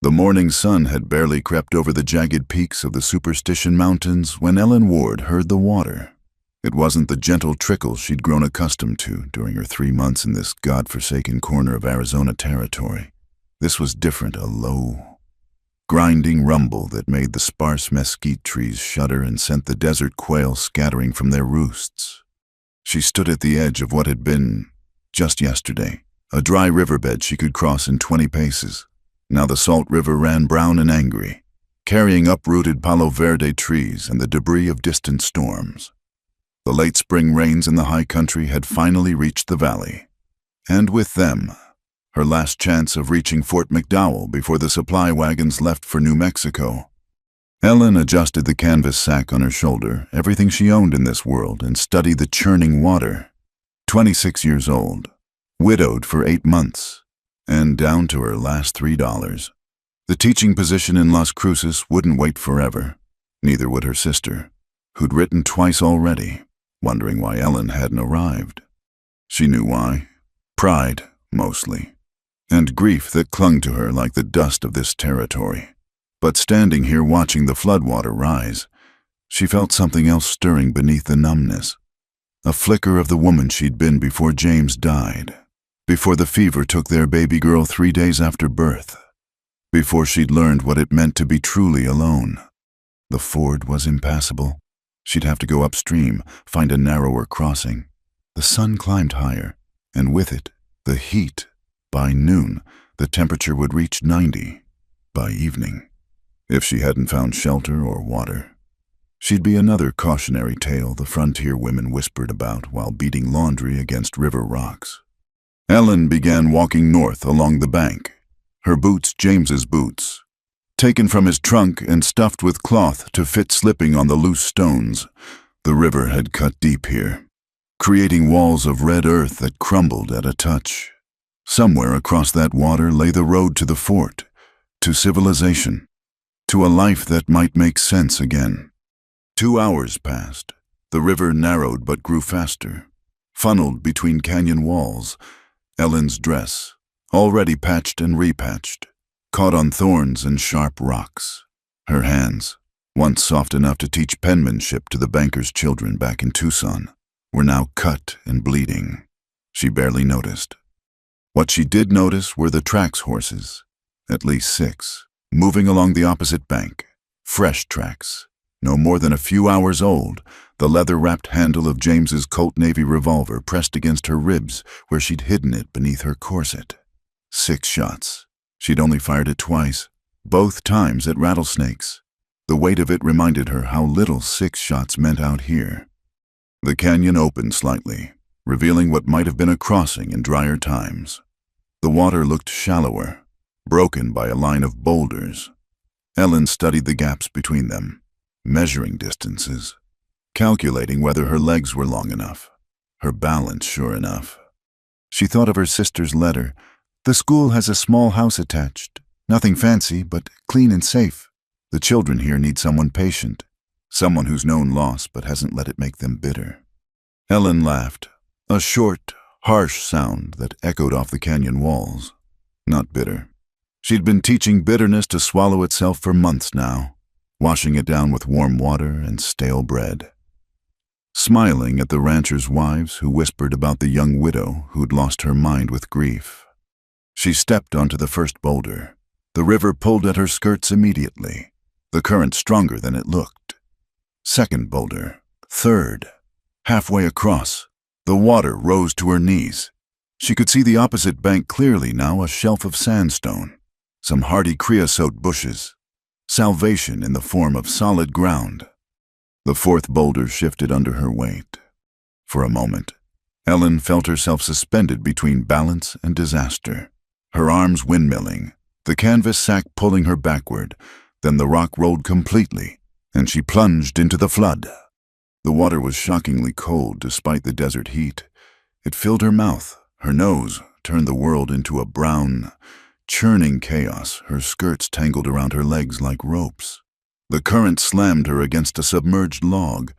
The morning sun had barely crept over the jagged peaks of the Superstition Mountains when Ellen Ward heard the water. It wasn't the gentle trickle she'd grown accustomed to during her 3 months in this God-forsaken corner of Arizona territory. This was different, a low, grinding rumble that made the sparse mesquite trees shudder and sent the desert quail scattering from their roosts. She stood at the edge of what had been, just yesterday, a dry riverbed she could cross in 20 paces. Now the salt river ran brown and angry, carrying uprooted Palo Verde trees and the debris of distant storms. The late spring rains in the high country had finally reached the valley, and with them, her last chance of reaching Fort McDowell before the supply wagons left for New Mexico. Ellen adjusted the canvas sack on her shoulder, everything she owned in this world, and studied the churning water. 26 years old, widowed for 8 months, and down to her last $3. The teaching position in Las Cruces wouldn't wait forever. Neither would her sister, who'd written twice already, wondering why Ellen hadn't arrived. She knew why. Pride, mostly, and grief that clung to her like the dust of this territory. But standing here watching the floodwater rise, she felt something else stirring beneath the numbness. A flicker of the woman she'd been before James died, before the fever took their baby girl 3 days after birth, before she'd learned what it meant to be truly alone. The ford was impassable. She'd have to go upstream, find a narrower crossing. The sun climbed higher, and with it, the heat. By noon, the temperature would reach 90. By evening, if she hadn't found shelter or water, she'd be another cautionary tale the frontier women whispered about while beating laundry against river rocks. Ellen began walking north along the bank, her boots James's boots, taken from his trunk and stuffed with cloth to fit slipping on the loose stones. The river had cut deep here, creating walls of red earth that crumbled at a touch. Somewhere across that water lay the road to the fort, to civilization, to a life that might make sense again. 2 hours passed. The river narrowed but grew faster, funneled between canyon walls. Ellen's dress, already patched and repatched, caught on thorns and sharp rocks. Her hands, once soft enough to teach penmanship to the banker's children back in Tucson, were now cut and bleeding. She barely noticed. What she did notice were the tracks horses, at least 6, moving along the opposite bank. Fresh tracks, no more than a few hours old, the leather-wrapped handle of James's Colt Navy revolver pressed against her ribs where she'd hidden it beneath her corset. 6 shots. She'd only fired it twice, both times at rattlesnakes. The weight of it reminded her how little 6 shots meant out here. The canyon opened slightly, revealing what might have been a crossing in drier times. The water looked shallower, broken by a line of boulders. Ellen studied the gaps between them, measuring distances, calculating whether her legs were long enough, her balance sure enough. She thought of her sister's letter. The school has a small house attached. Nothing fancy, but clean and safe. The children here need someone patient, someone who's known loss but hasn't let it make them bitter. Ellen laughed, a short, harsh sound that echoed off the canyon walls. Not bitter. She'd been teaching bitterness to swallow itself for months now, washing it down with warm water and stale bread. Smiling at the ranchers' wives who whispered about the young widow who'd lost her mind with grief. She stepped onto the first boulder. The river pulled at her skirts immediately, the current stronger than it looked. Second boulder, third. Halfway across, the water rose to her knees. She could see the opposite bank clearly now, a shelf of sandstone, some hardy creosote bushes, salvation in the form of solid ground. The fourth boulder shifted under her weight. For a moment, Ellen felt herself suspended between balance and disaster, her arms windmilling, the canvas sack pulling her backward. Then the rock rolled completely, and she plunged into the flood. The water was shockingly cold despite the desert heat. It filled her mouth, her nose turned the world into a brown, churning chaos, her skirts tangled around her legs like ropes. The current slammed her against a submerged log,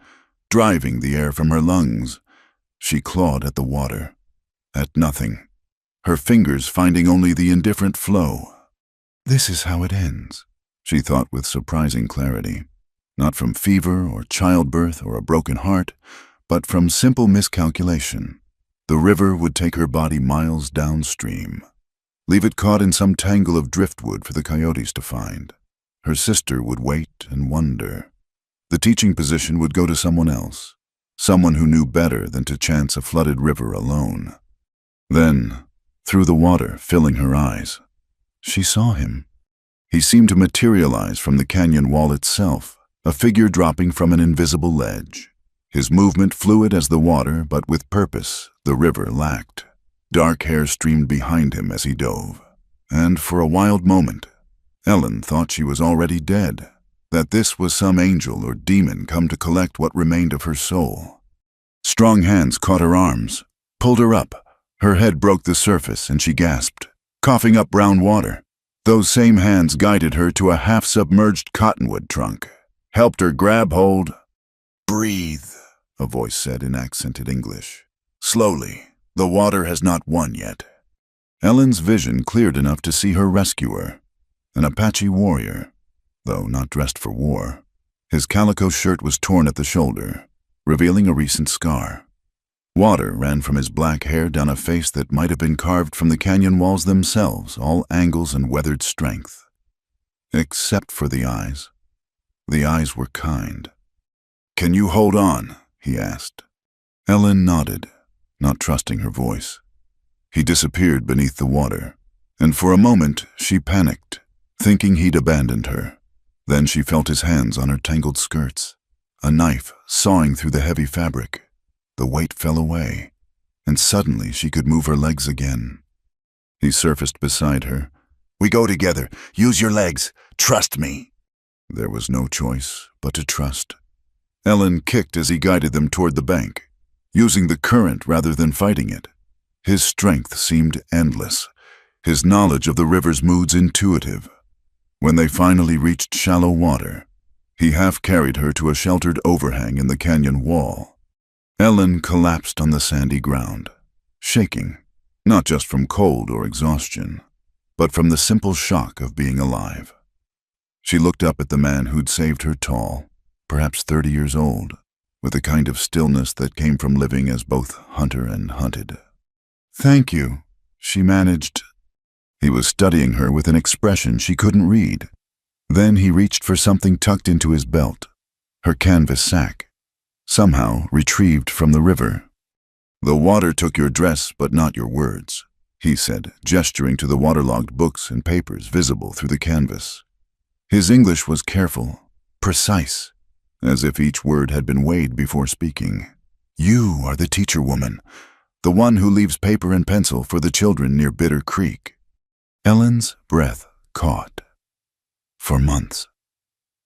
driving the air from her lungs. She clawed at the water, at nothing, her fingers finding only the indifferent flow. This is how it ends, she thought with surprising clarity. Not from fever or childbirth or a broken heart, but from simple miscalculation. The river would take her body miles downstream, leave it caught in some tangle of driftwood for the coyotes to find. Her sister would wait and wonder. The teaching position would go to someone else, someone who knew better than to chance a flooded river alone. Then, through the water filling her eyes, she saw him. He seemed to materialize from the canyon wall itself, a figure dropping from an invisible ledge. His movement fluid as the water, but with purpose the river lacked. Dark hair streamed behind him as he dove. And for a wild moment, Ellen thought she was already dead, that this was some angel or demon come to collect what remained of her soul. Strong hands caught her arms, pulled her up. Her head broke the surface and she gasped, coughing up brown water. Those same hands guided her to a half-submerged cottonwood trunk, helped her grab hold. "Breathe," a voice said in accented English. "Slowly. The water has not won yet." Ellen's vision cleared enough to see her rescuer, an Apache warrior, though not dressed for war. His calico shirt was torn at the shoulder, revealing a recent scar. Water ran from his black hair down a face that might have been carved from the canyon walls themselves, all angles and weathered strength. Except for the eyes. The eyes were kind. "Can you hold on?" he asked. Ellen nodded, not trusting her voice. He disappeared beneath the water, and for a moment she panicked, thinking he'd abandoned her. Then she felt his hands on her tangled skirts, a knife sawing through the heavy fabric. The weight fell away, and suddenly she could move her legs again. He surfaced beside her. "We go together. Use your legs. Trust me." There was no choice but to trust. Ellen kicked as he guided them toward the bank, using the current rather than fighting it. His strength seemed endless, his knowledge of the river's moods intuitive. When they finally reached shallow water, he half-carried her to a sheltered overhang in the canyon wall. Ellen collapsed on the sandy ground, shaking, not just from cold or exhaustion, but from the simple shock of being alive. She looked up at the man who'd saved her, tall, perhaps 30 years old, with a kind of stillness that came from living as both hunter and hunted. "Thank you," she managed. He was studying her with an expression she couldn't read. Then he reached for something tucked into his belt, her canvas sack, somehow retrieved from the river. "The water took your dress, but not your words," he said, gesturing to the waterlogged books and papers visible through the canvas. His English was careful, precise, as if each word had been weighed before speaking. "You are the teacher woman, the one who leaves paper and pencil for the children near Bitter Creek." Ellen's breath caught. For months,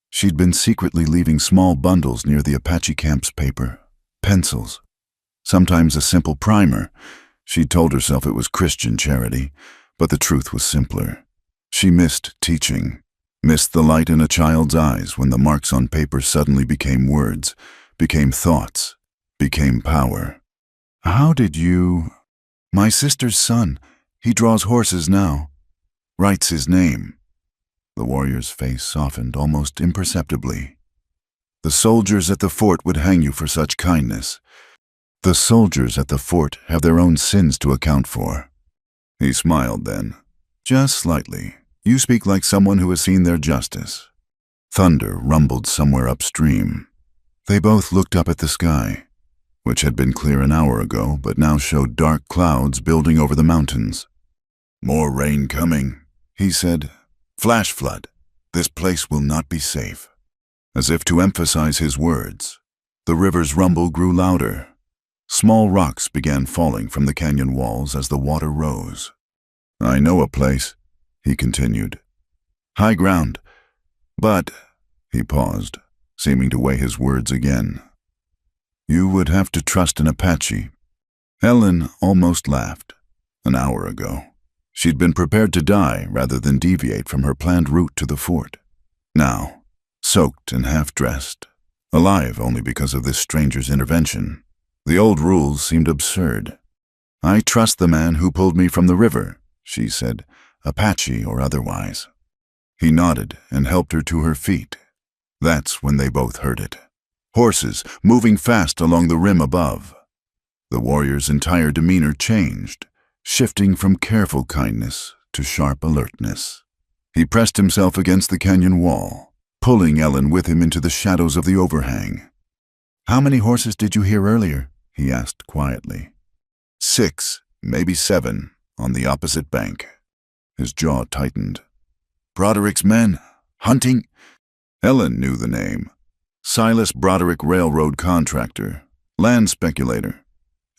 she'd been secretly leaving small bundles near the Apache camp's paper, pencils, sometimes a simple primer. She'd told herself it was Christian charity, but the truth was simpler. She missed teaching, missed the light in a child's eyes when the marks on paper suddenly became words, became thoughts, became power. "How did you—" "My sister's son. He draws horses now. Writes his name." The warrior's face softened almost imperceptibly. "The soldiers at the fort would hang you for such kindness. The soldiers at the fort have their own sins to account for." He smiled then, just slightly. "You speak like someone who has seen their justice." Thunder rumbled somewhere upstream. They both looked up at the sky, which had been clear an hour ago, but now showed dark clouds building over the mountains. "More rain coming," he said. "Flash flood. This place will not be safe." As if to emphasize his words, the river's rumble grew louder. Small rocks began falling from the canyon walls as the water rose. "I know a place," he continued. "High ground. But—" he paused, seeming to weigh his words again. "You would have to trust an Apache." Ellen almost laughed. An hour ago, she'd been prepared to die rather than deviate from her planned route to the fort. Now, soaked and half-dressed, alive only because of this stranger's intervention, the old rules seemed absurd. "I trust the man who pulled me from the river," she said, "Apache or otherwise." He nodded and helped her to her feet. That's when they both heard it. Horses moving fast along the rim above. The warrior's entire demeanor changed, shifting from careful kindness to sharp alertness. He pressed himself against the canyon wall, pulling Ellen with him into the shadows of the overhang. "How many horses did you hear earlier?" he asked quietly. 6, maybe 7, on the opposite bank. His jaw tightened. "Broderick's men? Hunting?" Ellen knew the name. Silas Broderick, railroad contractor, land speculator,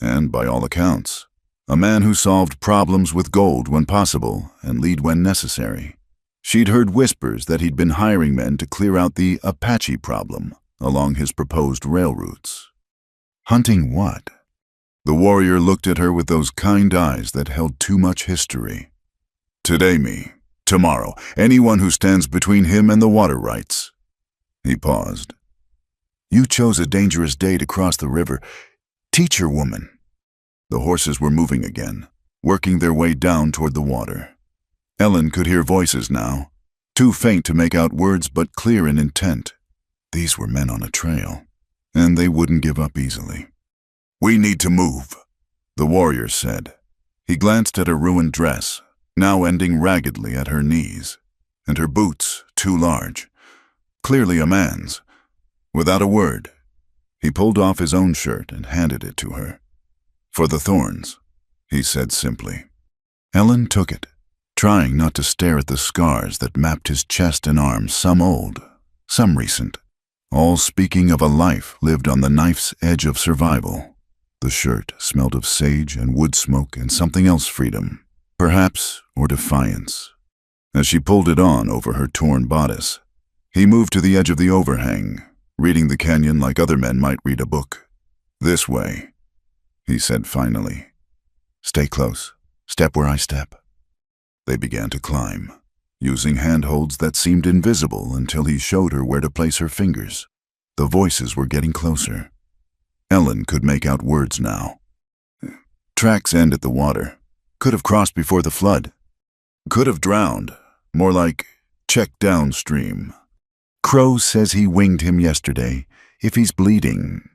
and, by all accounts, a man who solved problems with gold when possible and lead when necessary. She'd heard whispers that he'd been hiring men to clear out the Apache problem along his proposed rail routes. Hunting what? The warrior looked at her with those kind eyes that held too much history. "Today me, tomorrow, anyone who stands between him and the water rights." He paused. "You chose a dangerous day to cross the river. Teach your woman." The horses were moving again, working their way down toward the water. Ellen could hear voices now, too faint to make out words but clear in intent. These were men on a trail, and they wouldn't give up easily. "We need to move," the warrior said. He glanced at her ruined dress, now ending raggedly at her knees, and her boots, too large. Clearly a man's. Without a word, he pulled off his own shirt and handed it to her. "For the thorns," he said simply. Ellen took it, trying not to stare at the scars that mapped his chest and arms, some old, some recent, all speaking of a life lived on the knife's edge of survival. The shirt smelled of sage and wood smoke and something else, freedom, perhaps, or defiance. As she pulled it on over her torn bodice, he moved to the edge of the overhang, reading the canyon like other men might read a book. "This way," he said finally. "Stay close. Step where I step." They began to climb, using handholds that seemed invisible until he showed her where to place her fingers. The voices were getting closer. Ellen could make out words now. "Tracks end at the water. Could have crossed before the flood. Could have drowned. More like check downstream. Crow says he winged him yesterday. If he's bleeding."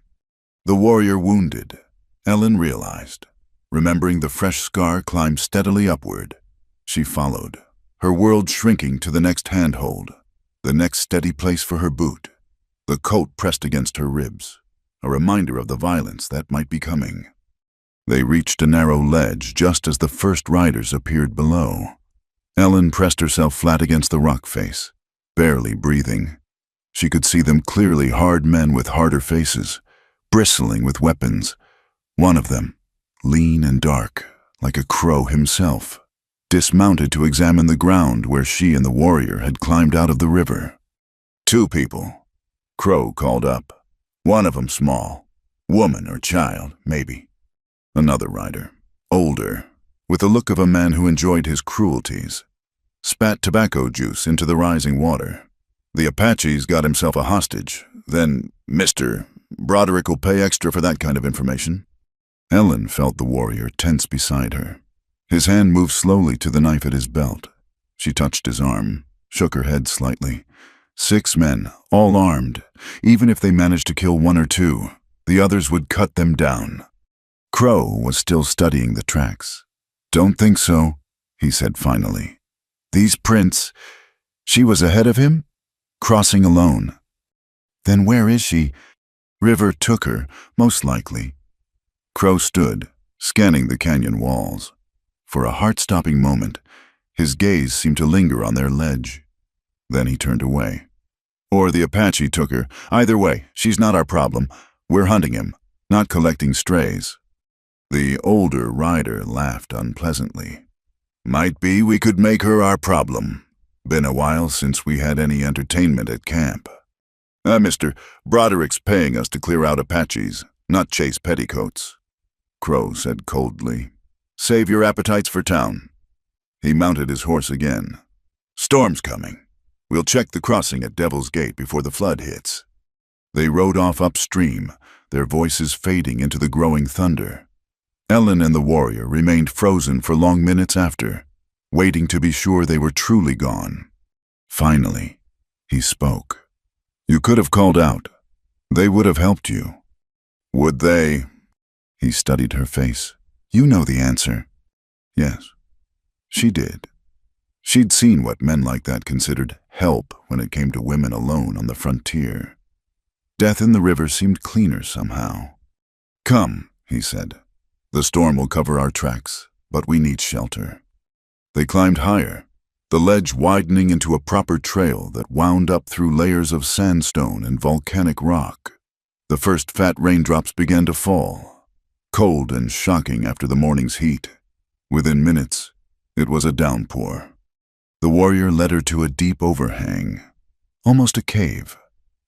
The warrior wounded, Ellen realized. Remembering the fresh scar climbed steadily upward. She followed, her world shrinking to the next handhold, the next steady place for her boot. The coat pressed against her ribs, a reminder of the violence that might be coming. They reached a narrow ledge just as the first riders appeared below. Ellen pressed herself flat against the rock face, barely breathing. She could see them clearly, hard men with harder faces, bristling with weapons. One of them, lean and dark, like a crow himself, dismounted to examine the ground where she and the warrior had climbed out of the river. "2 people," Crow called up. "One of them small. Woman or child, maybe." Another rider, older, with the look of a man who enjoyed his cruelties, spat tobacco juice into the rising water. "The Apache's got himself a hostage. Then, Mr. Broderick will pay extra for that kind of information." Ellen felt the warrior tense beside her. His hand moved slowly to the knife at his belt. She touched his arm, shook her head slightly. 6 men, all armed. Even if they managed to kill 1 or 2, the others would cut them down. Crow was still studying the tracks. "Don't think so," he said finally. "These prints, she was ahead of him? Crossing alone. Then where is she?" "River took her, most likely." Crow stood, scanning the canyon walls. For a heart-stopping moment, his gaze seemed to linger on their ledge. Then he turned away. "Or the Apache took her. Either way, she's not our problem. We're hunting him, not collecting strays." The older rider laughed unpleasantly. "Might be we could make her our problem. Been a while since we had any entertainment at camp. Mr. Broderick's paying us to clear out Apaches, not chase petticoats," Crow said coldly. "Save your appetites for town." He mounted his horse again. "Storm's coming. We'll check the crossing at Devil's Gate before the flood hits." They rode off upstream, their voices fading into the growing thunder. Ellen and the warrior remained frozen for long minutes after, waiting to be sure they were truly gone. Finally, he spoke. "You could have called out. They would have helped you." "Would they?" He studied her face. "You know the answer." Yes, she did. She'd seen what men like that considered help when it came to women alone on the frontier. Death in the river seemed cleaner somehow. "Come," he said. "The storm will cover our tracks, but we need shelter." They climbed higher, the ledge widening into a proper trail that wound up through layers of sandstone and volcanic rock. The first fat raindrops began to fall, cold and shocking after the morning's heat. Within minutes, it was a downpour. The warrior led her to a deep overhang, almost a cave,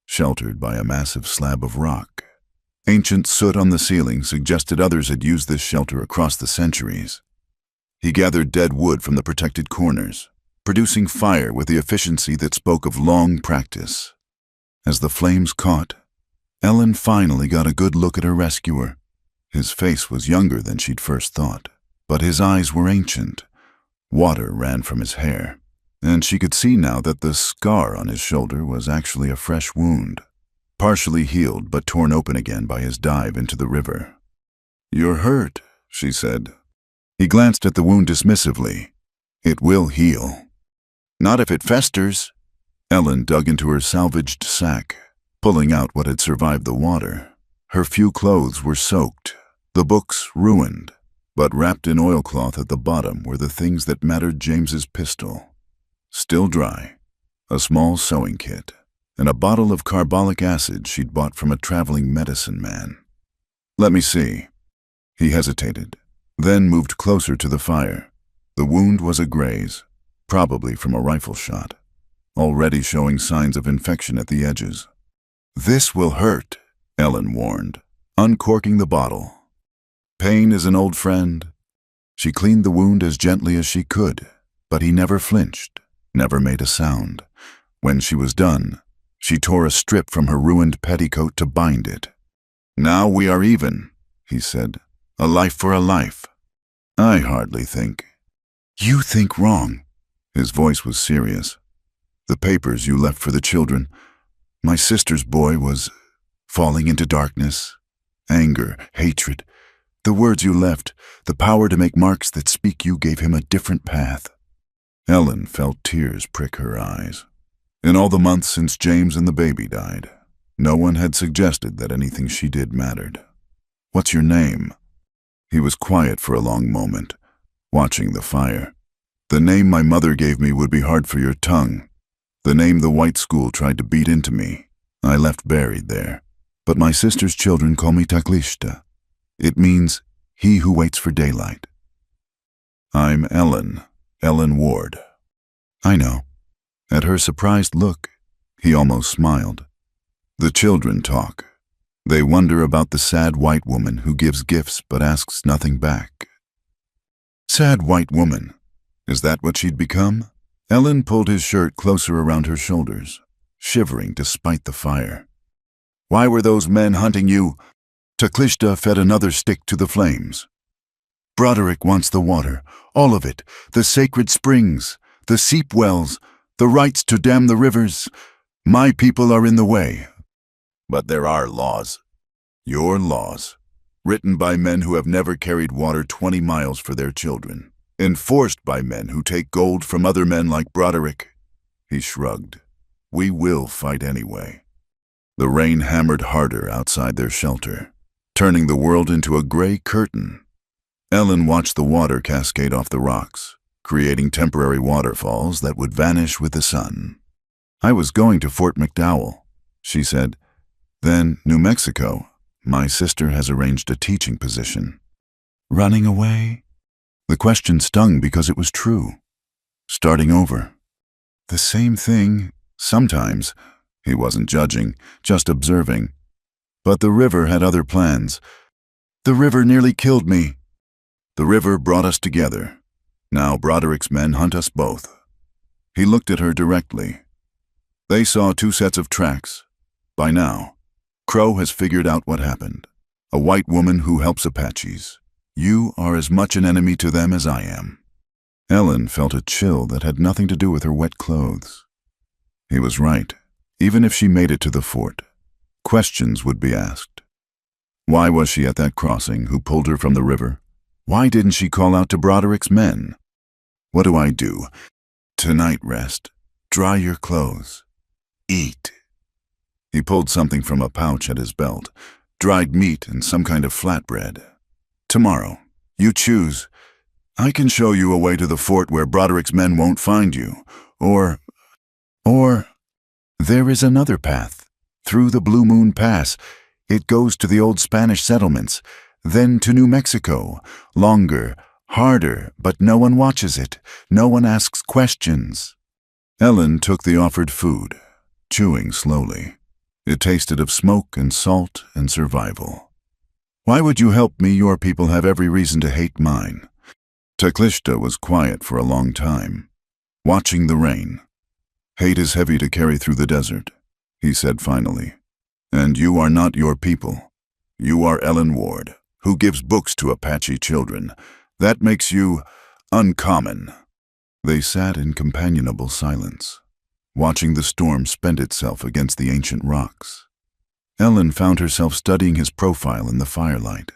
sheltered by a massive slab of rock. Ancient soot on the ceiling suggested others had used this shelter across the centuries. He gathered dead wood from the protected corners, producing fire with the efficiency that spoke of long practice. As the flames caught, Ellen finally got a good look at her rescuer. His face was younger than she'd first thought, but his eyes were ancient. Water ran from his hair, and she could see now that the scar on his shoulder was actually a fresh wound, partially healed but torn open again by his dive into the river. "You're hurt," she said. He glanced at the wound dismissively. "It will heal." "Not if it festers." Ellen dug into her salvaged sack, pulling out what had survived the water. Her few clothes were soaked, the books ruined, but wrapped in oilcloth at the bottom were the things that mattered: James's pistol, still dry, a small sewing kit, and a bottle of carbolic acid she'd bought from a traveling medicine man. "Let me see." He hesitated, then moved closer to the fire. The wound was a graze, probably from a rifle shot, already showing signs of infection at the edges. "This will hurt," Ellen warned, uncorking the bottle. "Pain is an old friend." She cleaned the wound as gently as she could, but he never flinched, never made a sound. When she was done, she tore a strip from her ruined petticoat to bind it. "Now we are even," he said. "A life for a life." "I hardly think." "You think wrong." His voice was serious. "The papers you left for the children. My sister's boy was falling into darkness, anger, hatred. The words you left, the power to make marks that speak, you gave him a different path." Ellen felt tears prick her eyes. In all the months since James and the baby died, no one had suggested that anything she did mattered. "What's your name?" He was quiet for a long moment, watching the fire. "The name my mother gave me would be hard for your tongue. The name the white school tried to beat into me. I left buried there. But my sister's children call me Taklishta. It means he who waits for daylight." "I'm Ellen Ward." "I know." At her surprised look, he almost smiled. "The children talk. They wonder about the sad white woman who gives gifts but asks nothing back." Sad white woman. Is that what she'd become? Ellen pulled his shirt closer around her shoulders, shivering despite the fire. "Why were those men hunting you?" Taklishta fed another stick to the flames. "Broderick wants the water, all of it, the sacred springs, the seep wells, the rights to dam the rivers. My people are in the way." "But there are laws." "Your laws, written by men who have never carried water 20 miles for their children, enforced by men who take gold from other men like Broderick." He shrugged. "We will fight anyway." The rain hammered harder outside their shelter, turning the world into a gray curtain. Ellen watched the water cascade off the rocks, creating temporary waterfalls that would vanish with the sun. "I was going to Fort McDowell," she said. "Then New Mexico. My sister has arranged a teaching position." "Running away?" The question stung because it was true. Starting over. "The same thing, sometimes." He wasn't judging, just observing. "But the river had other plans. The river nearly killed me." "The river brought us together. Now Broderick's men hunt us both." He looked at her directly. They saw 2 sets of tracks. By now, Crow has figured out what happened. A white woman who helps Apaches. You are as much an enemy to them as I am. Ellen felt a chill that had nothing to do with her wet clothes. He was right. Even if she made it to the fort, questions would be asked. Why was she at that crossing? Who pulled her from the river? Why didn't she call out to Broderick's men? What do I do? Tonight, rest. Dry your clothes. Eat. He pulled something from a pouch at his belt. Dried meat and some kind of flatbread. Tomorrow, you choose. I can show you a way to the fort where Broderick's men won't find you. Or there is another path. Through the Blue Moon Pass. It goes to the old Spanish settlements, then to New Mexico. Longer, harder, but no one watches it. No one asks questions. Ellen took the offered food, chewing slowly. It tasted of smoke and salt and survival. Why would you help me? Your people have every reason to hate mine. Teclista was quiet for a long time, watching the rain. Hate is heavy to carry through the desert, he said finally. And you are not your people. You are Ellen Ward, who gives books to Apache children. That makes you uncommon. They sat in companionable silence, watching the storm spend itself against the ancient rocks. Ellen found herself studying his profile in the firelight.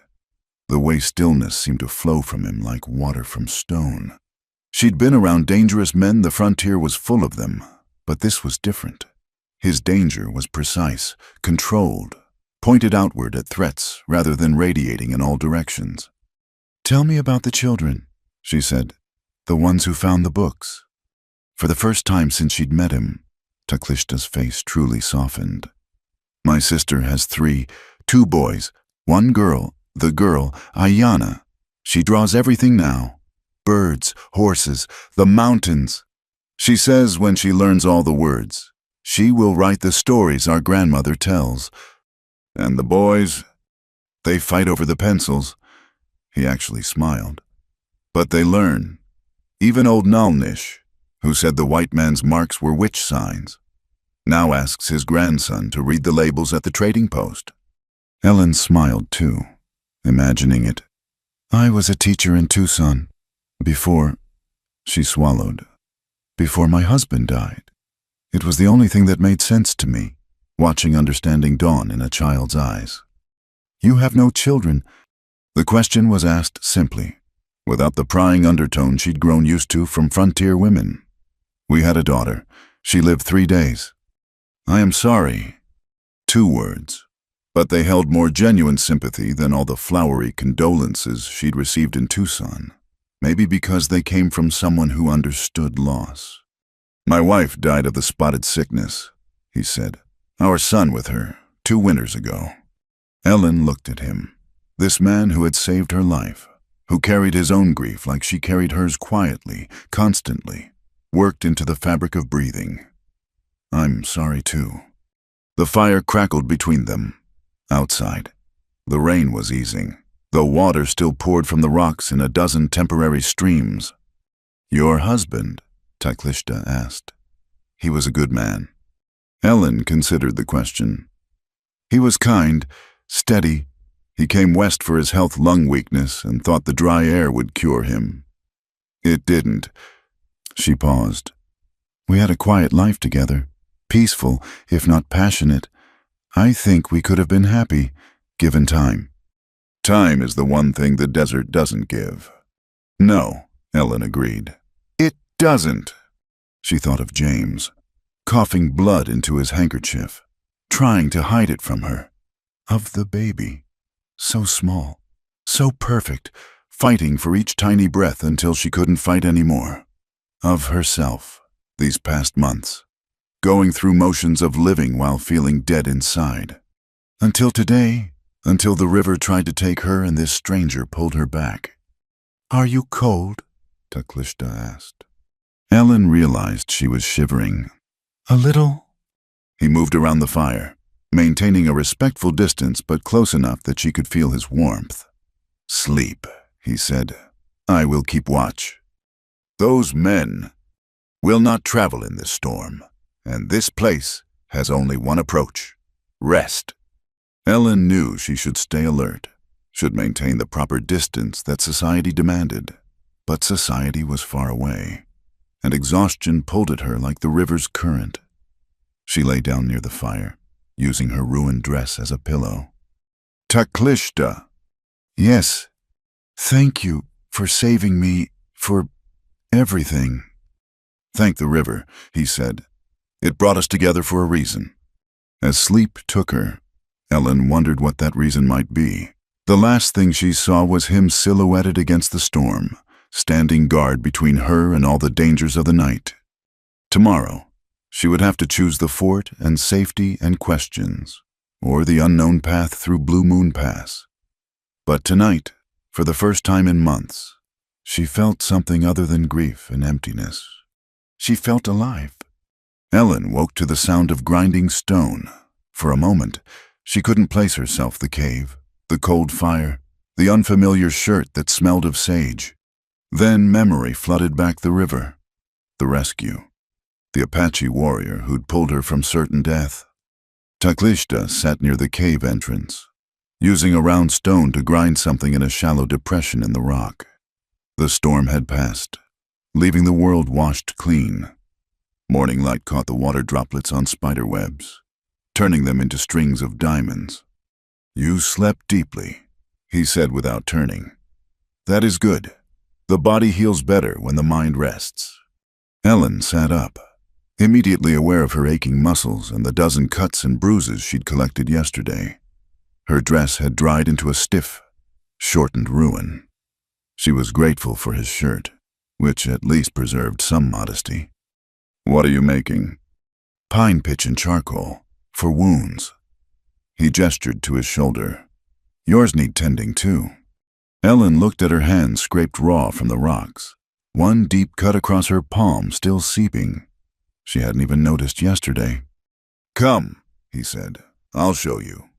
The way stillness seemed to flow from him like water from stone. She'd been around dangerous men, the frontier was full of them, but this was different. His danger was precise, controlled, pointed outward at threats rather than radiating in all directions. Tell me about the children, she said, the ones who found the books. For the first time since she'd met him, Teclista's face truly softened. My sister has two boys, one girl, the girl, Ayana. She draws everything now. Birds, horses, the mountains. She says when she learns all the words, she will write the stories our grandmother tells. And the boys, they fight over the pencils. He actually smiled. But they learn. Even old Nalnish, who said the white man's marks were witch signs, now asks his grandson to read the labels at the trading post. Ellen smiled too, imagining it. I was a teacher in Tucson. She swallowed. Before my husband died. It was the only thing that made sense to me, watching understanding dawn in a child's eyes. You have no children. The question was asked simply, without the prying undertone she'd grown used to from frontier women. We had a daughter. She lived 3 days. I am sorry. 2 words. But they held more genuine sympathy than all the flowery condolences she'd received in Tucson. Maybe because they came from someone who understood loss. My wife died of the spotted sickness, he said. Our son with her, 2 winters ago. Ellen looked at him. This man who had saved her life, who carried his own grief like she carried hers quietly, constantly, worked into the fabric of breathing. I'm sorry too. The fire crackled between them. Outside, the rain was easing, though water still poured from the rocks in a dozen temporary streams. Your husband? Teclista asked. He was a good man. Ellen considered the question. He was kind, steady. He came west for his health lung weakness and thought the dry air would cure him. It didn't. She paused. We had a quiet life together, peaceful, if not passionate. I think we could have been happy, given time. Time is the one thing the desert doesn't give. No, Ellen agreed. It doesn't. She thought of James, coughing blood into his handkerchief, trying to hide it from her. Of the baby, so small, so perfect, fighting for each tiny breath until she couldn't fight anymore. Of herself, these past months, going through motions of living while feeling dead inside. Until today, until the river tried to take her and this stranger pulled her back. Are you cold? Teclista asked. Ellen realized she was shivering. A little. He moved around the fire, maintaining a respectful distance but close enough that she could feel his warmth. Sleep, he said. I will keep watch. Those men will not travel in this storm, and this place has only one approach: rest. Ellen knew she should stay alert, should maintain the proper distance that society demanded. But society was far away, and exhaustion pulled at her like the river's current. She lay down near the fire, using her ruined dress as a pillow. Taklishta. Yes. Thank you for saving me, for everything. Thank the river, he said. It brought us together for a reason. As sleep took her, Ellen wondered what that reason might be. The last thing she saw was him silhouetted against the storm, standing guard between her and all the dangers of the night. Tomorrow, she would have to choose the fort and safety and questions, or the unknown path through Blue Moon Pass. But tonight, for the first time in months, she felt something other than grief and emptiness. She felt alive. Ellen woke to the sound of grinding stone. For a moment, she couldn't place herself: the cave, the cold fire, the unfamiliar shirt that smelled of sage. Then memory flooded back: the river, the rescue, the Apache warrior who'd pulled her from certain death. Taklishta sat near the cave entrance, using a round stone to grind something in a shallow depression in the rock. The storm had passed, leaving the world washed clean. Morning light caught the water droplets on spider webs, turning them into strings of diamonds. You slept deeply, he said without turning. That is good. The body heals better when the mind rests. Ellen sat up, immediately aware of her aching muscles and the dozen cuts and bruises she'd collected yesterday. Her dress had dried into a stiff, shortened ruin. She was grateful for his shirt, which at least preserved some modesty. What are you making? Pine pitch and charcoal, for wounds. He gestured to his shoulder. Yours need tending too. Ellen looked at her hands scraped raw from the rocks, one deep cut across her palm still seeping. She hadn't even noticed yesterday. Come, he said, I'll show you.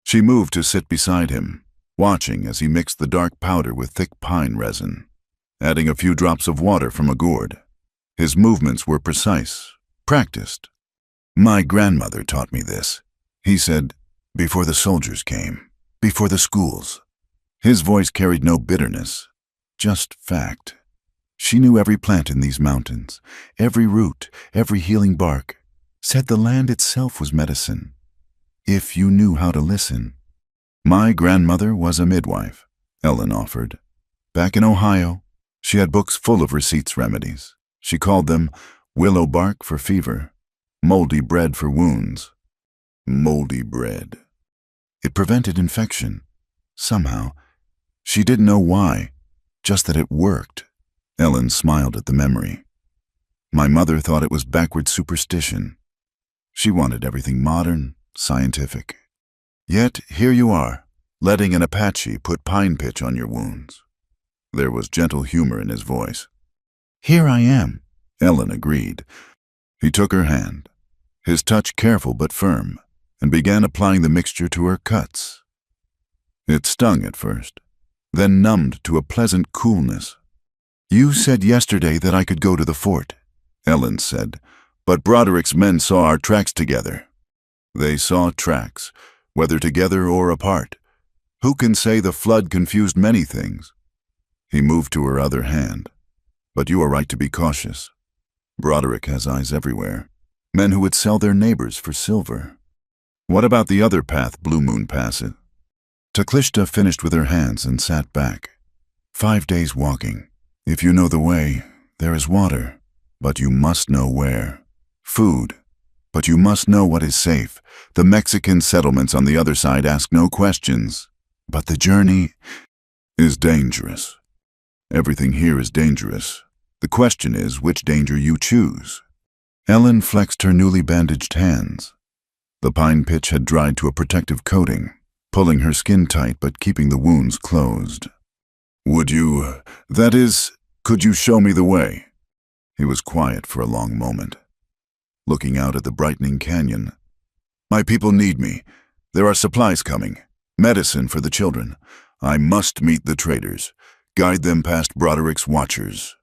She moved to sit beside him, watching as he mixed the dark powder with thick pine resin, adding a few drops of water from a gourd. His movements were precise, practiced. My grandmother taught me this, he said, before the soldiers came, before the schools. His voice carried no bitterness, just fact. She knew every plant in these mountains, every root, every healing bark, said the land itself was medicine, if you knew how to listen. My grandmother was a midwife, Ellen offered. Back in Ohio, she had books full of receipts remedies. She called them willow bark for fever, moldy bread for wounds. Moldy bread. It prevented infection. Somehow. She didn't know why, just that it worked. Ellen smiled at the memory. My mother thought it was backward superstition. She wanted everything modern, scientific. Yet here you are, letting an Apache put pine pitch on your wounds. There was gentle humor in his voice. Here I am, Ellen agreed. He took her hand, his touch careful but firm, and began applying the mixture to her cuts. It stung at first, then numbed to a pleasant coolness. You said yesterday that I could go to the fort, Ellen said, but Broderick's men saw our tracks together. They saw tracks, whether together or apart. Who can say the flood confused many things? He moved to her other hand. But you are right to be cautious. Broderick has eyes everywhere. Men who would sell their neighbors for silver. What about the other path Blue Moon Pass? Taklishta finished with her hands and sat back. 5 days walking. If you know the way, there is water, but you must know where. Food, but you must know what is safe. The Mexican settlements on the other side ask no questions. But the journey is dangerous. Everything here is dangerous. The question is which danger you choose. Ellen flexed her newly bandaged hands. The pine pitch had dried to a protective coating, pulling her skin tight but keeping the wounds closed. Would you, that is, could you show me the way? He was quiet for a long moment, looking out at the brightening canyon. My people need me. There are supplies coming. Medicine for the children. I must meet the traders. Guide them past Broderick's watchers.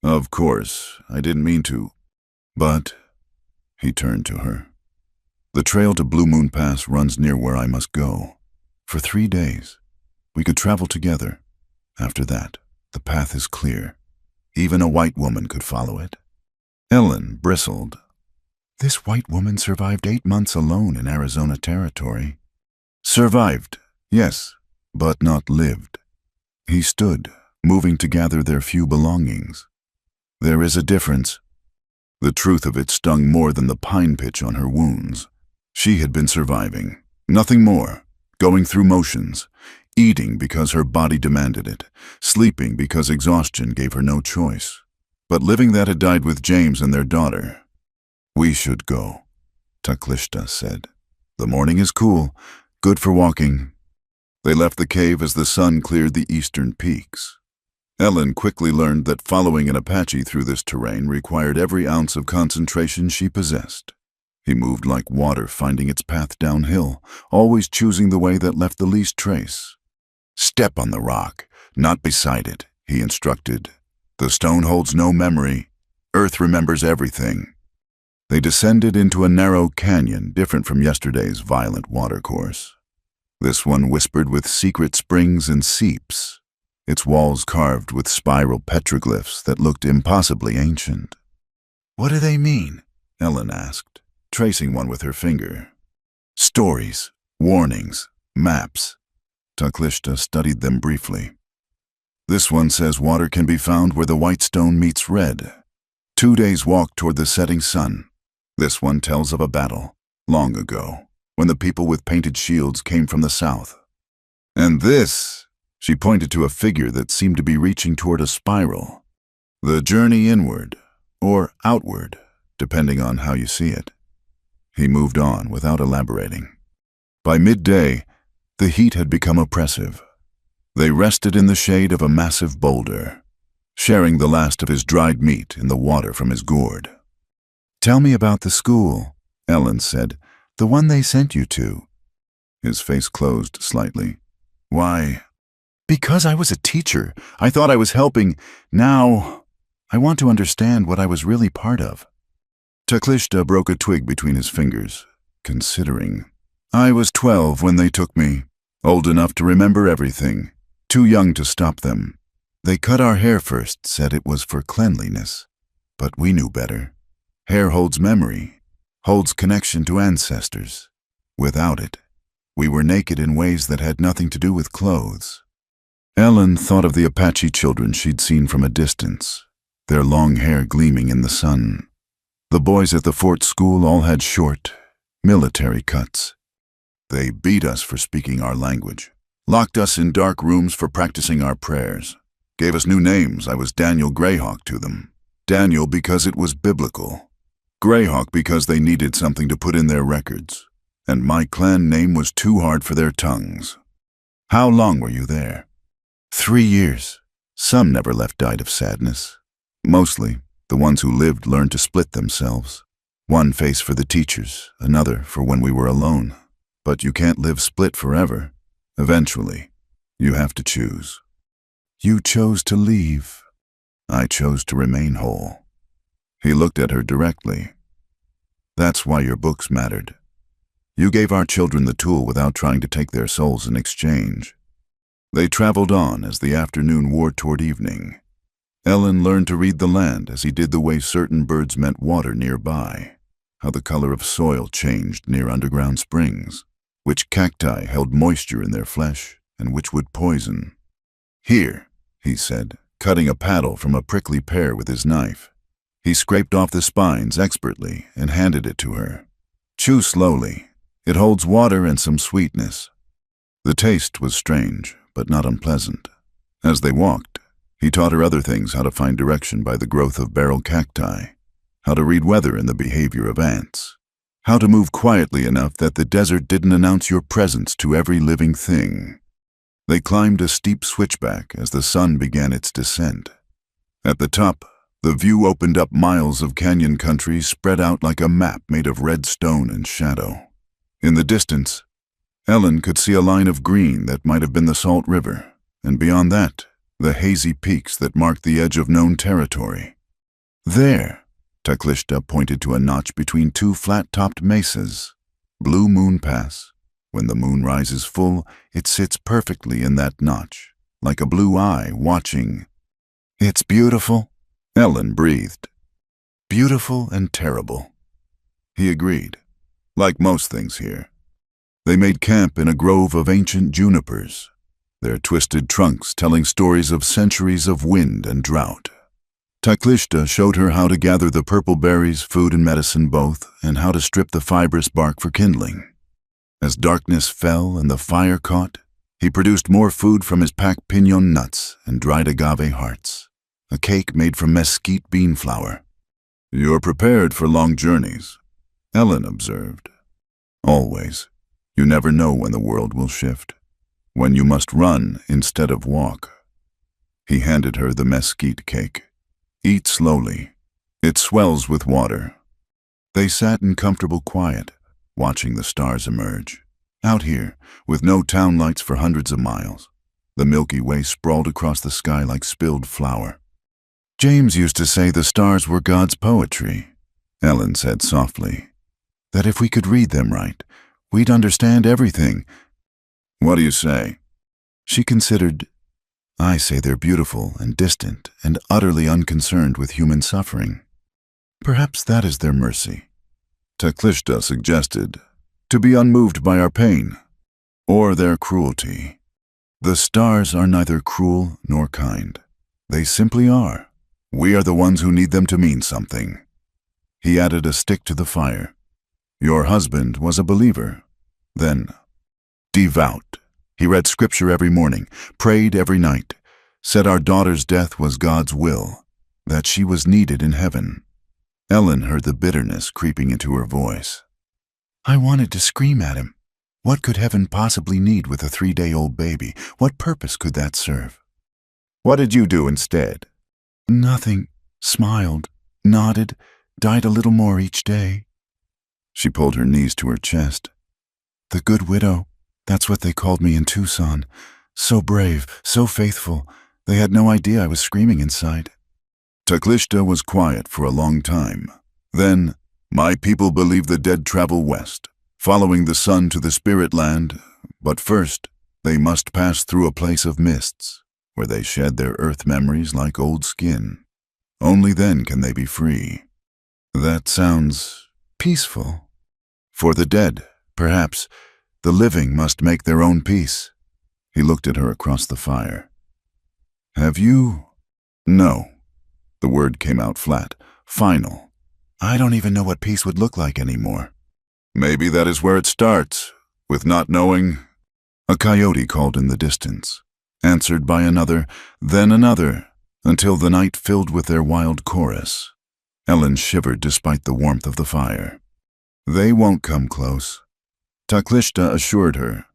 Of course, I didn't mean to. But, he turned to her. The trail to Blue Moon Pass runs near where I must go. For 3 days. We could travel together. After that, the path is clear. Even a white woman could follow it. Ellen bristled. This white woman survived 8 months alone in Arizona territory. Survived, yes, but not lived. He stood, moving to gather their few belongings. There is a difference. The truth of it stung more than the pine pitch on her wounds. She had been surviving, nothing more, going through motions, eating because her body demanded it, sleeping because exhaustion gave her no choice. But living that had died with James and their daughter. "We should go," Taklishta said. "The morning is cool, good for walking." They left the cave as the sun cleared the eastern peaks. Ellen quickly learned that following an Apache through this terrain required every ounce of concentration she possessed. He moved like water finding its path downhill, always choosing the way that left the least trace. "Step on the rock, not beside it," he instructed. "The stone holds no memory. Earth remembers everything." They descended into a narrow canyon different from yesterday's violent watercourse. This one whispered with secret springs and seeps, its walls carved with spiral petroglyphs that looked impossibly ancient. "What do they mean?" Ellen asked, tracing one with her finger. "Stories, warnings, maps." Taklishta studied them briefly. "This one says water can be found where the white stone meets red. 2 days' walk toward the setting sun. This one tells of a battle, long ago, when the people with painted shields came from the south. And this," she pointed to a figure that seemed to be reaching toward a spiral. "The journey inward, or outward, depending on how you see it." He moved on without elaborating. By midday, the heat had become oppressive. They rested in the shade of a massive boulder, sharing the last of his dried meat in the water from his gourd. "Tell me about the school," Ellen said. "The one they sent you to." His face closed slightly. "Why?" "Because I was a teacher. I thought I was helping. Now, I want to understand what I was really part of." Taklishta broke a twig between his fingers, considering. "I was 12 when they took me, old enough to remember everything, too young to stop them. They cut our hair first, said it was for cleanliness. But we knew better. Hair holds memory, holds connection to ancestors. Without it, we were naked in ways that had nothing to do with clothes." Ellen thought of the Apache children she'd seen from a distance, their long hair gleaming in the sun. The boys at the fort school all had short, military cuts. They beat us for speaking our language, locked us in dark rooms for practicing our prayers, gave us new names. I was Daniel Greyhawk to them. Daniel because it was biblical. Greyhawk because they needed something to put in their records, and my clan name was too hard for their tongues. "How long were you there?" 3 years. Some never left died of sadness. Mostly, the ones who lived learned to split themselves. One face for the teachers, another for when we were alone. But you can't live split forever. Eventually, you have to choose. You chose to leave. I chose to remain whole. He looked at her directly. That's why your books mattered. You gave our children the tool without trying to take their souls in exchange. They traveled on as the afternoon wore toward evening. Ellen learned to read the land as he did the way certain birds meant water nearby, how the color of soil changed near underground springs, which cacti held moisture in their flesh and which would poison. "Here," he said, cutting a paddle from a prickly pear with his knife. He scraped off the spines expertly and handed it to her. "Chew slowly. It holds water and some sweetness." The taste was strange, but not unpleasant. As they walked, he taught her other things: how to find direction by the growth of barrel cacti, how to read weather and the behavior of ants, how to move quietly enough that the desert didn't announce your presence to every living thing. They climbed a steep switchback as the sun began its descent. At the top, the view opened up miles of canyon country spread out like a map made of red stone and shadow. In the distance, Ellen could see a line of green that might have been the Salt River, and beyond that, the hazy peaks that marked the edge of known territory. "There," Taklishta pointed to a notch between 2 flat-topped mesas. "Blue Moon Pass. When the moon rises full, it sits perfectly in that notch, like a blue eye watching." "It's beautiful," Ellen breathed. "Beautiful and terrible. He agreed. Like most things here. They made camp in a grove of ancient junipers, their twisted trunks telling stories of centuries of wind and drought. Taklishta showed her how to gather the purple berries, food and medicine both, and how to strip the fibrous bark for kindling. As darkness fell and the fire caught, he produced more food from his packed piñon nuts and dried agave hearts, a cake made from mesquite bean flour. "You're prepared for long journeys," Ellen observed. "Always. You never know when the world will shift, when you must run instead of walk." He handed her the mesquite cake. "Eat slowly. It swells with water." They sat in comfortable quiet, watching the stars emerge. Out here, with no town lights for hundreds of miles, the Milky Way sprawled across the sky like spilled flour. "James used to say the stars were God's poetry," Ellen said softly. "That if we could read them right, we'd understand everything." "What do you say?" She considered. "I say they're beautiful and distant and utterly unconcerned with human suffering. Perhaps that is their mercy." Taklishta suggested, "To be unmoved by our pain, or their cruelty." "The stars are neither cruel nor kind. They simply are. We are the ones who need them to mean something." He added a stick to the fire. "Your husband was a believer, then." "Devout. He read scripture every morning, prayed every night, said our daughter's death was God's will, that she was needed in heaven." Ellen heard the bitterness creeping into her voice. "I wanted to scream at him. What could heaven possibly need with a 3-day-old baby? What purpose could that serve?" "What did you do instead?" "Nothing. Smiled, nodded, died a little more each day." She pulled her knees to her chest. "The good widow, that's what they called me in Tucson. So brave, so faithful. They had no idea I was screaming inside." Taklishta was quiet for a long time. Then, "My people believe the dead travel west, following the sun to the spirit land, but first they must pass through a place of mists, where they shed their earth memories like old skin. Only then can they be free." "That sounds peaceful." "For the dead, perhaps. The living must make their own peace." He looked at her across the fire. "Have you—" "No." The word came out flat, final. "I don't even know what peace would look like anymore." "Maybe that is where it starts, with not knowing." A coyote called in the distance, answered by another, then another, until the night filled with their wild chorus. Ellen shivered despite the warmth of the fire. "They won't come close." Taklishta assured her.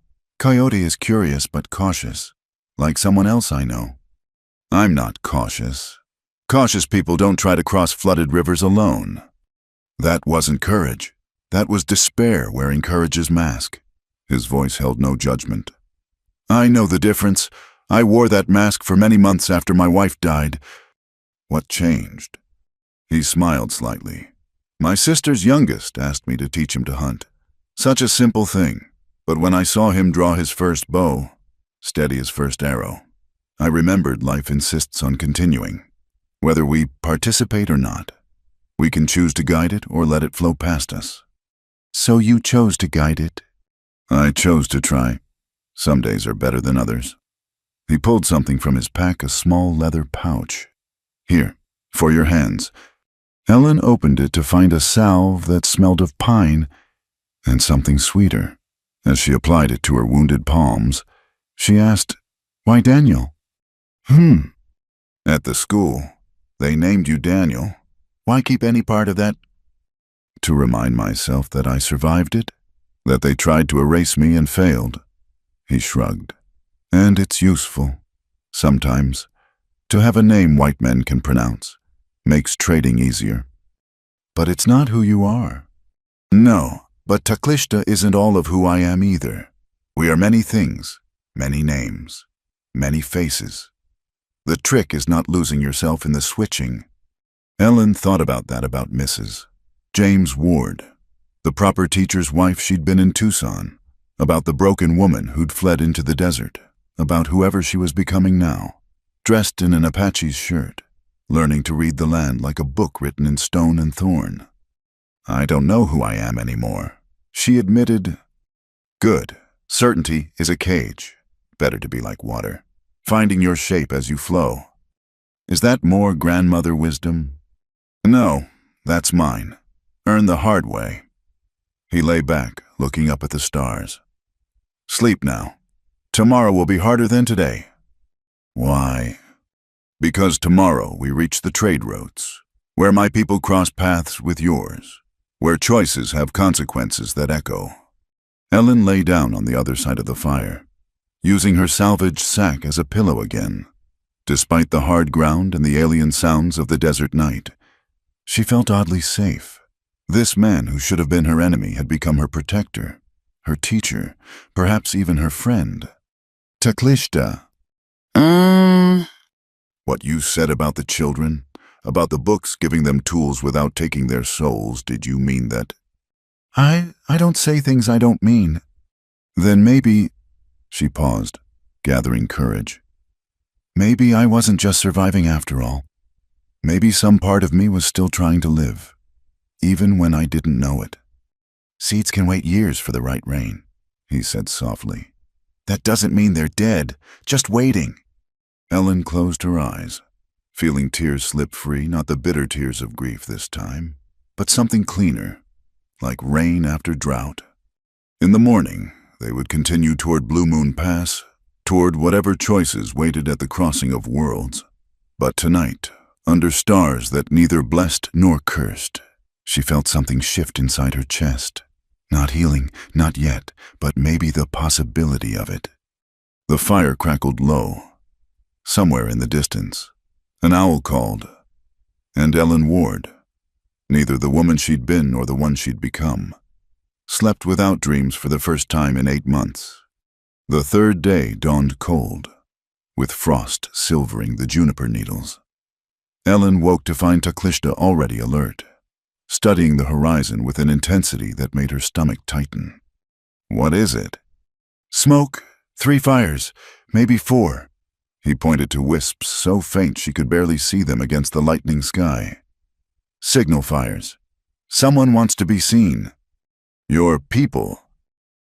"Coyote is curious but cautious, like someone else I know." "I'm not cautious. Cautious people don't try to cross flooded rivers alone." "That wasn't courage. That was despair wearing courage's mask." His voice held no judgment. "I know the difference. I wore that mask for many months after my wife died." "What changed?" He smiled slightly. "My sister's youngest asked me to teach him to hunt. Such a simple thing, but when I saw him draw his first bow, steady his first arrow, I remembered life insists on continuing. Whether we participate or not, we can choose to guide it or let it flow past us." "So you chose to guide it?" "I chose to try. Some days are better than others." He pulled something from his pack, a small leather pouch. "Here, for your hands." Ellen opened it to find a salve that smelled of pine and something sweeter. As she applied it to her wounded palms, she asked, "Why Daniel?" "At the school, they named you Daniel. Why keep any part of that?" "To remind myself that I survived it, that they tried to erase me and failed." He shrugged. "And it's useful, sometimes, to have a name white men can pronounce. Makes trading easier." "But it's not who you are." "No, but Taklishta isn't all of who I am either. We are many things, many names, many faces. The trick is not losing yourself in the switching." Ellen thought about that about Mrs. James Ward, the proper teacher's wife she'd been in Tucson, about the broken woman who'd fled into the desert, about whoever she was becoming now, dressed in an Apache's shirt, learning to read the land like a book written in stone and thorn. I don't know who I am anymore. She admitted, good. Certainty is a cage. Better to be like water, finding your shape as you flow. Is that more grandmother wisdom? No, that's mine. Earned the hard way. He lay back, looking up at the stars. Sleep now. Tomorrow will be harder than today. Why? Because tomorrow we reach the trade routes, where my people cross paths with yours, where choices have consequences that echo. Ellen lay down on the other side of the fire, using her salvaged sack as a pillow again. Despite the hard ground and the alien sounds of the desert night, she felt oddly safe. This man who should have been her enemy had become her protector, her teacher, perhaps even her friend. Taklishta. What you said about the children, about the books giving them tools without taking their souls, did you mean that? I don't say things I don't mean. Then maybe, she paused, gathering courage. Maybe I wasn't just surviving after all. Maybe some part of me was still trying to live, even when I didn't know it. Seeds can wait years for the right rain, he said softly. That doesn't mean they're dead, just waiting. Ellen closed her eyes, feeling tears slip free, not the bitter tears of grief this time, but something cleaner, like rain after drought. In the morning, they would continue toward Blue Moon Pass, toward whatever choices waited at the crossing of worlds. But tonight, under stars that neither blessed nor cursed, she felt something shift inside her chest. Not healing, not yet, but maybe the possibility of it. The fire crackled low. Somewhere in the distance, an owl called, and Ellen Ward, neither the woman she'd been nor the one she'd become, slept without dreams for the first time in 8 months. The third day dawned cold, with frost silvering the juniper needles. Ellen woke to find Taklishta already alert, studying the horizon with an intensity that made her stomach tighten. What is it? Smoke, 3 fires, maybe 4. He pointed to wisps so faint she could barely see them against the lightning sky. Signal fires. Someone wants to be seen. Your people?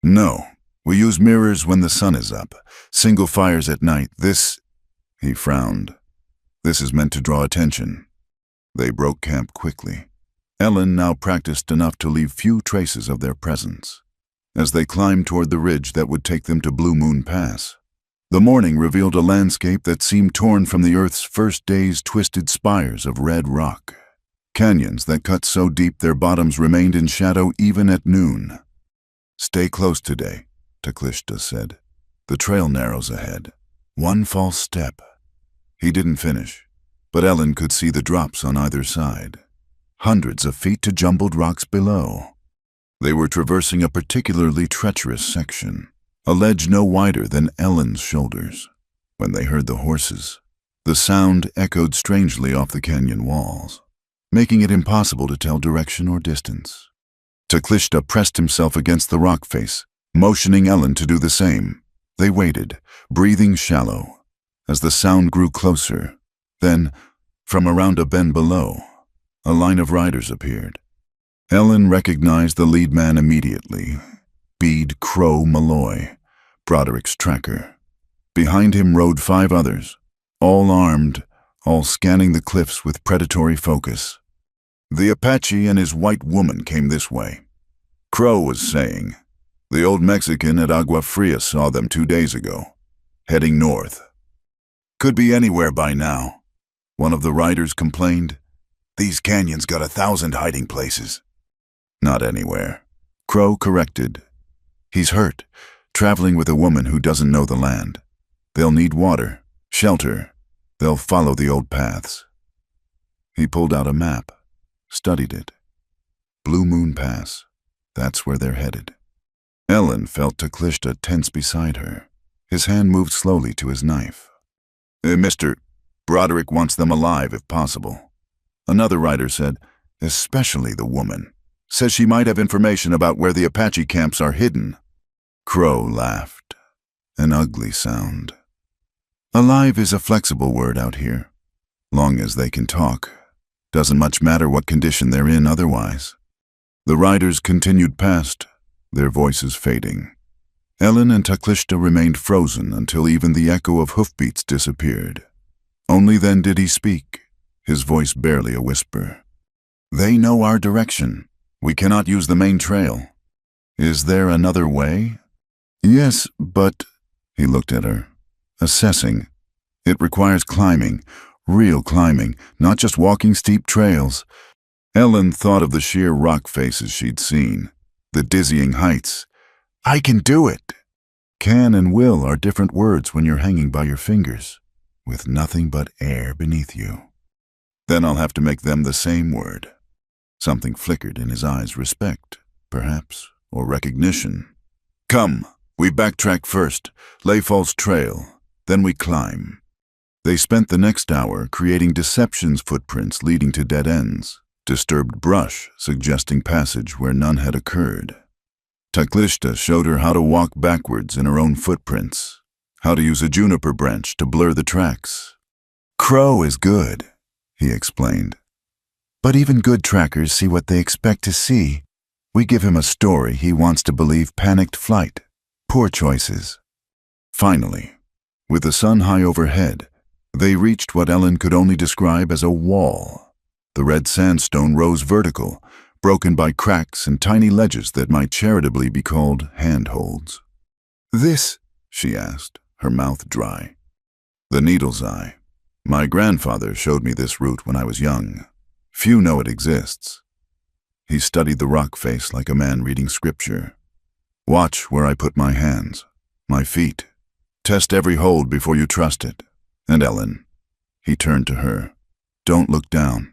No. We use mirrors when the sun is up. Single fires at night. This, he frowned. This is meant to draw attention. They broke camp quickly. Ellen now practiced enough to leave few traces of their presence, as they climbed toward the ridge that would take them to Blue Moon Pass. The morning revealed a landscape that seemed torn from the Earth's first day's twisted spires of red rock. Canyons that cut so deep their bottoms remained in shadow even at noon. Stay close today, Taklishta said. The trail narrows ahead. 1 false step. He didn't finish, but Ellen could see the drops on either side. Hundreds of feet to jumbled rocks below. They were traversing a particularly treacherous section, a ledge no wider than Ellen's shoulders. When they heard the horses, the sound echoed strangely off the canyon walls, making it impossible to tell direction or distance. Taklishta pressed himself against the rock face, motioning Ellen to do the same. They waited, breathing shallow, as the sound grew closer. Then, from around a bend below, a line of riders appeared. Ellen recognized the lead man immediately. Bede Crow Malloy, Broderick's tracker. Behind him rode 5 others, all armed, all scanning the cliffs with predatory focus. The Apache and his white woman came this way. Crow was saying. The old Mexican at Agua Fria saw them 2 days ago, heading north. Could be anywhere by now. One of the riders complained. These canyons got 1,000 hiding places. Not anywhere. Crow corrected. He's hurt, traveling with a woman who doesn't know the land. They'll need water, shelter. They'll follow the old paths. He pulled out a map, studied it. Blue Moon Pass. That's where they're headed. Ellen felt Taklishta tense beside her. His hand moved slowly to his knife. Mr. Broderick wants them alive if possible. Another rider said, especially the woman. Says she might have information about where the Apache camps are hidden. Crow laughed. An ugly sound. Alive is a flexible word out here. Long as they can talk. Doesn't much matter what condition they're in otherwise. The riders continued past, their voices fading. Ellen and Taklishta remained frozen until even the echo of hoofbeats disappeared. Only then did he speak, his voice barely a whisper. "They know our direction. We cannot use the main trail. Is there another way?" "Yes, but—" He looked at her, assessing. "It requires climbing, real climbing, not just walking steep trails." Ellen thought of the sheer rock faces she'd seen, the dizzying heights. "I can do it." Can and will are different words when you're hanging by your fingers, with nothing but air beneath you. "Then I'll have to make them the same word." Something flickered in his eyes, respect, perhaps, or recognition. "Come, we backtrack first, lay false trail, then we climb." They spent the next hour creating deceptions footprints leading to dead ends, disturbed brush suggesting passage where none had occurred. Taklishta showed her how to walk backwards in her own footprints, how to use a juniper branch to blur the tracks. "Crow is good," he explained. "But even good trackers see what they expect to see. We give him a story he wants to believe: panicked flight, poor choices." Finally, with the sun high overhead, they reached what Ellen could only describe as a wall. The red sandstone rose vertical, broken by cracks and tiny ledges that might charitably be called handholds. "This?" she asked, her mouth dry. "The Needle's Eye. My grandfather showed me this route when I was young. Few know it exists." He studied the rock face like a man reading scripture. "Watch where I put my hands, my feet. Test every hold before you trust it. And Ellen," he turned to her, "don't look down."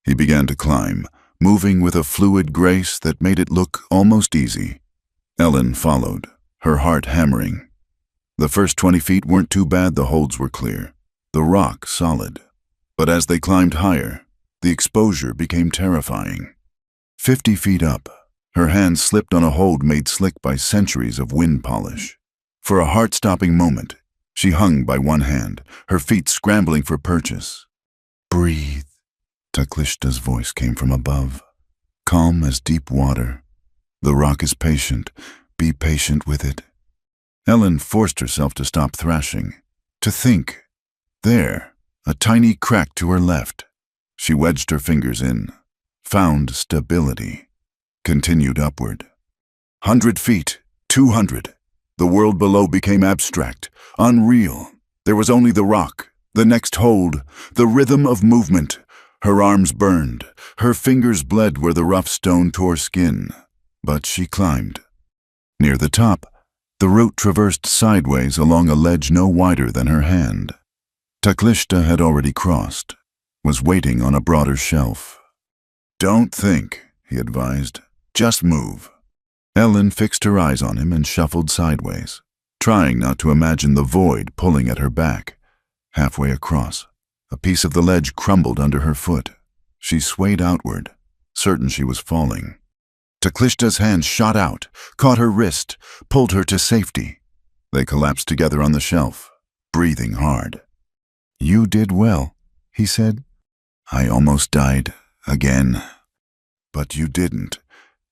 He began to climb, moving with a fluid grace that made it look almost easy. Ellen followed, her heart hammering. The first 20 feet weren't too bad. The holds were clear, the rock solid. But as they climbed higher, the exposure became terrifying. 50 feet up, her hands slipped on a hold made slick by centuries of wind polish. For a heart-stopping moment, she hung by one hand, her feet scrambling for purchase. "Breathe." Taklishta's voice came from above, calm as deep water. "The rock is patient. Be patient with it." Ellen forced herself to stop thrashing, to think. There, a tiny crack to her left. She wedged her fingers in, found stability, continued upward. 100 feet, 200. The world below became abstract, unreal. There was only the rock, the next hold, the rhythm of movement. Her arms burned, her fingers bled where the rough stone tore skin. But she climbed. Near the top, the route traversed sideways along a ledge no wider than her hand. Taklishta had already crossed, was waiting on a broader shelf. "Don't think," he advised. "Just move." Ellen fixed her eyes on him and shuffled sideways, trying not to imagine the void pulling at her back. Halfway across, a piece of the ledge crumbled under her foot. She swayed outward, certain she was falling. Taklishta's hand shot out, caught her wrist, pulled her to safety. They collapsed together on the shelf, breathing hard. "You did well," he said. "I almost died, again." "But you didn't.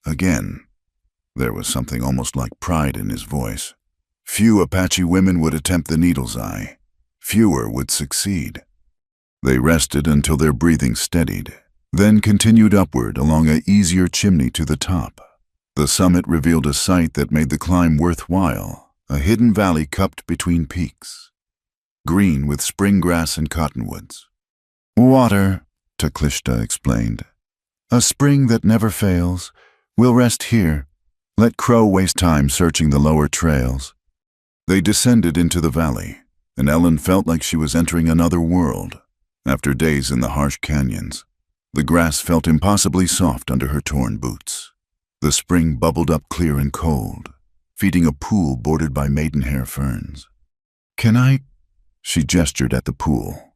Again." There was something almost like pride in his voice. Few Apache women would attempt the Needle's Eye. Fewer would succeed. They rested until their breathing steadied, then continued upward along an easier chimney to the top. The summit revealed a sight that made the climb worthwhile, a hidden valley cupped between peaks, green with spring grass and cottonwoods. "Water," Taklishta explained. "A spring that never fails. We'll rest here. Let Crow waste time searching the lower trails." They descended into the valley, and Ellen felt like she was entering another world. After days in the harsh canyons, the grass felt impossibly soft under her torn boots. The spring bubbled up clear and cold, feeding a pool bordered by maidenhair ferns. "Can I?" She gestured at the pool.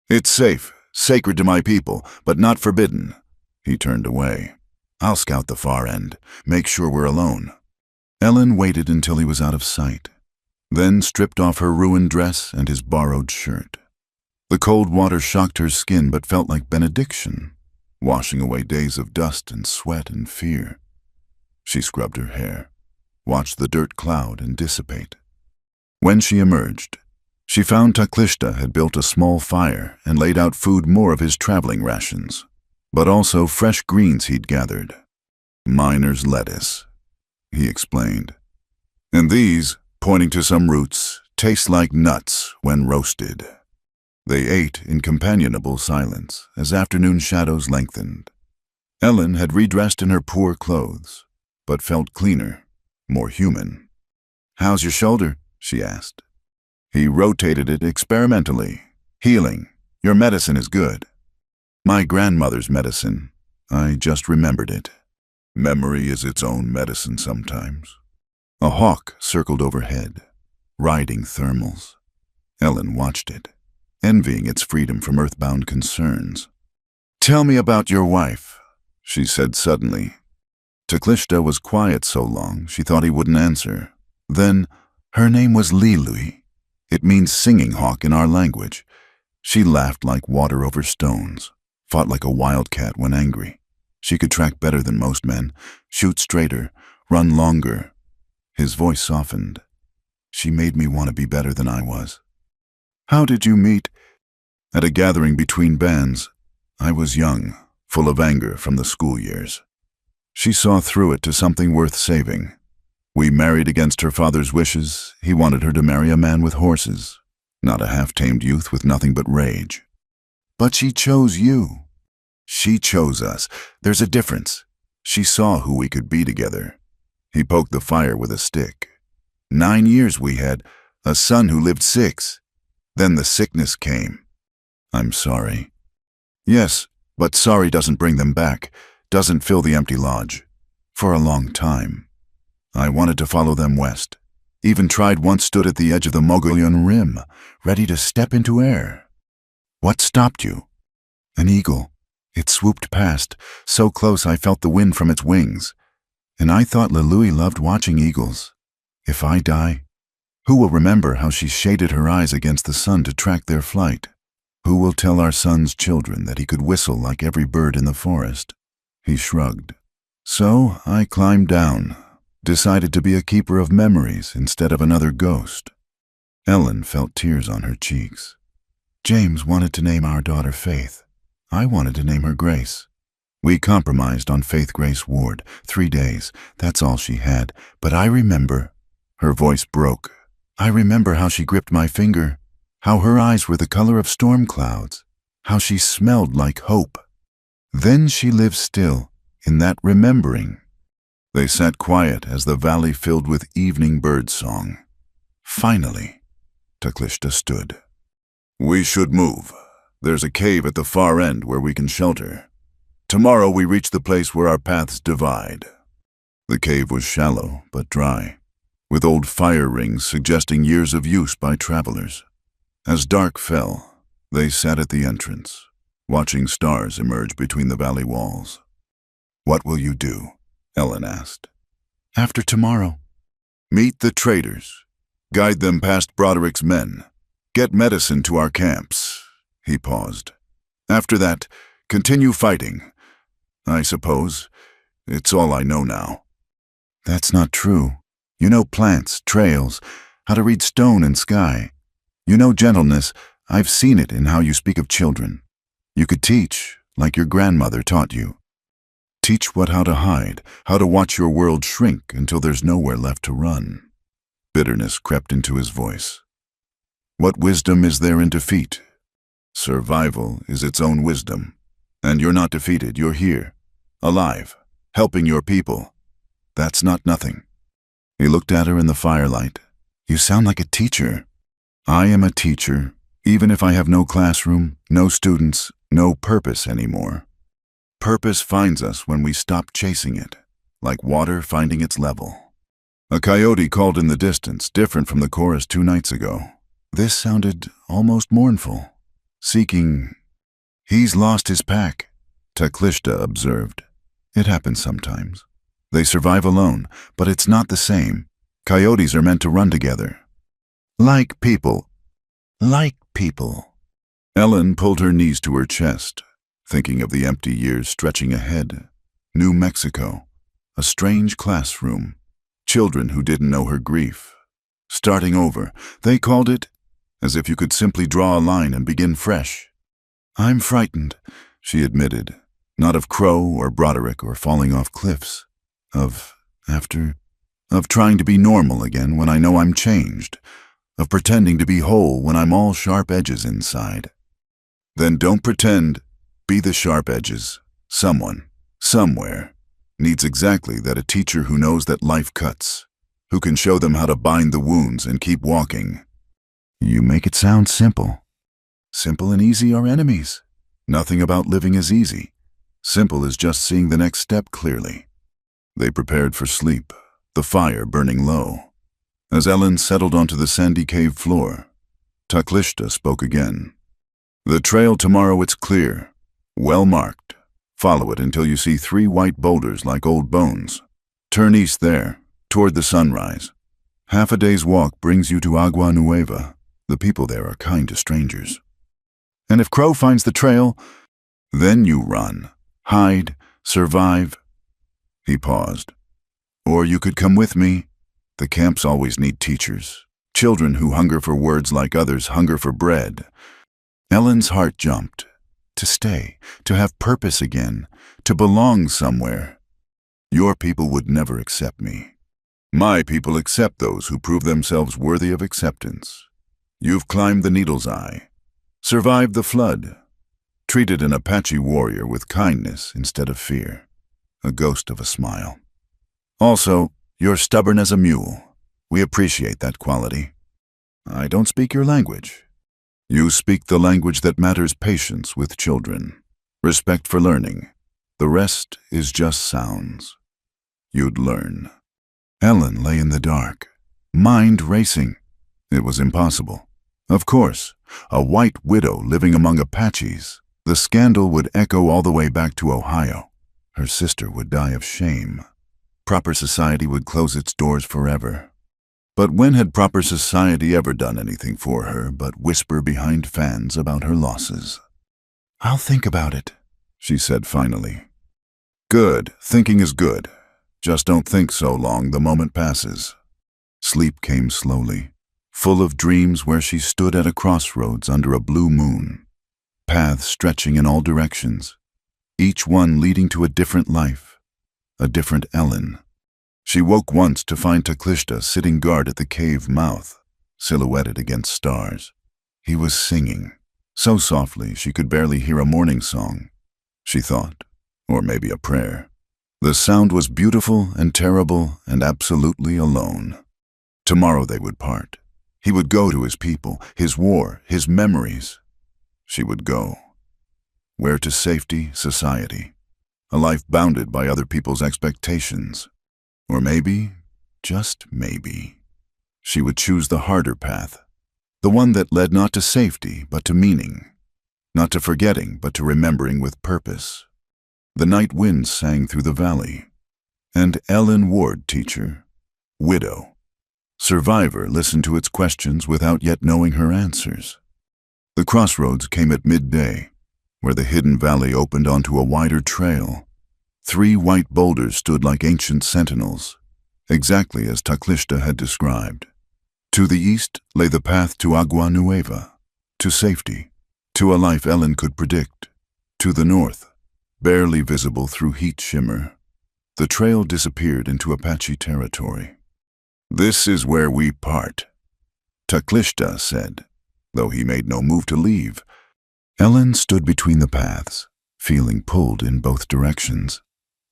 "It's safe, sacred to my people, but not forbidden." He turned away. "I'll scout the far end, make sure we're alone." Ellen waited until he was out of sight, then stripped off her ruined dress and his borrowed shirt. The cold water shocked her skin but felt like benediction. washing away days of dust and sweat and fear. She scrubbed her hair, watched the dirt cloud and dissipate. When she emerged, she found Taklishta had built a small fire and laid out food, more of his traveling rations, but also fresh greens he'd gathered. Miner's lettuce, he explained. And these, pointing to some roots, taste like nuts when roasted. They ate in companionable silence as afternoon shadows lengthened. Ellen had redressed in her poor clothes, but felt cleaner, more human. "How's your shoulder?" she asked. He rotated it experimentally. "Healing. Your medicine is good." "My grandmother's medicine. I just remembered it." Memory is its own medicine sometimes. A hawk circled overhead, riding thermals. Ellen watched it, envying its freedom from earthbound concerns. "Tell me about your wife," she said suddenly. Taklishta was quiet so long she thought he wouldn't answer. Then, "Her name was Lilui. It means singing hawk in our language. She laughed like water over stones, fought like a wildcat when angry. She could track better than most men, shoot straighter, run longer." His voice softened. "She made me want to be better than I was." "How did you meet?" "At a gathering between bands. I was young, full of anger from the school years. She saw through it to something worth saving. We married against her father's wishes. He wanted her to marry a man with horses, not a half-tamed youth with nothing but rage." "But she chose you." "She chose us. There's a difference. She saw who we could be together." He poked the fire with a stick. 9 years we had, a son who lived 6. Then the sickness came." "I'm sorry." "Yes, but sorry doesn't bring them back, doesn't fill the empty lodge. For a long time. I wanted to follow them west. Even tried once, stood at the edge of the Mogollon Rim, ready to step into air." "What stopped you?" "An eagle. It swooped past, so close I felt the wind from its wings. And I thought Lilui loved watching eagles. If I die, who will remember how she shaded her eyes against the sun to track their flight? Who will tell our son's children that he could whistle like every bird in the forest?" He shrugged. "So I climbed down, decided to be a keeper of memories instead of another ghost." Ellen felt tears on her cheeks. "James wanted to name our daughter Faith. I wanted to name her Grace. We compromised on Faith Grace Ward. 3 days, that's all she had. But I remember," her voice broke, "I remember how she gripped my finger, how her eyes were the color of storm clouds, how she smelled like hope. Then she lived still, in that remembering." They sat quiet as the valley filled with evening bird song. Finally, Taklishta stood. "We should move. There's a cave at the far end where we can shelter. Tomorrow we reach the place where our paths divide." The cave was shallow but dry, with old fire rings suggesting years of use by travelers. As dark fell, they sat at the entrance, watching stars emerge between the valley walls. "What will you do?" Ellen asked. "After tomorrow." "Meet the traders. Guide them past Broderick's men. Get medicine to our camps." He paused. "After that, continue fighting. I suppose. It's all I know now." "That's not true. You know plants, trails, how to read stone and sky. You know gentleness. I've seen it in how you speak of children. You could teach, like your grandmother taught you. Teach what how to hide, how to watch your world shrink until there's nowhere left to run." Bitterness crept into his voice. "What wisdom is there in defeat? Survival is its own wisdom. And you're not defeated, you're here, alive, helping your people. That's not nothing." He looked at her in the firelight. "You sound like a teacher." "I am a teacher, even if I have no classroom, no students, no purpose anymore. Purpose finds us when we stop chasing it, like water finding its level." A coyote called in the distance, different from the chorus 2 nights ago. This sounded almost mournful, seeking. "He's lost his pack," Taklishta observed. "It happens sometimes. They survive alone, but it's not the same. Coyotes are meant to run together." "Like people." "Like people." Ellen pulled her knees to her chest. thinking of the empty years stretching ahead. New Mexico, a strange classroom, children who didn't know her grief. Starting over, they called it, as if you could simply draw a line and begin fresh. "I'm frightened," she admitted, not of Crow or Broderick or falling off cliffs, of trying to be normal again when I know I'm changed, of pretending to be whole when I'm all sharp edges inside. Then don't pretend, be the sharp edges. Someone, somewhere, needs exactly that, a teacher who knows that life cuts, who can show them how to bind the wounds and keep walking. You make it sound simple. Simple and easy are enemies. Nothing about living is easy. Simple is just seeing the next step clearly. They prepared for sleep, the fire burning low. As Ellen settled onto the sandy cave floor, Taklishta spoke again. "The trail tomorrow, it's clear, well marked. Follow it until you see 3 white boulders like old bones. Turn east there, toward the sunrise. Half a day's walk brings you to Agua Nueva. The people there are kind to strangers. And if Crow finds the trail, then you run, hide, survive." He paused. "Or you could come with me. The camps always need teachers, children who hunger for words like others hunger for bread." Ellen's heart jumped. To stay, to have purpose again, to belong somewhere. "Your people would never accept me. My people accept those who prove themselves worthy of acceptance. You've climbed the Needle's Eye, survived the flood, treated an Apache warrior with kindness instead of fear, a ghost of a smile. Also, you're stubborn as a mule. We appreciate that quality. I don't speak your language. You speak the language that matters: patience with children, respect for learning. The rest is just sounds. You'd learn." Ellen lay in the dark, mind racing. It was impossible. Of course, a white widow living among Apaches. The scandal would echo all the way back to Ohio. Her sister would die of shame. Proper society would close its doors forever. But when had proper society ever done anything for her but whisper behind fans about her losses? "I'll think about it," she said finally. "Good, thinking is good. Just don't think so long, the moment passes." Sleep came slowly, full of dreams where she stood at a crossroads under a blue moon, paths stretching in all directions, each one leading to a different life, a different Ellen. She woke once to find Taklishta sitting guard at the cave mouth, silhouetted against stars. He was singing, so softly she could barely hear a morning song, she thought, or maybe a prayer. The sound was beautiful and terrible and absolutely alone. Tomorrow they would part. He would go to his people, his war, his memories. She would go. Where? To safety, society. A life bounded by other people's expectations. Or maybe, just maybe, she would choose the harder path, the one that led not to safety but to meaning, not to forgetting but to remembering with purpose. The night winds sang through the valley, and Ellen Ward, teacher, widow, survivor, listened to its questions without yet knowing her answers. The crossroads came at midday, where the hidden valley opened onto a wider trail. 3 white boulders stood like ancient sentinels, exactly as Taklishta had described. To the east lay the path to Agua Nueva, to safety, to a life Ellen could predict. To the north, barely visible through heat shimmer, the trail disappeared into Apache territory. "This is where we part," Taklishta said, though he made no move to leave. Ellen stood between the paths, feeling pulled in both directions.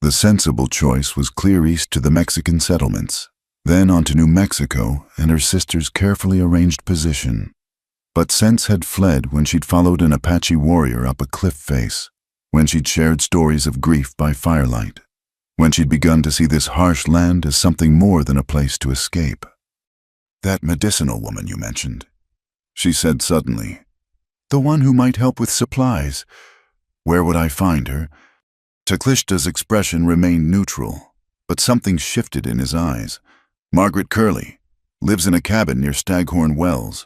The sensible choice was clear east to the Mexican settlements, then on to New Mexico and her sister's carefully arranged position. But sense had fled when she'd followed an Apache warrior up a cliff face, when she'd shared stories of grief by firelight, when she'd begun to see this harsh land as something more than a place to escape. "That medicinal woman you mentioned," she said suddenly. "The one who might help with supplies. Where would I find her?" Taklishta's expression remained neutral, but something shifted in his eyes. "Margaret Curley lives in a cabin near Staghorn Wells,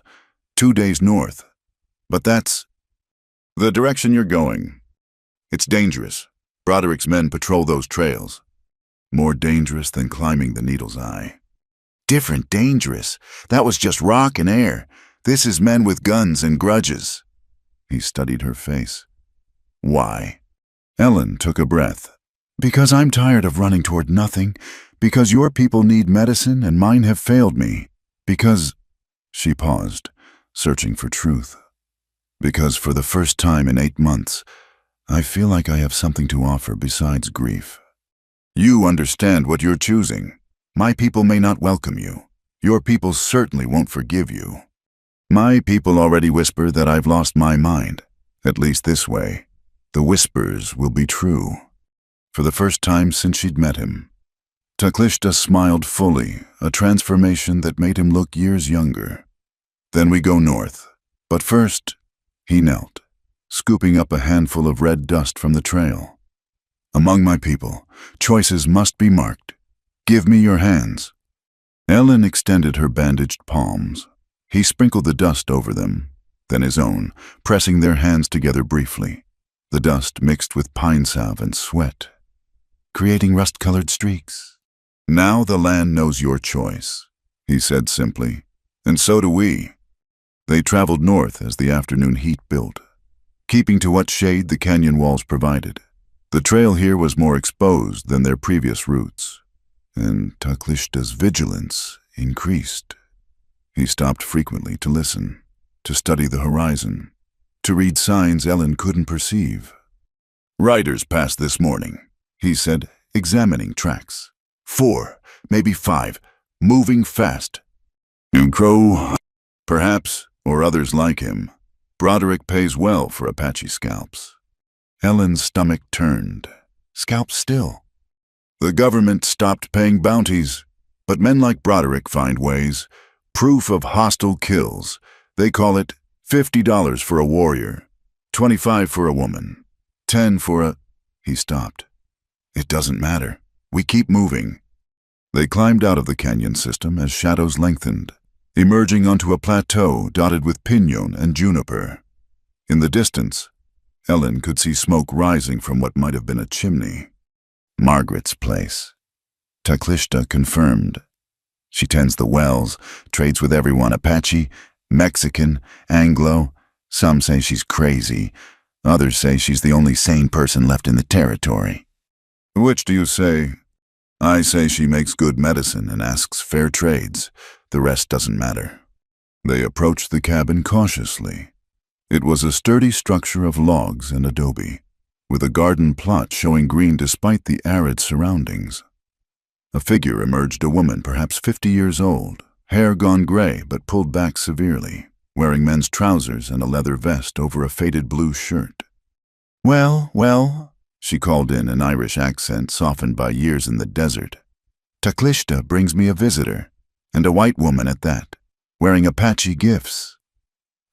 2 days north. But that's the direction you're going." It's dangerous. Broderick's men patrol those trails. More dangerous than climbing the Needle's Eye. Different dangerous. That was just rock and air. This is men with guns and grudges. He studied her face. Why? Ellen took a breath. Because I'm tired of running toward nothing. Because your people need medicine and mine have failed me. Because... She paused, searching for truth. Because for the first time in 8 months, I feel like I have something to offer besides grief. You understand what you're choosing. My people may not welcome you. Your people certainly won't forgive you. My people already whisper that I've lost my mind. At least this way, the whispers will be true. For the first time since she'd met him, Taklishta smiled fully, a transformation that made him look years younger. Then we go north. But first, he knelt, scooping up a handful of red dust from the trail. Among my people, choices must be marked. Give me your hands. Ellen extended her bandaged palms. He sprinkled the dust over them, then his own, pressing their hands together briefly. The dust mixed with pine salve and sweat, creating rust-colored streaks. Now the land knows your choice, he said simply, and so do we. They traveled north as the afternoon heat built, keeping to what shade the canyon walls provided. The trail here was more exposed than their previous routes, and Taklishta's vigilance increased. He stopped frequently to listen, to study the horizon, to read signs Ellen couldn't perceive. Riders passed this morning, he said, examining tracks. 4, maybe 5, moving fast. Crow, perhaps, or others like him. Broderick pays well for Apache scalps. Ellen's stomach turned. Scalps still. The government stopped paying bounties, but men like Broderick find ways. Proof of hostile kills. They call it $50 for a warrior, $25 for a woman, $10 for a... He stopped. It doesn't matter. We keep moving. They climbed out of the canyon system as shadows lengthened, emerging onto a plateau dotted with piñon and juniper. In the distance, Ellen could see smoke rising from what might have been a chimney. Margaret's place. Taklishta confirmed. She tends the wells, trades with everyone, Apache, Mexican, Anglo. Some say she's crazy. Others say she's the only sane person left in the territory. Which do you say? I say she makes good medicine and asks fair trades. The rest doesn't matter. They approached the cabin cautiously. It was a sturdy structure of logs and adobe, with a garden plot showing green despite the arid surroundings. A figure emerged, a woman perhaps 50 years old, hair gone gray but pulled back severely, wearing men's trousers and a leather vest over a faded blue shirt. Well, she called in an Irish accent softened by years in the desert. Taklishta brings me a visitor, and a white woman at that, wearing Apache gifts.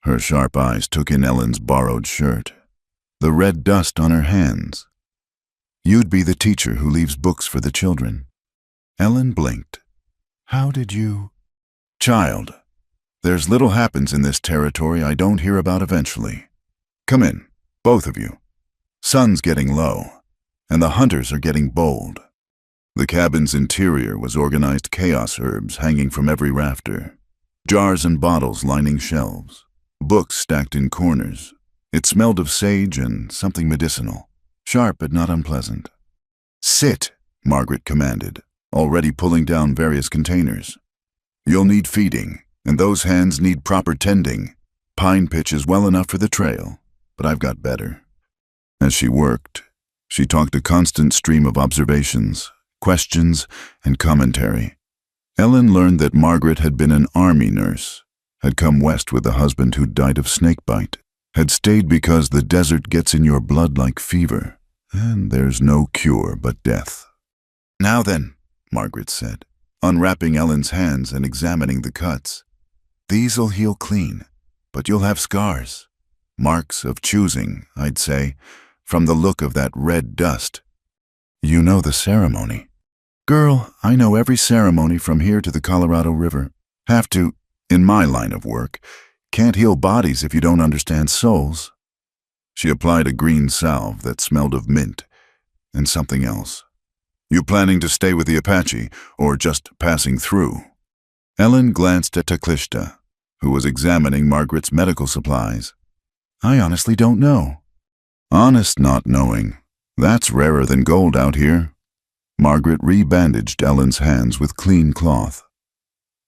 Her sharp eyes took in Ellen's borrowed shirt, the red dust on her hands. You'd be the teacher who leaves books for the children. Ellen blinked. How did you... Child, there's little happens in this territory I don't hear about eventually. Come in, both of you. Sun's getting low, and the hunters are getting bold. The cabin's interior was organized chaos herbs hanging from every rafter, jars and bottles lining shelves, books stacked in corners. It smelled of sage and something medicinal, sharp but not unpleasant. Sit, Margaret commanded, already pulling down various containers. You'll need feeding, and those hands need proper tending. Pine pitch is well enough for the trail, but I've got better. As she worked, she talked a constant stream of observations, questions, and commentary. Ellen learned that Margaret had been an army nurse, had come west with a husband who'd died of snakebite, had stayed because the desert gets in your blood like fever, and there's no cure but death. Now then, Margaret said, unwrapping Ellen's hands and examining the cuts. These'll heal clean, but you'll have scars. Marks of choosing, I'd say, from the look of that red dust. You know the ceremony. Girl, I know every ceremony from here to the Colorado River. Have to, in my line of work. Can't heal bodies if you don't understand souls. She applied a green salve that smelled of mint and something else. You planning to stay with the Apache, or just passing through? Ellen glanced at Taklishta, who was examining Margaret's medical supplies. I honestly don't know. Honest not knowing. That's rarer than gold out here. Margaret rebandaged Ellen's hands with clean cloth.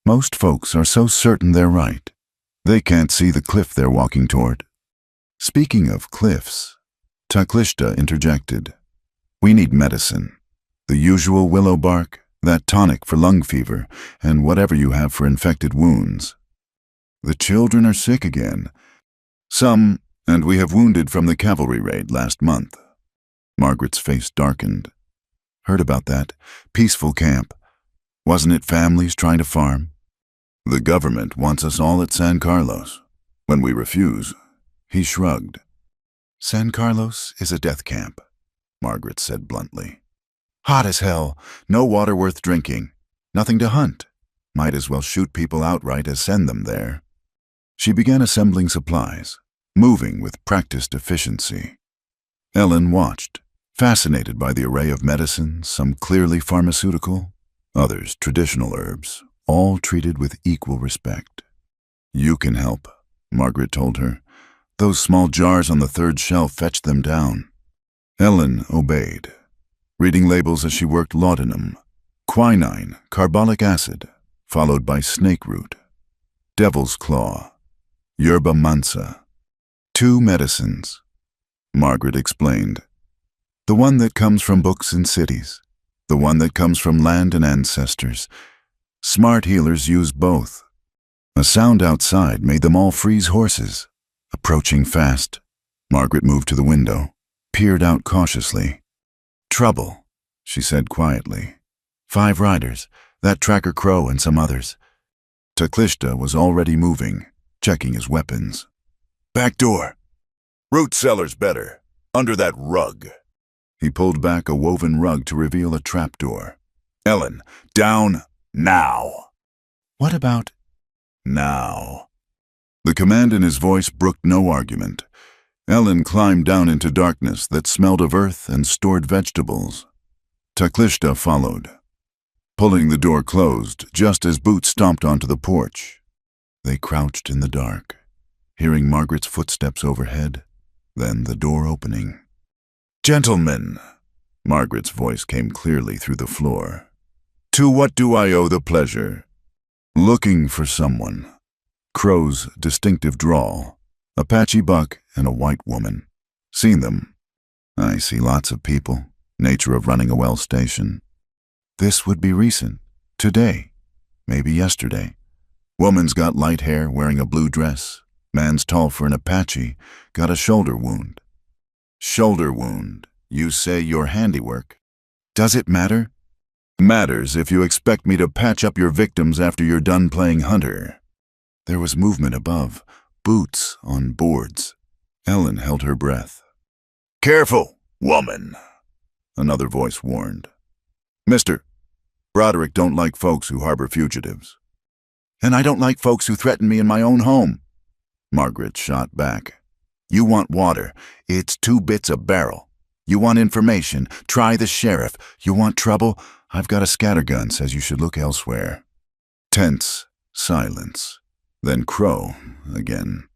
Most folks are so certain they're right. They can't see the cliff they're walking toward. Speaking of cliffs, Taklishta interjected. We need medicine. The usual willow bark, that tonic for lung fever, and whatever you have for infected wounds. The children are sick again. Some, and we have wounded from the cavalry raid last month. Margaret's face darkened. Heard about that. Peaceful camp. Wasn't it families trying to farm? The government wants us all at San Carlos. When we refuse, he shrugged. San Carlos is a death camp, Margaret said bluntly. Hot as hell, no water worth drinking, nothing to hunt. Might as well shoot people outright as send them there. She began assembling supplies, moving with practiced efficiency. Ellen watched, fascinated by the array of medicines, some clearly pharmaceutical, others traditional herbs, all treated with equal respect. You can help, Margaret told her. Those small jars on the third shelf, fetch them down. Ellen obeyed, reading labels as she worked laudanum, quinine, carbolic acid, followed by snake root, devil's claw, yerba mansa. 2 medicines, Margaret explained. The one that comes from books and cities, the one that comes from land and ancestors. Smart healers use both. A sound outside made them all freeze horses. Approaching fast, Margaret moved to the window, peered out cautiously. Trouble, she said quietly. 5 riders, that tracker Crow and some others. Taklishta was already moving, checking his weapons. Back door. Root cellar's better, under that rug. He pulled back a woven rug to reveal a trapdoor. Ellen, down now. What about now? The command in his voice brooked no argument. Ellen climbed down into darkness that smelled of earth and stored vegetables. Taklishta followed, pulling the door closed just as boots stomped onto the porch. They crouched in the dark, hearing Margaret's footsteps overhead, then the door opening. Gentlemen, Margaret's voice came clearly through the floor. To what do I owe the pleasure? Looking for someone. Crow's distinctive drawl, Apache buck and a white woman. Seen them? I see lots of people. Nature of running a well station. This would be recent. Today. Maybe yesterday. Woman's got light hair, wearing a blue dress. Man's tall for an Apache, got a shoulder wound. Shoulder wound. You say your handiwork. Does it matter? Matters if you expect me to patch up your victims after you're done playing hunter. There was movement above, boots on boards. Ellen held her breath. Careful, woman, another voice warned. Mister, Broderick don't like folks who harbor fugitives. And I don't like folks who threaten me in my own home. Margaret shot back. You want water, it's 2 bits a barrel. You want information, try the sheriff. You want trouble, I've got a scattergun, says you should look elsewhere. Tense silence. Then Crow again.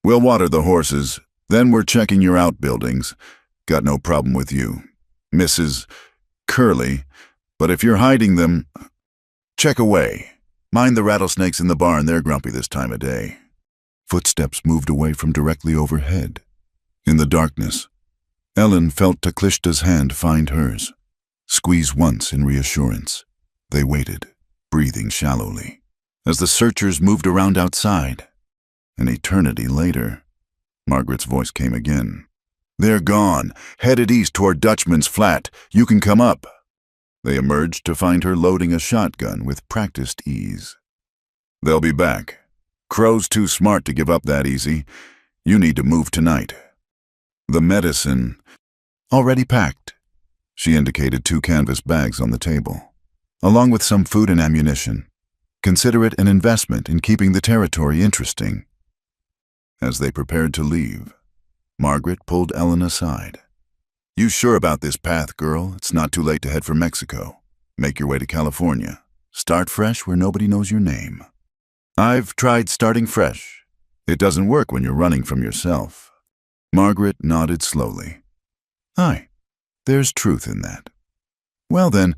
We'll water the horses, then we're checking your outbuildings. Got no problem with you, Mrs. Curley, but if you're hiding them, check away. Mind the rattlesnakes in the barn, they're grumpy this time of day. Footsteps moved away from directly overhead. In the darkness, Ellen felt Taklishta's hand find hers. Squeeze once in reassurance. They waited, breathing shallowly, as the searchers moved around outside. An eternity later, Margaret's voice came again. They're gone, headed east toward Dutchman's Flat. You can come up. They emerged to find her loading a shotgun with practiced ease. They'll be back. Crow's too smart to give up that easy. You need to move tonight. The medicine, already packed. She indicated 2 canvas bags on the table, along with some food and ammunition. Consider it an investment in keeping the territory interesting. As they prepared to leave, Margaret pulled Ellen aside. "You sure about this path, girl? It's not too late to head for Mexico. Make your way to California. Start fresh where nobody knows your name." "I've tried starting fresh. It doesn't work when you're running from yourself." Margaret nodded slowly. "Aye, there's truth in that. Well then,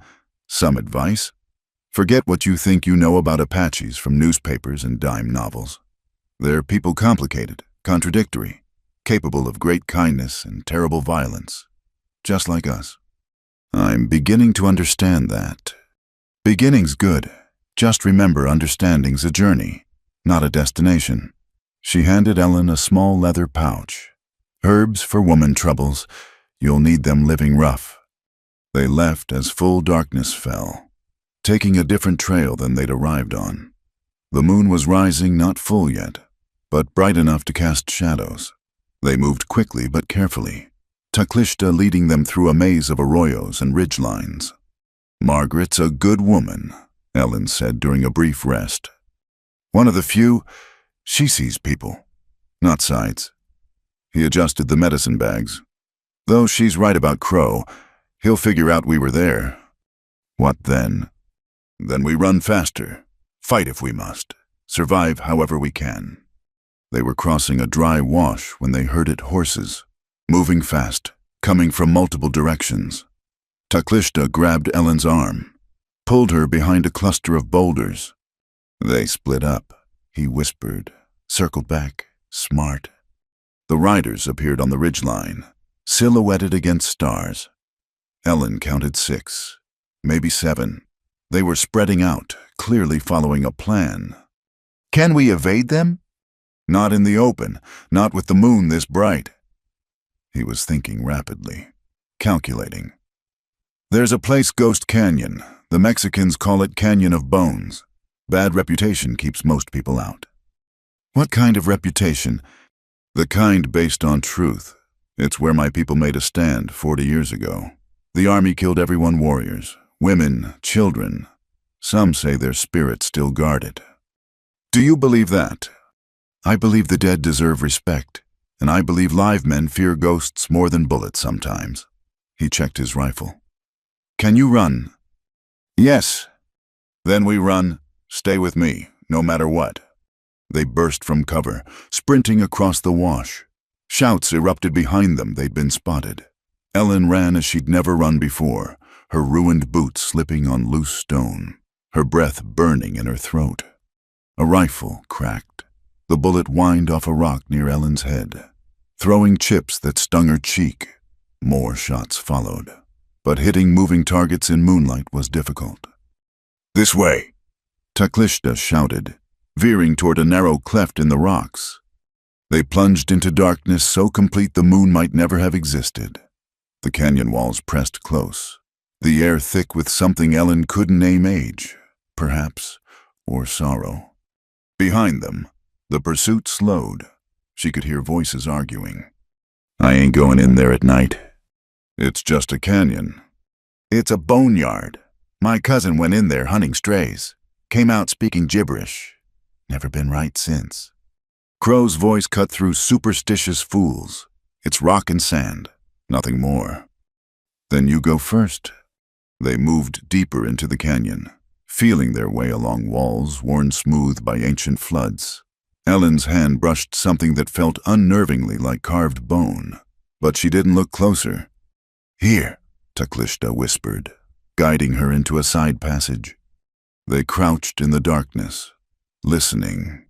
some advice. Forget what you think you know about Apaches from newspapers and dime novels. They're people complicated, contradictory, capable of great kindness and terrible violence, just like us." "I'm beginning to understand that. Beginning's good. Just remember, understanding's a journey, not a destination." She handed Ellen a small leather pouch. "Herbs for woman troubles. You'll need them living rough." They left as full darkness fell, taking a different trail than they'd arrived on. The moon was rising, not full yet, but bright enough to cast shadows. They moved quickly but carefully, Taclishta leading them through a maze of arroyos and ridgelines. "Margaret's a good woman," Ellen said during a brief rest. "One of the few. She sees people, not sights." He adjusted the medicine bags. "Though she's right about Crow. He'll figure out we were there." "What then?" "Then we run faster. Fight if we must. Survive however we can." They were crossing a dry wash when they herded horses, moving fast, coming from multiple directions. Taclishta grabbed Ellen's arm, pulled her behind a cluster of boulders. They split up, he whispered, circled back, smart. The riders appeared on the ridgeline, silhouetted against stars. Ellen counted 6, maybe 7. They were spreading out, clearly following a plan. "Can we evade them?" "Not in the open, not with the moon this bright." He was thinking rapidly, calculating. "There's a place, Ghost Canyon. The Mexicans call it Canyon of Bones. Bad reputation keeps most people out." "What kind of reputation?" "The kind based on truth. It's where my people made a stand 40 years ago. The army killed everyone, warriors, women, children. Some say their spirits still guard it." "Do you believe that?" "I believe the dead deserve respect, and I believe live men fear ghosts more than bullets sometimes." He checked his rifle. "Can you run?" "Yes." "Then we run. Stay with me, no matter what." They burst from cover, sprinting across the wash. Shouts erupted behind them. They'd been spotted. Ellen ran as she'd never run before, her ruined boots slipping on loose stone, her breath burning in her throat. A rifle cracked. The bullet whined off a rock near Ellen's head, throwing chips that stung her cheek. More shots followed, but hitting moving targets in moonlight was difficult. "This way!" Taclishta shouted, veering toward a narrow cleft in the rocks. They plunged into darkness so complete the moon might never have existed. The canyon walls pressed close, the air thick with something Ellen couldn't name: age, perhaps, or sorrow. Behind them, the pursuit slowed. She could hear voices arguing. "I ain't going in there at night." "It's just a canyon." "It's a boneyard. My cousin went in there hunting strays. Came out speaking gibberish. Never been right since." Crow's voice cut through superstitious fools. "It's rock and sand, nothing more." "Then you go first." They moved deeper into the canyon, feeling their way along walls worn smooth by ancient floods. Ellen's hand brushed something that felt unnervingly like carved bone, but she didn't look closer. "Here," Taclishta whispered, guiding her into a side passage. They crouched in the darkness, listening.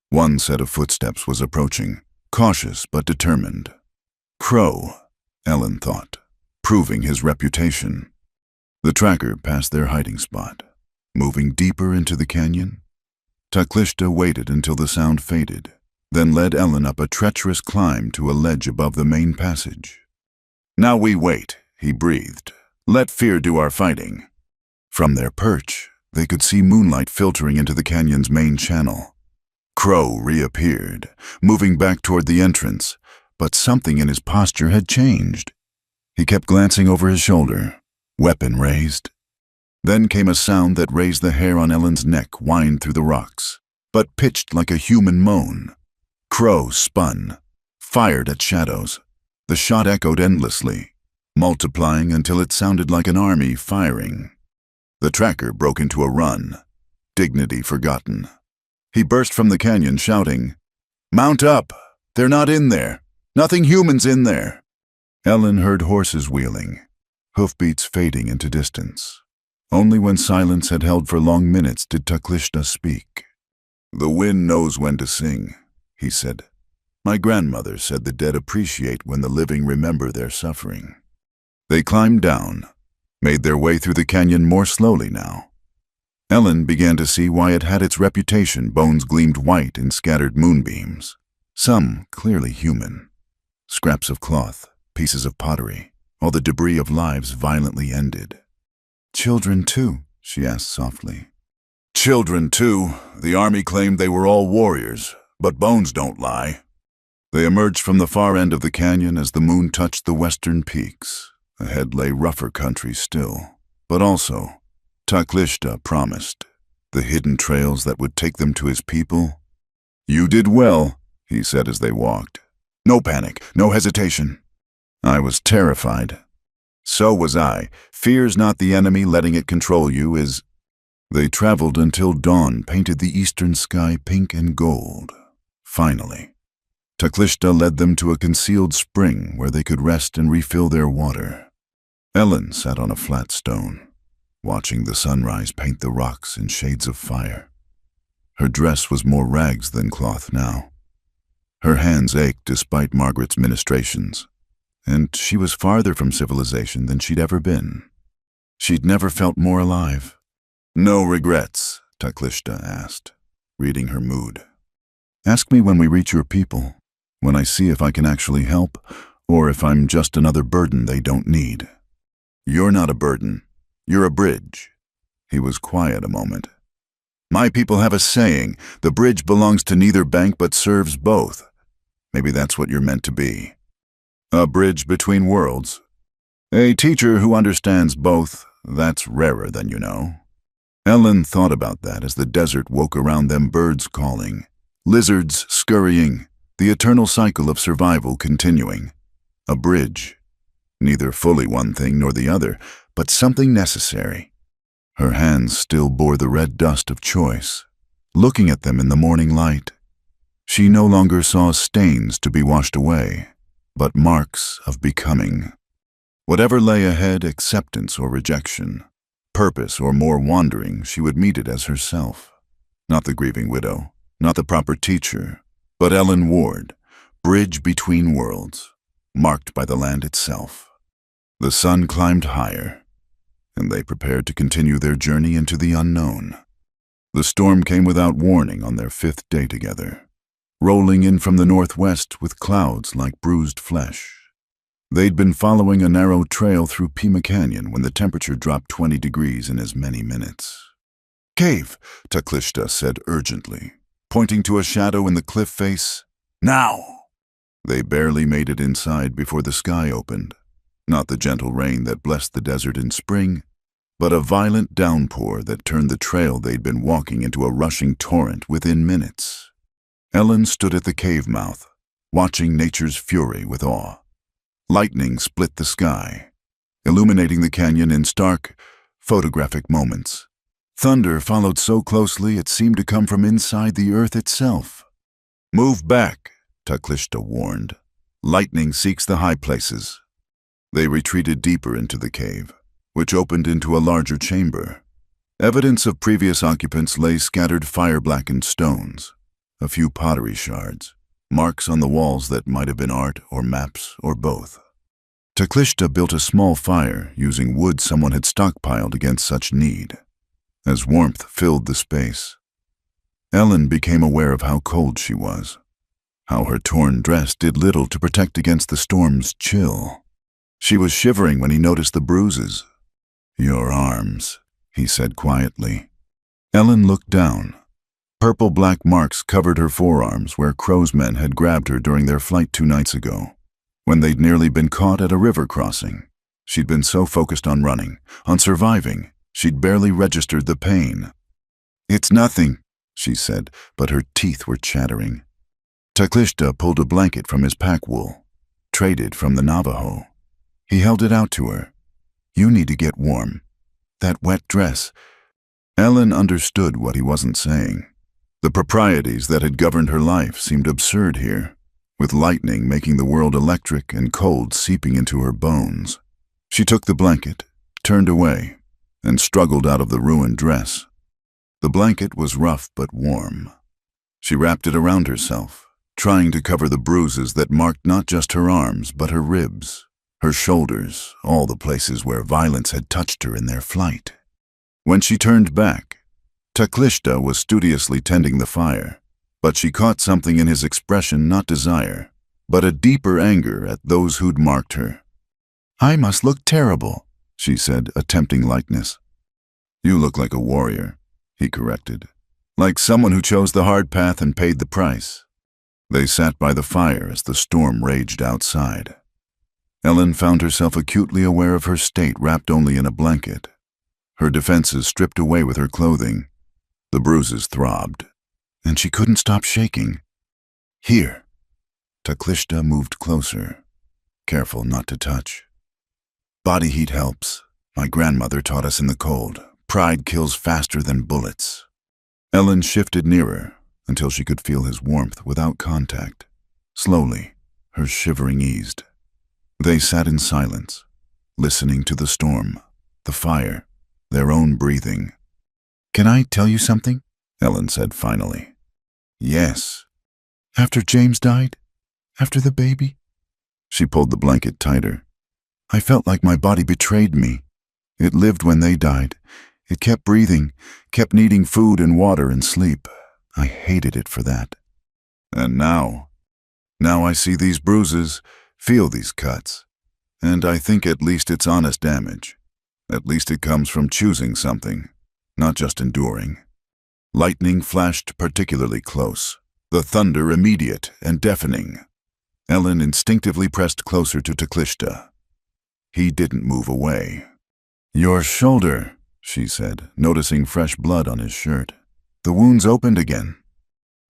One set of footsteps was approaching, cautious but determined. Crow, Ellen thought, proving his reputation. The tracker passed their hiding spot, moving deeper into the canyon. Taclishta waited until the sound faded, then led Ellen up a treacherous climb to a ledge above the main passage. "Now we wait," he breathed. "Let fear do our fighting." From their perch, they could see moonlight filtering into the canyon's main channel. Crow reappeared, moving back toward the entrance, but something in his posture had changed. He kept glancing over his shoulder, weapon raised. Then came a sound that raised the hair on Ellen's neck, whined through the rocks, but pitched like a human moan. Crow spun, fired at shadows. The shot echoed endlessly, multiplying until it sounded like an army firing. The tracker broke into a run, dignity forgotten. He burst from the canyon shouting, "Mount up! They're not in there! Nothing human's in there!" Ellen heard horses wheeling, hoofbeats fading into distance. Only when silence had held for long minutes did Taklishta speak. "The wind knows when to sing," he said. "My grandmother said the dead appreciate when the living remember their suffering." They climbed down, made their way through the canyon more slowly now. Ellen began to see why it had its reputation. Bones gleamed white in scattered moonbeams, some clearly human. Scraps of cloth, pieces of pottery, all the debris of lives violently ended. "Children too?" she asked softly. "Children too. The army claimed they were all warriors, but bones don't lie." They emerged from the far end of the canyon as the moon touched the western peaks. Ahead lay rougher country still, but also, Taklishta promised, the hidden trails that would take them to his people. "You did well," he said as they walked. "No panic, no hesitation." I was terrified. So was I. Fear's not the enemy, letting it control you is. They traveled until dawn painted the eastern sky pink and gold. Finally, Taklishta led them to a concealed spring where they could rest and refill their water. Ellen sat on a flat stone, watching the sunrise paint the rocks in shades of fire. Her dress was more rags than cloth now. Her hands ached despite Margaret's ministrations, and she was farther from civilization than she'd ever been. She'd never felt more alive. "No regrets?" Taklishta asked, reading her mood. "Ask me when we reach your people, when I see if I can actually help, or if I'm just another burden they don't need." "You're not a burden. You're a bridge." He was quiet a moment. "My people have a saying, the bridge belongs to neither bank but serves both. Maybe that's what you're meant to be. A bridge between worlds. A teacher who understands both, that's rarer than you know." Ellen thought about that as the desert woke around them, birds calling, lizards scurrying, the eternal cycle of survival continuing. A bridge. Neither fully one thing nor the other, but something necessary. Her hands still bore the red dust of choice. Looking at them in the morning light, she no longer saw stains to be washed away, but marks of becoming. Whatever lay ahead, acceptance or rejection, purpose or more wandering, she would meet it as herself. Not the grieving widow, not the proper teacher, but Ellen Ward, bridge between worlds, marked by the land itself. The sun climbed higher, and they prepared to continue their journey into the unknown. The storm came without warning on their 5th day together, rolling in from the northwest with clouds like bruised flesh. They'd been following a narrow trail through Pima Canyon when the temperature dropped 20 degrees in as many minutes. "Cave," Taklishta said urgently, pointing to a shadow in the cliff face. "Now!" They barely made it inside before the sky opened. Not the gentle rain that blessed the desert in spring, but a violent downpour that turned the trail they'd been walking into a rushing torrent within minutes. Ellen stood at the cave mouth, watching nature's fury with awe. Lightning split the sky, illuminating the canyon in stark, photographic moments. Thunder followed so closely it seemed to come from inside the earth itself. "Move back," Taklishta warned. "Lightning seeks the high places." They retreated deeper into the cave, which opened into a larger chamber. Evidence of previous occupants lay scattered fire-blackened stones, a few pottery shards, marks on the walls that might have been art or maps or both. Taklishta built a small fire using wood someone had stockpiled against such need. As warmth filled the space, Ellen became aware of how cold she was, how her torn dress did little to protect against the storm's chill. She was shivering when he noticed the bruises. "Your arms," he said quietly. Ellen looked down. Purple-black marks covered her forearms where Crow's men had grabbed her during their flight 2 nights ago, when they'd nearly been caught at a river crossing. She'd been so focused on running, on surviving, she'd barely registered the pain. "It's nothing," she said, but her teeth were chattering. Teclista pulled a blanket from his pack wool, traded from the Navajo. He held it out to her. "You need to get warm. That wet dress." Ellen understood what he wasn't saying. The proprieties that had governed her life seemed absurd here, with lightning making the world electric and cold seeping into her bones. She took the blanket, turned away, and struggled out of the ruined dress. The blanket was rough but warm. She wrapped it around herself, trying to cover the bruises that marked not just her arms but her ribs, her shoulders, all the places where violence had touched her in their flight. When she turned back, Teclista was studiously tending the fire, but she caught something in his expression, not desire, but a deeper anger at those who'd marked her. "I must look terrible," she said, attempting lightness. "You look like a warrior," he corrected, "like someone who chose the hard path and paid the price." They sat by the fire as the storm raged outside. Ellen found herself acutely aware of her state, wrapped only in a blanket. Her defenses stripped away with her clothing. The bruises throbbed, and she couldn't stop shaking. "Here." Teclista moved closer, careful not to touch. "Body heat helps. My grandmother taught us in the cold. Pride kills faster than bullets." Ellen shifted nearer until she could feel his warmth without contact. Slowly, her shivering eased. They sat in silence, listening to the storm, the fire, their own breathing. "Can I tell you something?" Ellen said finally. "Yes." "After James died? After the baby?" She pulled the blanket tighter. "I felt like my body betrayed me. It lived when they died. It kept breathing, kept needing food and water and sleep. I hated it for that. And now I see these bruises, feel these cuts, and I think at least it's honest damage. At least it comes from choosing something, not just enduring." Lightning flashed particularly close, the thunder immediate and deafening. Ellen instinctively pressed closer to Teclista. He didn't move away. "Your shoulder," she said, noticing fresh blood on his shirt. "The wound's opened again.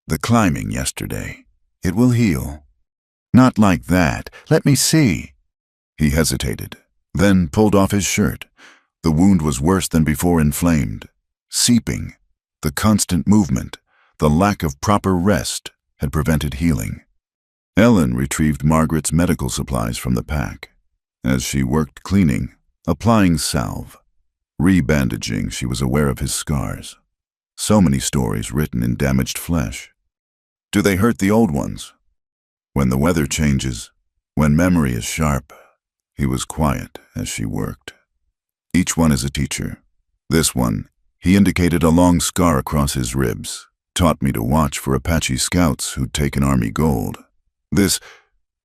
The climbing yesterday. It will heal." "Not like that. Let me see." He hesitated, then pulled off his shirt. The wound was worse than before, inflamed, seeping. The constant movement, the lack of proper rest, had prevented healing. Ellen retrieved Margaret's medical supplies from the pack. As she worked cleaning, applying salve, re-bandaging, she was aware of his scars. So many stories written in damaged flesh. Do they hurt the old ones? When the weather changes, when memory is sharp. He was quiet as she worked. Each one is a teacher. This one, he indicated a long scar across his ribs, taught me to watch for Apache scouts who'd taken Army gold. This,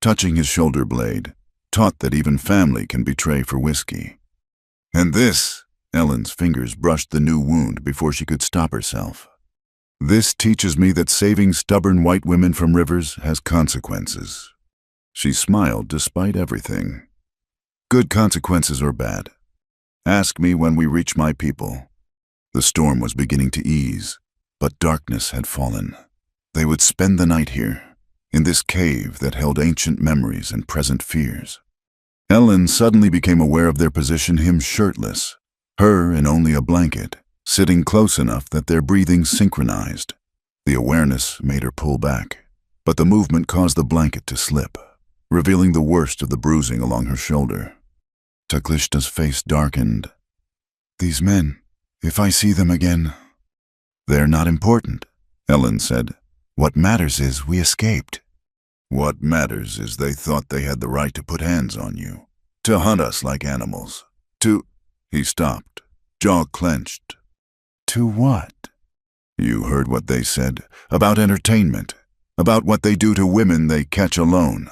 touching his shoulder blade, taught that even family can betray for whiskey. And this, Ellen's fingers brushed the new wound before she could stop herself. This teaches me that saving stubborn white women from rivers has consequences. She smiled despite everything. Good consequences or bad? Ask me when we reach my people. The storm was beginning to ease, but darkness had fallen. They would spend the night here, in this cave that held ancient memories and present fears. Ellen suddenly became aware of their position, him shirtless, her in only a blanket, sitting close enough that their breathing synchronized. The awareness made her pull back, but the movement caused the blanket to slip, revealing the worst of the bruising along her shoulder. Teclista's face darkened. "These men, if I see them again..." "They're not important," Ellen said. "What matters is we escaped." "What matters is they thought they had the right to put hands on you, to hunt us like animals, to..." He stopped, jaw clenched. "To what?" "You heard what they said, about entertainment, about what they do to women they catch alone."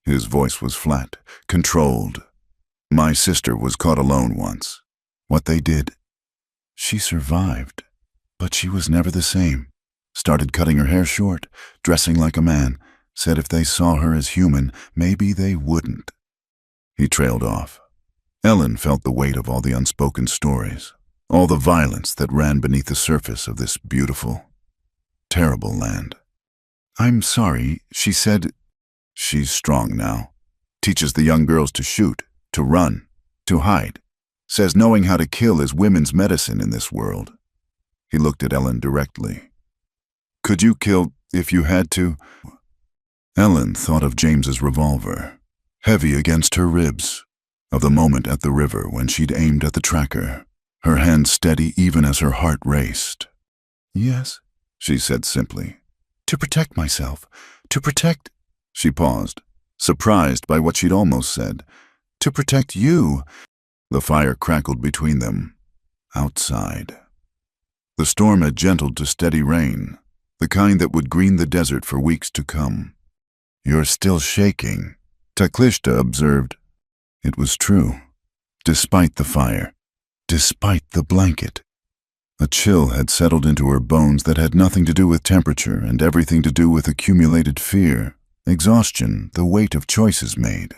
His voice was flat, controlled. "My sister was caught alone once. What they did..." She survived, but she was never the same. Started cutting her hair short, dressing like a man, said if they saw her as human, maybe they wouldn't. He trailed off. Ellen felt the weight of all the unspoken stories, all the violence that ran beneath the surface of this beautiful, terrible land. "I'm sorry," she said. She's strong now. Teaches the young girls to shoot, to run, to hide. Says knowing how to kill is women's medicine in this world. He looked at Ellen directly. "Could you kill if you had to?" Ellen thought of James's revolver, heavy against her ribs, of the moment at the river when she'd aimed at the tracker, her hand steady even as her heart raced. "Yes," she said simply. "To protect myself. To protect—" She paused, surprised by what she'd almost said. "To protect you." The fire crackled between them, outside. The storm had gentled to steady rain, the kind that would green the desert for weeks to come. "You're still shaking," Taklishta observed. It was true, despite the fire, despite the blanket. A chill had settled into her bones that had nothing to do with temperature and everything to do with accumulated fear, exhaustion, the weight of choices made.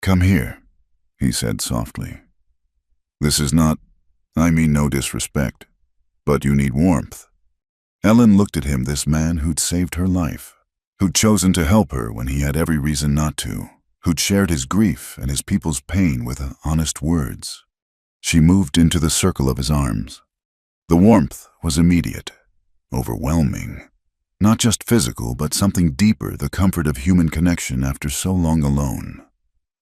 "Come here," he said softly. "This is not, I mean no disrespect, but you need warmth." Ellen looked at him, this man who'd saved her life, who'd chosen to help her when he had every reason not to, who'd shared his grief and his people's pain with honest words. She moved into the circle of his arms. The warmth was immediate, overwhelming. Not just physical, but something deeper, the comfort of human connection after so long alone.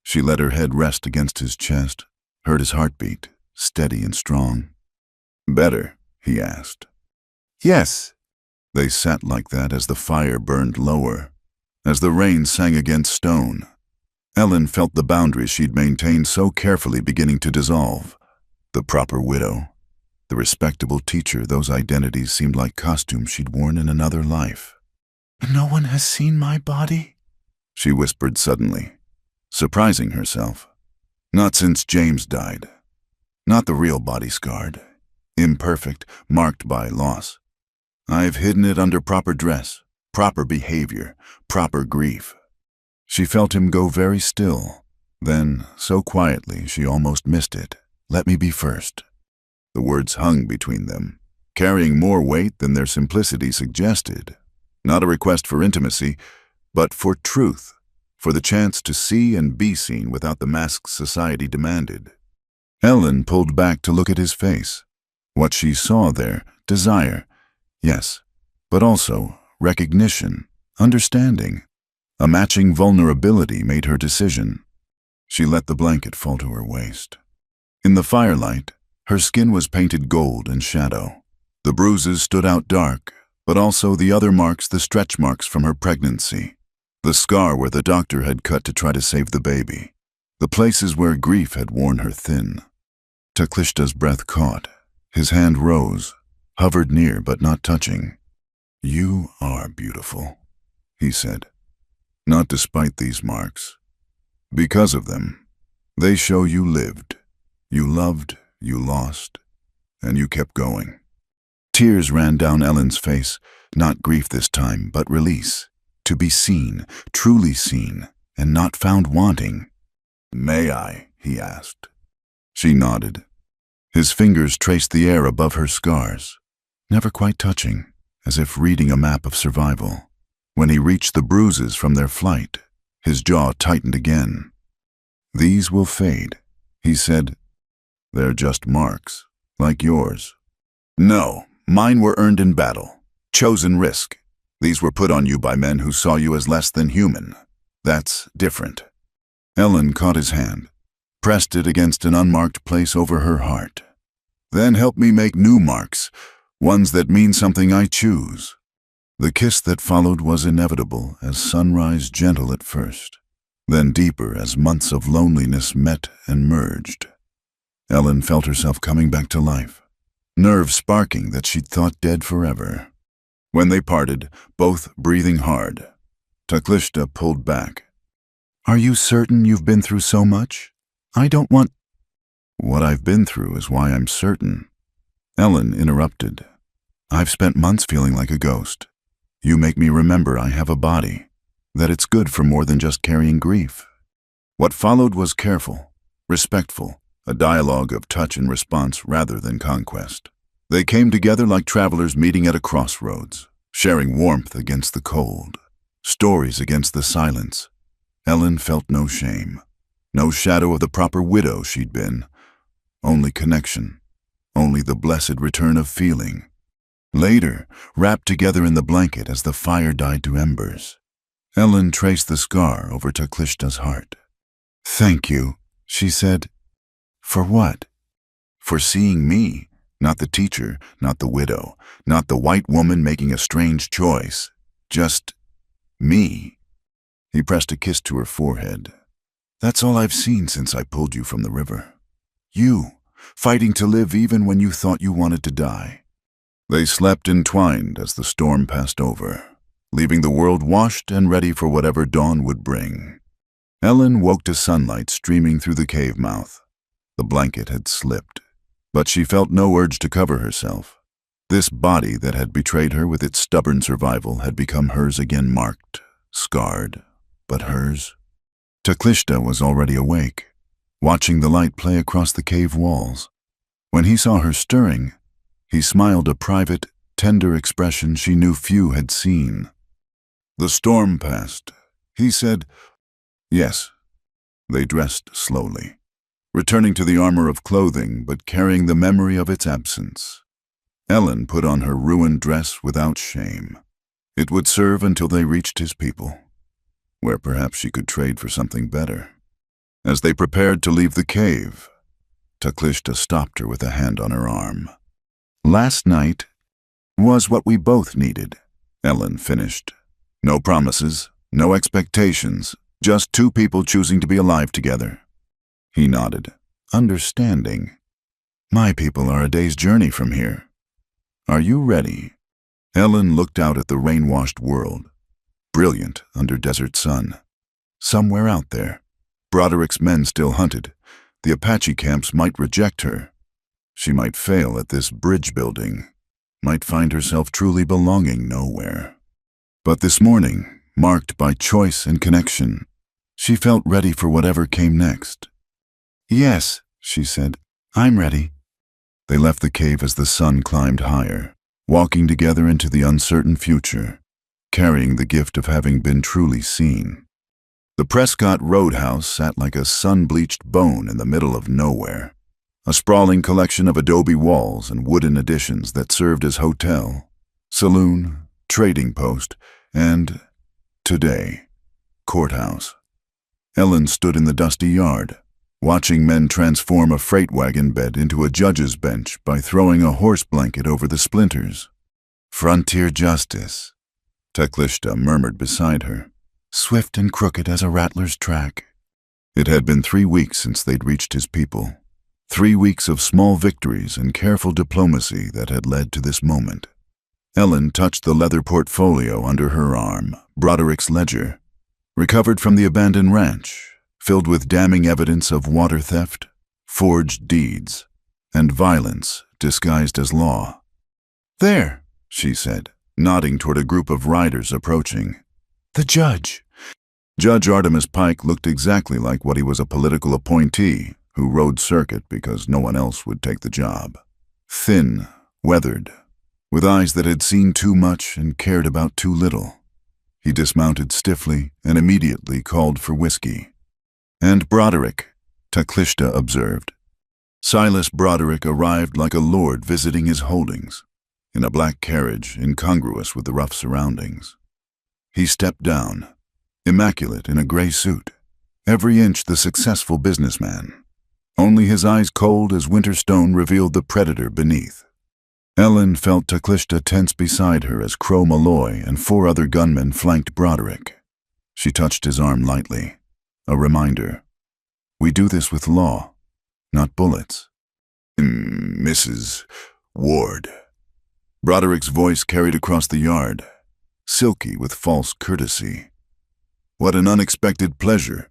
She let her head rest against his chest, heard his heartbeat, steady and strong. "Better?" he asked. "Yes." They sat like that as the fire burned lower, as the rain sang against stone. Ellen felt the boundaries she'd maintained so carefully beginning to dissolve. The proper widow, the respectable teacher, those identities seemed like costumes she'd worn in another life. "No one has seen my body?" she whispered suddenly, surprising herself. "Not since James died. Not the real body scarred, imperfect, marked by loss. I've hidden it under proper dress, proper behavior, proper grief." She felt him go very still. Then, so quietly, she almost missed it. "Let me be first." The words hung between them, carrying more weight than their simplicity suggested. Not a request for intimacy, but for truth, for the chance to see and be seen without the masks society demanded. Ellen pulled back to look at his face. What she saw there, desire, yes, but also recognition, understanding. A matching vulnerability made her decision. She let the blanket fall to her waist. In the firelight, her skin was painted gold and shadow. The bruises stood out dark, but also the other marks, the stretch marks from her pregnancy. The scar where the doctor had cut to try to save the baby. The places where grief had worn her thin. Taklishta's breath caught. His hand rose, hovered near but not touching. "You are beautiful," he said. "Not despite these marks. Because of them. They show you lived. You loved, you lost, and you kept going." Tears ran down Ellen's face, not grief this time, but release. To be seen, truly seen, and not found wanting. "May I?" he asked. She nodded. His fingers traced the air above her scars, never quite touching, as if reading a map of survival. When he reached the bruises from their flight, his jaw tightened again. "These will fade," he said. "They're just marks, like yours." "No, mine were earned in battle, chosen risk. These were put on you by men who saw you as less than human. That's different." Ellen caught his hand, pressed it against an unmarked place over her heart. "Then help me make new marks, ones that mean something I choose." The kiss that followed was inevitable, as sunrise gentle at first, then deeper as months of loneliness met and merged. Ellen felt herself coming back to life, nerves sparking that she'd thought dead forever. When they parted, both breathing hard, Taklishta pulled back. "Are you certain you've been through so much? I don't want—" "What I've been through is why I'm certain." Ellen interrupted. "I've spent months feeling like a ghost. You make me remember I have a body, that it's good for more than just carrying grief." What followed was careful, respectful, a dialogue of touch and response rather than conquest. They came together like travelers meeting at a crossroads, sharing warmth against the cold, stories against the silence. Ellen felt no shame, no shadow of the proper widow she'd been, only connection, only the blessed return of feeling. Later, wrapped together in the blanket as the fire died to embers, Ellen traced the scar over Taklishta's heart. "Thank you," she said. "For what?" "For seeing me, not the teacher, not the widow, not the white woman making a strange choice. Just me." He pressed a kiss to her forehead. "That's all I've seen since I pulled you from the river. You, fighting to live even when you thought you wanted to die." They slept entwined as the storm passed over, leaving the world washed and ready for whatever dawn would bring. Ellen woke to sunlight streaming through the cave mouth. The blanket had slipped, but she felt no urge to cover herself. This body that had betrayed her with its stubborn survival had become hers again, marked, scarred, but hers. Taklishta was already awake, watching the light play across the cave walls. When he saw her stirring, he smiled a private, tender expression she knew few had seen. "The storm passed," he said. "Yes." They dressed slowly, returning to the armor of clothing but carrying the memory of its absence. Ellen put on her ruined dress without shame. It would serve until they reached his people, where perhaps she could trade for something better. As they prepared to leave the cave, Taklishta stopped her with a hand on her arm. "Last night was what we both needed," Ellen finished. "No promises, no expectations, just two people choosing to be alive together." He nodded, understanding. "My people are a day's journey from here. Are you ready?" Ellen looked out at the rain-washed world, brilliant under desert sun. Somewhere out there, Broderick's men still hunted. The Apache camps might reject her. She might fail at this bridge building, might find herself truly belonging nowhere. But this morning, marked by choice and connection, she felt ready for whatever came next. "Yes," she said, "I'm ready." They left the cave as the sun climbed higher, walking together into the uncertain future, carrying the gift of having been truly seen. The Prescott Roadhouse sat like a sun-bleached bone in the middle of nowhere, a sprawling collection of adobe walls and wooden additions that served as hotel, saloon, trading post, and, today, courthouse. Ellen stood in the dusty yard, watching men transform a freight wagon bed into a judge's bench by throwing a horse blanket over the splinters. "Frontier justice," Taklishta murmured beside her, "swift and crooked as a rattler's track." It had been 3 weeks since they'd reached his people. 3 weeks of small victories and careful diplomacy that had led to this moment. Ellen touched the leather portfolio under her arm, Broderick's ledger, recovered from the abandoned ranch, filled with damning evidence of water theft, forged deeds, and violence disguised as law. "There," she said, nodding toward a group of riders approaching. "The judge." Judge Artemis Pike looked exactly like what he was, a political appointee who rode circuit because no one else would take the job. Thin, weathered, with eyes that had seen too much and cared about too little. He dismounted stiffly and immediately called for whiskey. "And Broderick," Taklishta observed. Silas Broderick arrived like a lord visiting his holdings, in a black carriage incongruous with the rough surroundings. He stepped down, immaculate in a gray suit, every inch the successful businessman. Only his eyes cold as winter stone revealed the predator beneath. Ellen felt Taklishta tense beside her as Crow Malloy and 4 other gunmen flanked Broderick. She touched his arm lightly, a reminder. "We do this with law, not bullets." "Mrs. Ward." Broderick's voice carried across the yard, silky with false courtesy. "What an unexpected pleasure.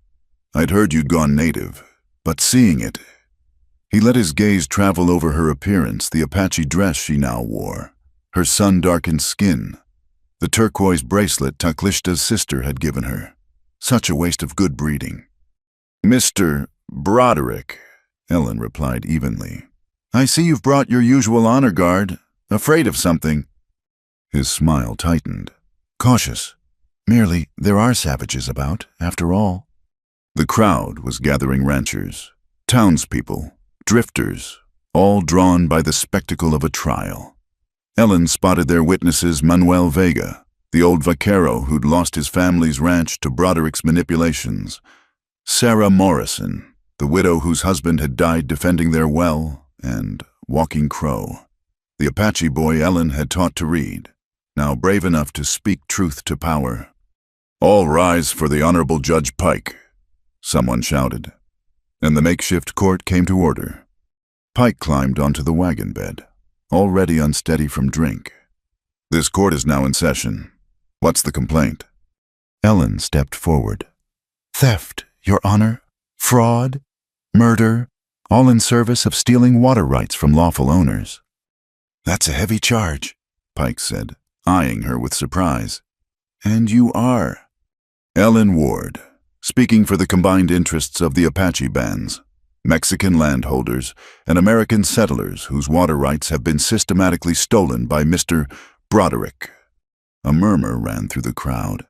I'd heard you'd gone native, but seeing it..." He let his gaze travel over her appearance, the Apache dress she now wore, her sun-darkened skin, the turquoise bracelet Taklishta's sister had given her. Such a waste of good breeding. "Mr. Broderick," Ellen replied evenly. "I see you've brought your usual honor guard. Afraid of something." His smile tightened. Cautious. Merely, there are savages about, after all. The crowd was gathering ranchers, townspeople, drifters, all drawn by the spectacle of a trial. Ellen spotted their witnesses Manuel Vega, the old vaquero who'd lost his family's ranch to Broderick's manipulations, Sarah Morrison, the widow whose husband had died defending their well, and Walking Crow, the Apache boy Ellen had taught to read, now brave enough to speak truth to power. "All rise for the Honorable Judge Pike," someone shouted, and the makeshift court came to order. Pike climbed onto the wagon bed, already unsteady from drink. "This court is now in session. What's the complaint?" Ellen stepped forward. "Theft, Your Honor, fraud, murder, all in service of stealing water rights from lawful owners." "That's a heavy charge," Pike said, eyeing her with surprise. "And you are?" Ellen Ward, speaking for the combined interests of the Apache bands, Mexican landholders, and American settlers whose water rights have been systematically stolen by Mr. Broderick. A murmur ran through the crowd.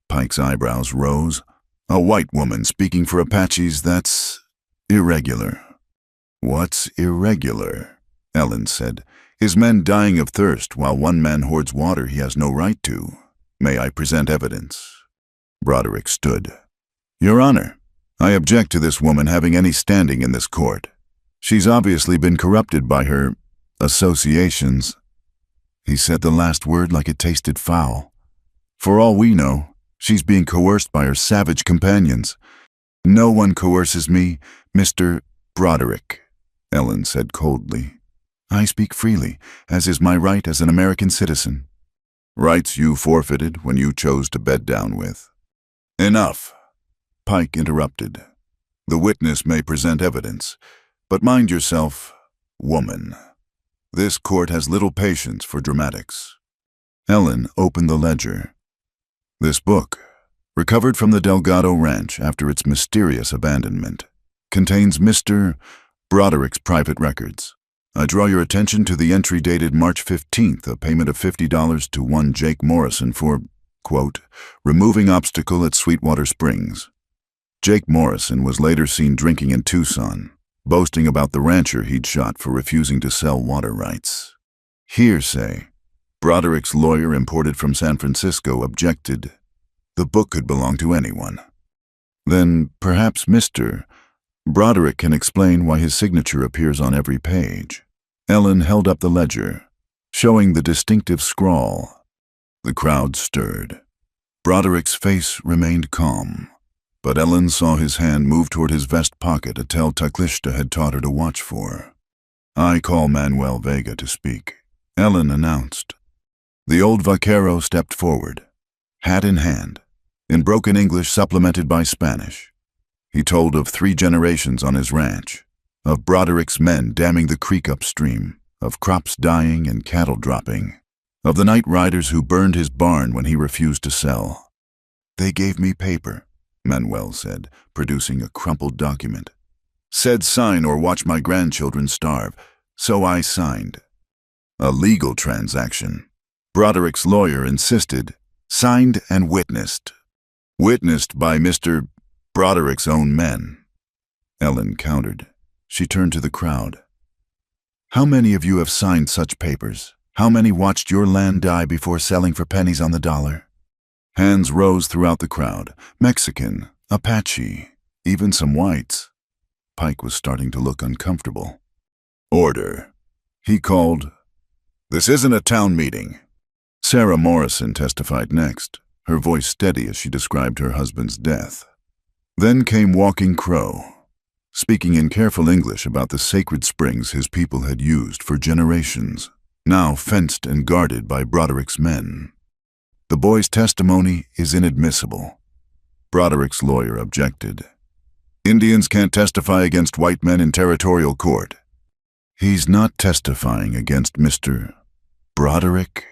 Pike's eyebrows rose. "A white woman speaking for Apaches, that's irregular." "What's irregular?" Ellen said. "His men dying of thirst while one man hoards water he has no right to. May I present evidence?" Broderick stood. "Your Honor, I object to this woman having any standing in this court. She's obviously been corrupted by her associations." He said the last word like it tasted foul. "For all we know, she's being coerced by her savage companions." "No one coerces me, Mr. Broderick," Ellen said coldly. "I speak freely, as is my right as an American citizen." "Rights you forfeited when you chose to bed down with." "Enough," Pike interrupted. "The witness may present evidence, but mind yourself, woman. This court has little patience for dramatics." Ellen opened the ledger. "This book, recovered from the Delgado Ranch after its mysterious abandonment, contains Mr. Broderick's private records. I draw your attention to the entry dated March 15th, a payment of $50 to one Jake Morrison for, quote, removing obstacle at Sweetwater Springs. Jake Morrison was later seen drinking in Tucson, boasting about the rancher he'd shot for refusing to sell water rights. Hearsay. Broderick's lawyer, imported from San Francisco, objected. The book could belong to anyone. Then perhaps Mr. Broderick can explain why his signature appears on every page." Ellen held up the ledger, showing the distinctive scrawl. The crowd stirred. Broderick's face remained calm, but Ellen saw his hand move toward his vest pocket, a tell Taklishta had taught her to watch for. "I call Manuel Vega to speak," Ellen announced. The old vaquero stepped forward, hat in hand, in broken English supplemented by Spanish. He told of 3 generations on his ranch, of Broderick's men damming the creek upstream, of crops dying and cattle dropping, of the night riders who burned his barn when he refused to sell. "They gave me paper," Manuel said, producing a crumpled document. "Said sign or watch my grandchildren starve, so I signed." A legal transaction. Broderick's lawyer insisted, signed and witnessed. Witnessed by Mr. Broderick's own men. Ellen countered. She turned to the crowd. "How many of you have signed such papers? How many watched your land die before selling for pennies on the dollar?" Hands rose throughout the crowd. Mexican, Apache, even some whites. Pike was starting to look uncomfortable. "Order," he called. "This isn't a town meeting." Sarah Morrison testified next, her voice steady as she described her husband's death. Then came Walking Crow, speaking in careful English about the sacred springs his people had used for generations, now fenced and guarded by Broderick's men. The boy's testimony is inadmissible. Broderick's lawyer objected. "Indians can't testify against white men in territorial court." "He's not testifying against Mr. Broderick,"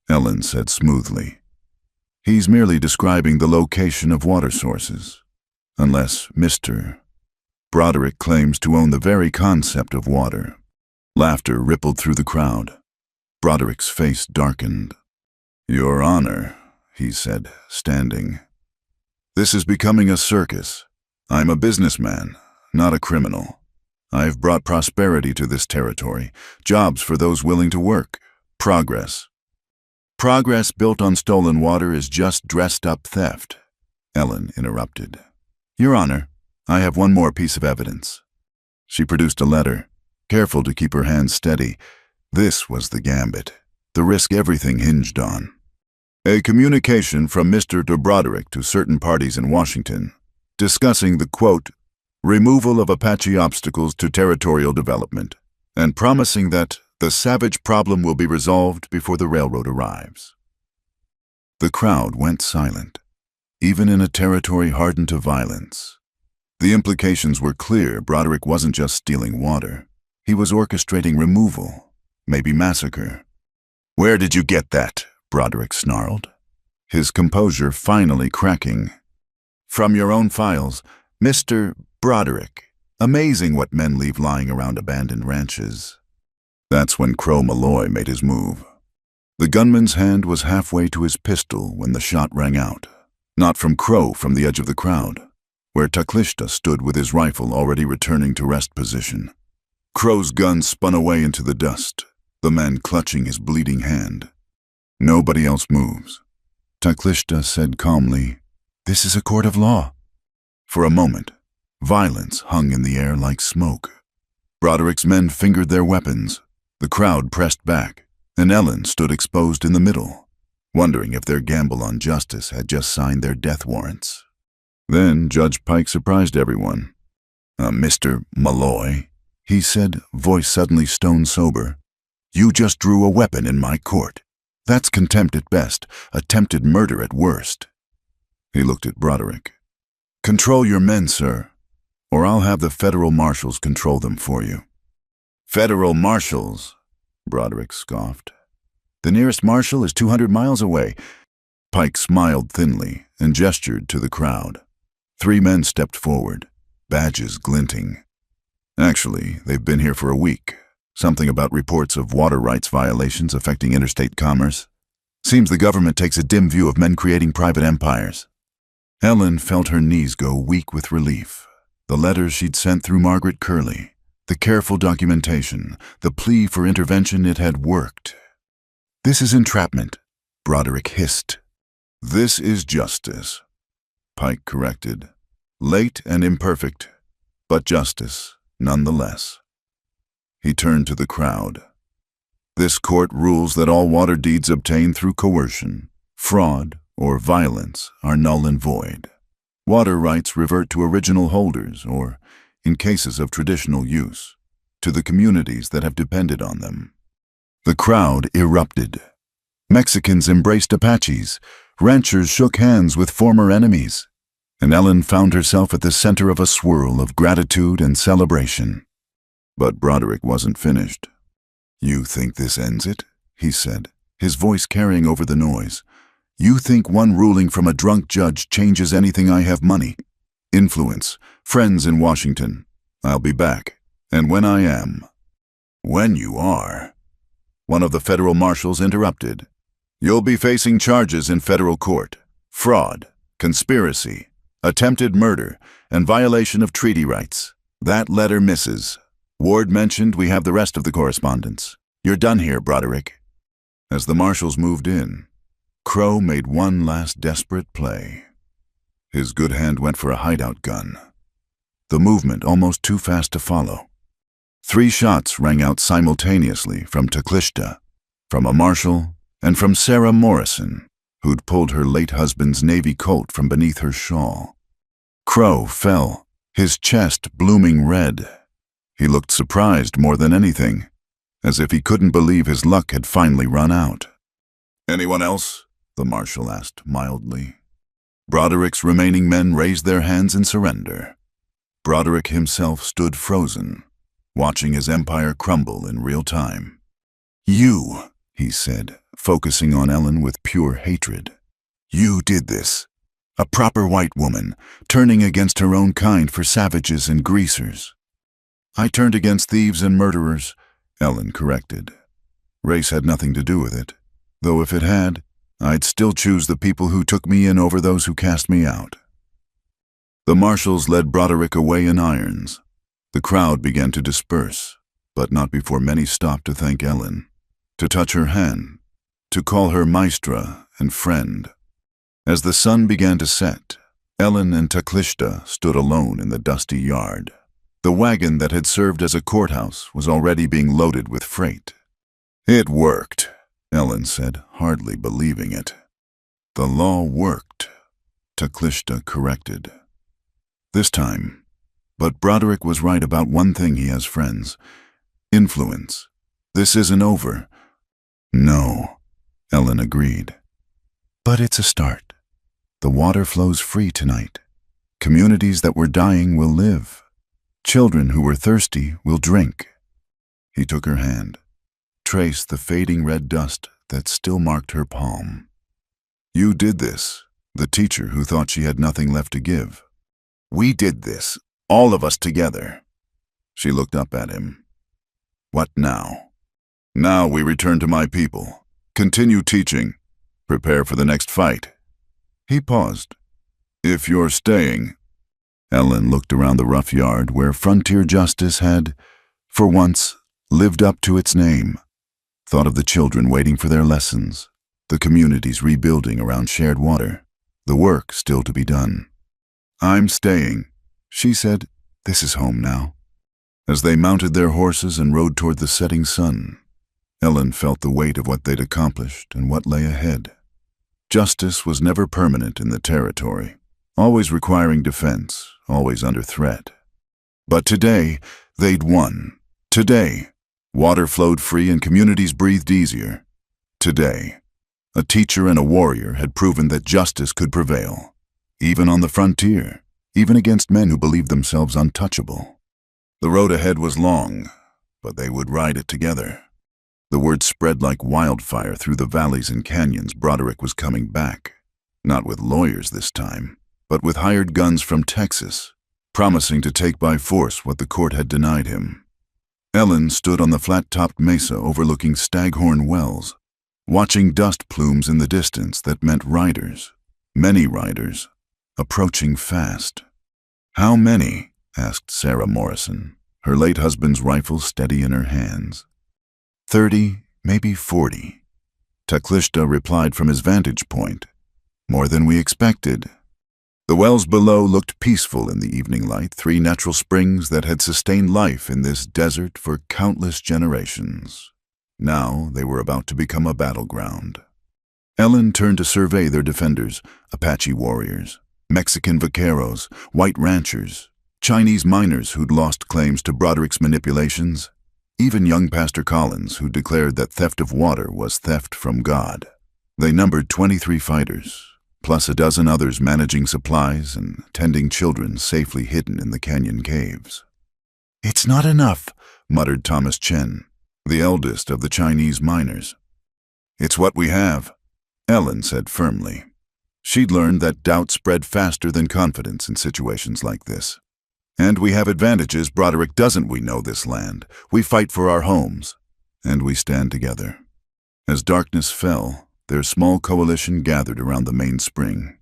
Ellen said smoothly. "He's merely describing the location of water sources. Unless Mr. Broderick claims to own the very concept of water." Laughter rippled through the crowd. Broderick's face darkened. "Your Honor," he said, standing. "This is becoming a circus. I'm a businessman, not a criminal. I've brought prosperity to this territory, jobs for those willing to work, progress. Progress built on stolen water is just dressed-up theft." Ellen interrupted. "Your Honor, I have one more piece of evidence." She produced a letter, careful to keep her hands steady. This was the gambit, the risk everything hinged on. A communication from Mr. de Broderick to certain parties in Washington, discussing the, quote, removal of Apache obstacles to territorial development, and promising that the savage problem will be resolved before the railroad arrives. The crowd went silent, even in a territory hardened to violence. The implications were clear. Broderick wasn't just stealing water. He was orchestrating removal, maybe massacre. "Where did you get that?" Broderick snarled, his composure finally cracking. "From your own files, Mr. Broderick. Amazing what men leave lying around abandoned ranches." That's when Crow Malloy made his move. The gunman's hand was halfway to his pistol when the shot rang out. Not from Crow, from the edge of the crowd, where Teclista stood with his rifle already returning to rest position. Crow's gun spun away into the dust, the man clutching his bleeding hand. "Nobody else moves." Teclista said calmly, "This is a court of law." For a moment, violence hung in the air like smoke. Broderick's men fingered their weapons. The crowd pressed back, and Ellen stood exposed in the middle, wondering if their gamble on justice had just signed their death warrants. Then Judge Pike surprised everyone. "Mr. Malloy," he said, voice suddenly stone sober, "you just drew a weapon in my court. That's contempt at best, attempted murder at worst." He looked at Broderick. "Control your men, sir, or I'll have the federal marshals control them for you." "Federal marshals?" Broderick scoffed. "The nearest marshal is 200 miles away." Pike smiled thinly and gestured to the crowd. 3 men stepped forward, badges glinting. "Actually, they've been here for a week. Something about reports of water rights violations affecting interstate commerce. Seems the government takes a dim view of men creating private empires." Ellen felt her knees go weak with relief. The letters she'd sent through Margaret Curley, the careful documentation, the plea for intervention, it had worked. "This is entrapment," Broderick hissed. "This is justice," Pike corrected. "Late and imperfect, but justice nonetheless." He turned to the crowd. "This court rules that all water deeds obtained through coercion, fraud, or violence are null and void. Water rights revert to original holders or, in cases of traditional use, to the communities that have depended on them." The crowd erupted. Mexicans embraced Apaches, ranchers shook hands with former enemies, and Ellen found herself at the center of a swirl of gratitude and celebration. But Broderick wasn't finished. "You think this ends it?" he said, his voice carrying over the noise. "You think one ruling from a drunk judge changes anything? I have money, influence, friends in Washington. I'll be back. And when I am..." "When you are..." One of the federal marshals interrupted. "You'll be facing charges in federal court. Fraud, conspiracy, attempted murder, and violation of treaty rights. That letter misses. Ward mentioned we have the rest of the correspondence. You're done here, Broderick." As the marshals moved in, Crow made one last desperate play. His good hand went for a hideout gun. The movement almost too fast to follow. 3 shots rang out simultaneously from Teclista, from a marshal, and from Sarah Morrison, who'd pulled her late husband's Navy Colt from beneath her shawl. Crow fell, his chest blooming red. He looked surprised more than anything, as if he couldn't believe his luck had finally run out. "Anyone else?" the marshal asked mildly. Broderick's remaining men raised their hands in surrender. Broderick himself stood frozen, watching his empire crumble in real time. "You," he said, focusing on Ellen with pure hatred. "You did this. A proper white woman, turning against her own kind for savages and greasers." "I turned against thieves and murderers," Ellen corrected. Race had nothing to do with it, though if it had, I'd still choose the people who took me in over those who cast me out. The marshals led Broderick away in irons. The crowd began to disperse, but not before many stopped to thank Ellen, to touch her hand, to call her maestra and friend. As the sun began to set, Ellen and Taklishta stood alone in the dusty yard. The wagon that had served as a courthouse was already being loaded with freight. "It worked," Ellen said, hardly believing it. "The law worked," Taklishta corrected. This time. But Broderick was right about one thing he has friends. Influence. This isn't over. "No," Ellen agreed. "But it's a start. The water flows free tonight. Communities that were dying will live. Children who were thirsty will drink." He took her hand, traced the fading red dust that still marked her palm. "You did this," the teacher who thought she had nothing left to give. "We did this, all of us together." She looked up at him. "What now?" "Now we return to my people. Continue teaching. Prepare for the next fight." He paused. "If you're staying." Ellen looked around the rough yard where frontier justice had, for once, lived up to its name. Thought of the children waiting for their lessons, the communities rebuilding around shared water, the work still to be done. "I'm staying," she said. "This is home now." As they mounted their horses and rode toward the setting sun, Ellen felt the weight of what they'd accomplished and what lay ahead. Justice was never permanent in the territory, always requiring defense, always under threat. But today, they'd won. Today, water flowed free and communities breathed easier. Today, a teacher and a warrior had proven that justice could prevail, even on the frontier, even against men who believed themselves untouchable. The road ahead was long, but they would ride it together. The word spread like wildfire through the valleys and canyons. Broderick was coming back, not with lawyers this time, but with hired guns from Texas, promising to take by force what the court had denied him. Ellen stood on the flat-topped mesa overlooking Staghorn Wells, watching dust plumes in the distance that meant riders, many riders, approaching fast. "How many?" asked Sarah Morrison, her late husband's rifle steady in her hands. 30, maybe 40. Taklishta replied from his vantage point. "More than we expected." The wells below looked peaceful in the evening light, 3 natural springs that had sustained life in this desert for countless generations. Now they were about to become a battleground. Ellen turned to survey their defenders, Apache warriors, Mexican vaqueros, white ranchers, Chinese miners who'd lost claims to Broderick's manipulations, even young Pastor Collins, who declared that theft of water was theft from God. They numbered 23 fighters, plus a dozen others managing supplies and tending children safely hidden in the canyon caves. "It's not enough," muttered Thomas Chen, the eldest of the Chinese miners. "It's what we have," Ellen said firmly. She'd learned that doubt spread faster than confidence in situations like this. "And we have advantages Broderick doesn't. We know this land. We fight for our homes. And we stand together." As darkness fell, their small coalition gathered around the main spring.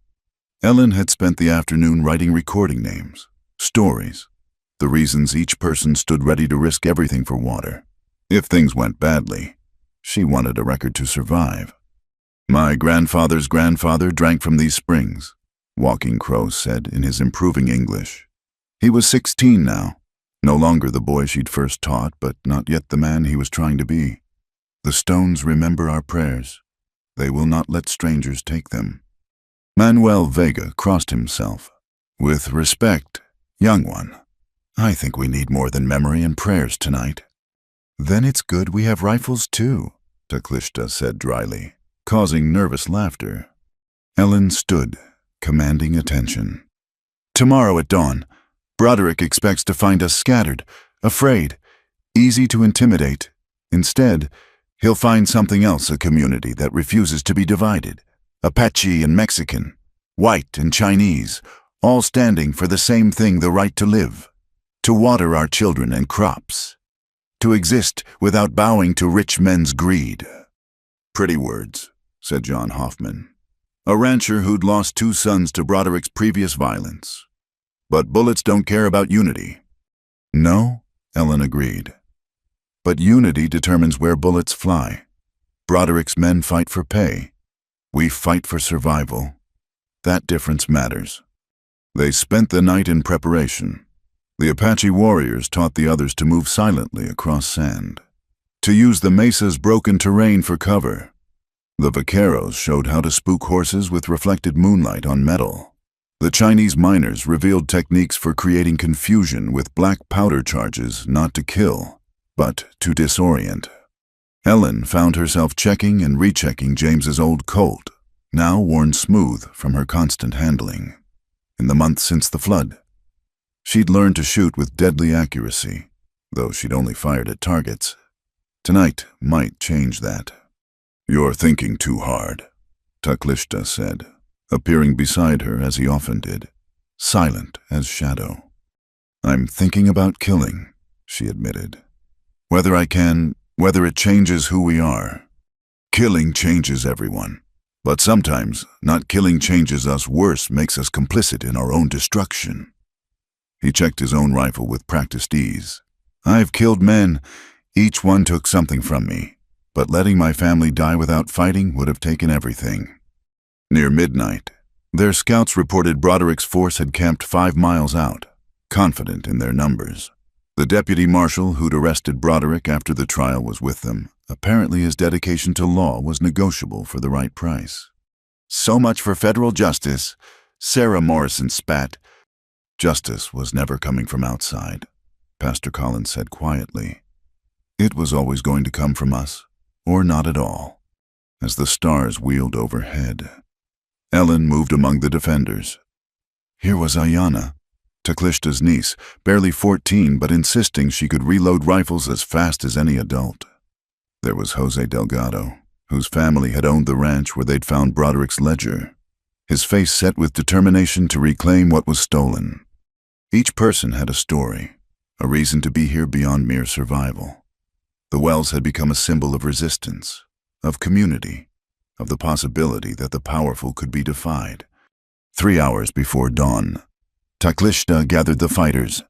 Ellen had spent the afternoon writing recording names, stories, the reasons each person stood ready to risk everything for water. If things went badly, she wanted a record to survive. "My grandfather's grandfather drank from these springs," Walking Crow said in his improving English. He was 16 now, no longer the boy she'd first taught, but not yet the man he was trying to be. "The stones remember our prayers. They will not let strangers take them." Manuel Vega crossed himself. "With respect, young one, I think we need more than memory and prayers tonight." "Then it's good we have rifles too," Taklishta said dryly, causing nervous laughter. Ellen stood, commanding attention. "Tomorrow at dawn, Broderick expects to find us scattered, afraid, easy to intimidate. Instead, he'll find something else, a community that refuses to be divided. Apache and Mexican, white and Chinese, all standing for the same thing, the right to live, to water our children and crops. to exist without bowing to rich men's greed. Pretty words, said John Hoffman, a rancher who'd lost 2 sons to Broderick's previous violence. But bullets don't care about unity. No, Ellen agreed. But unity determines where bullets fly. Broderick's men fight for pay. We fight for survival. That difference matters. They spent the night in preparation. The Apache warriors taught the others to move silently across sand, to use the mesa's broken terrain for cover. The vaqueros showed how to spook horses with reflected moonlight on metal. The Chinese miners revealed techniques for creating confusion with black powder charges not to kill, but to disorient. Ellen found herself checking and rechecking James's old Colt, now worn smooth from her constant handling. In the months since the flood, she'd learned to shoot with deadly accuracy, though she'd only fired at targets. Tonight might change that. "You're thinking too hard," Taklishta said, appearing beside her as he often did, silent as shadow. "I'm thinking about killing," she admitted. "Whether I can, whether it changes who we are. Killing changes everyone. But sometimes, not killing changes us worse, makes us complicit in our own destruction." He checked his own rifle with practiced ease. "I've killed men. Each one took something from me. But letting my family die without fighting would have taken everything." Near midnight, their scouts reported Broderick's force had camped 5 miles out, confident in their numbers. The deputy marshal who'd arrested Broderick after the trial was with them. Apparently his dedication to law was negotiable for the right price. "So much for federal justice," Sarah Morrison spat. "Justice was never coming from outside," Pastor Collins said quietly. "It was always going to come from us, or not at all." As the stars wheeled overhead, Ellen moved among the defenders. Here was Ayana, Taklishta's niece, barely 14 but insisting she could reload rifles as fast as any adult. There was Jose Delgado, whose family had owned the ranch where they'd found Broderick's ledger, his face set with determination to reclaim what was stolen. Each person had a story, a reason to be here beyond mere survival. The wells had become a symbol of resistance, of community, of the possibility that the powerful could be defied. 3 hours before dawn, Taklishta gathered the fighters.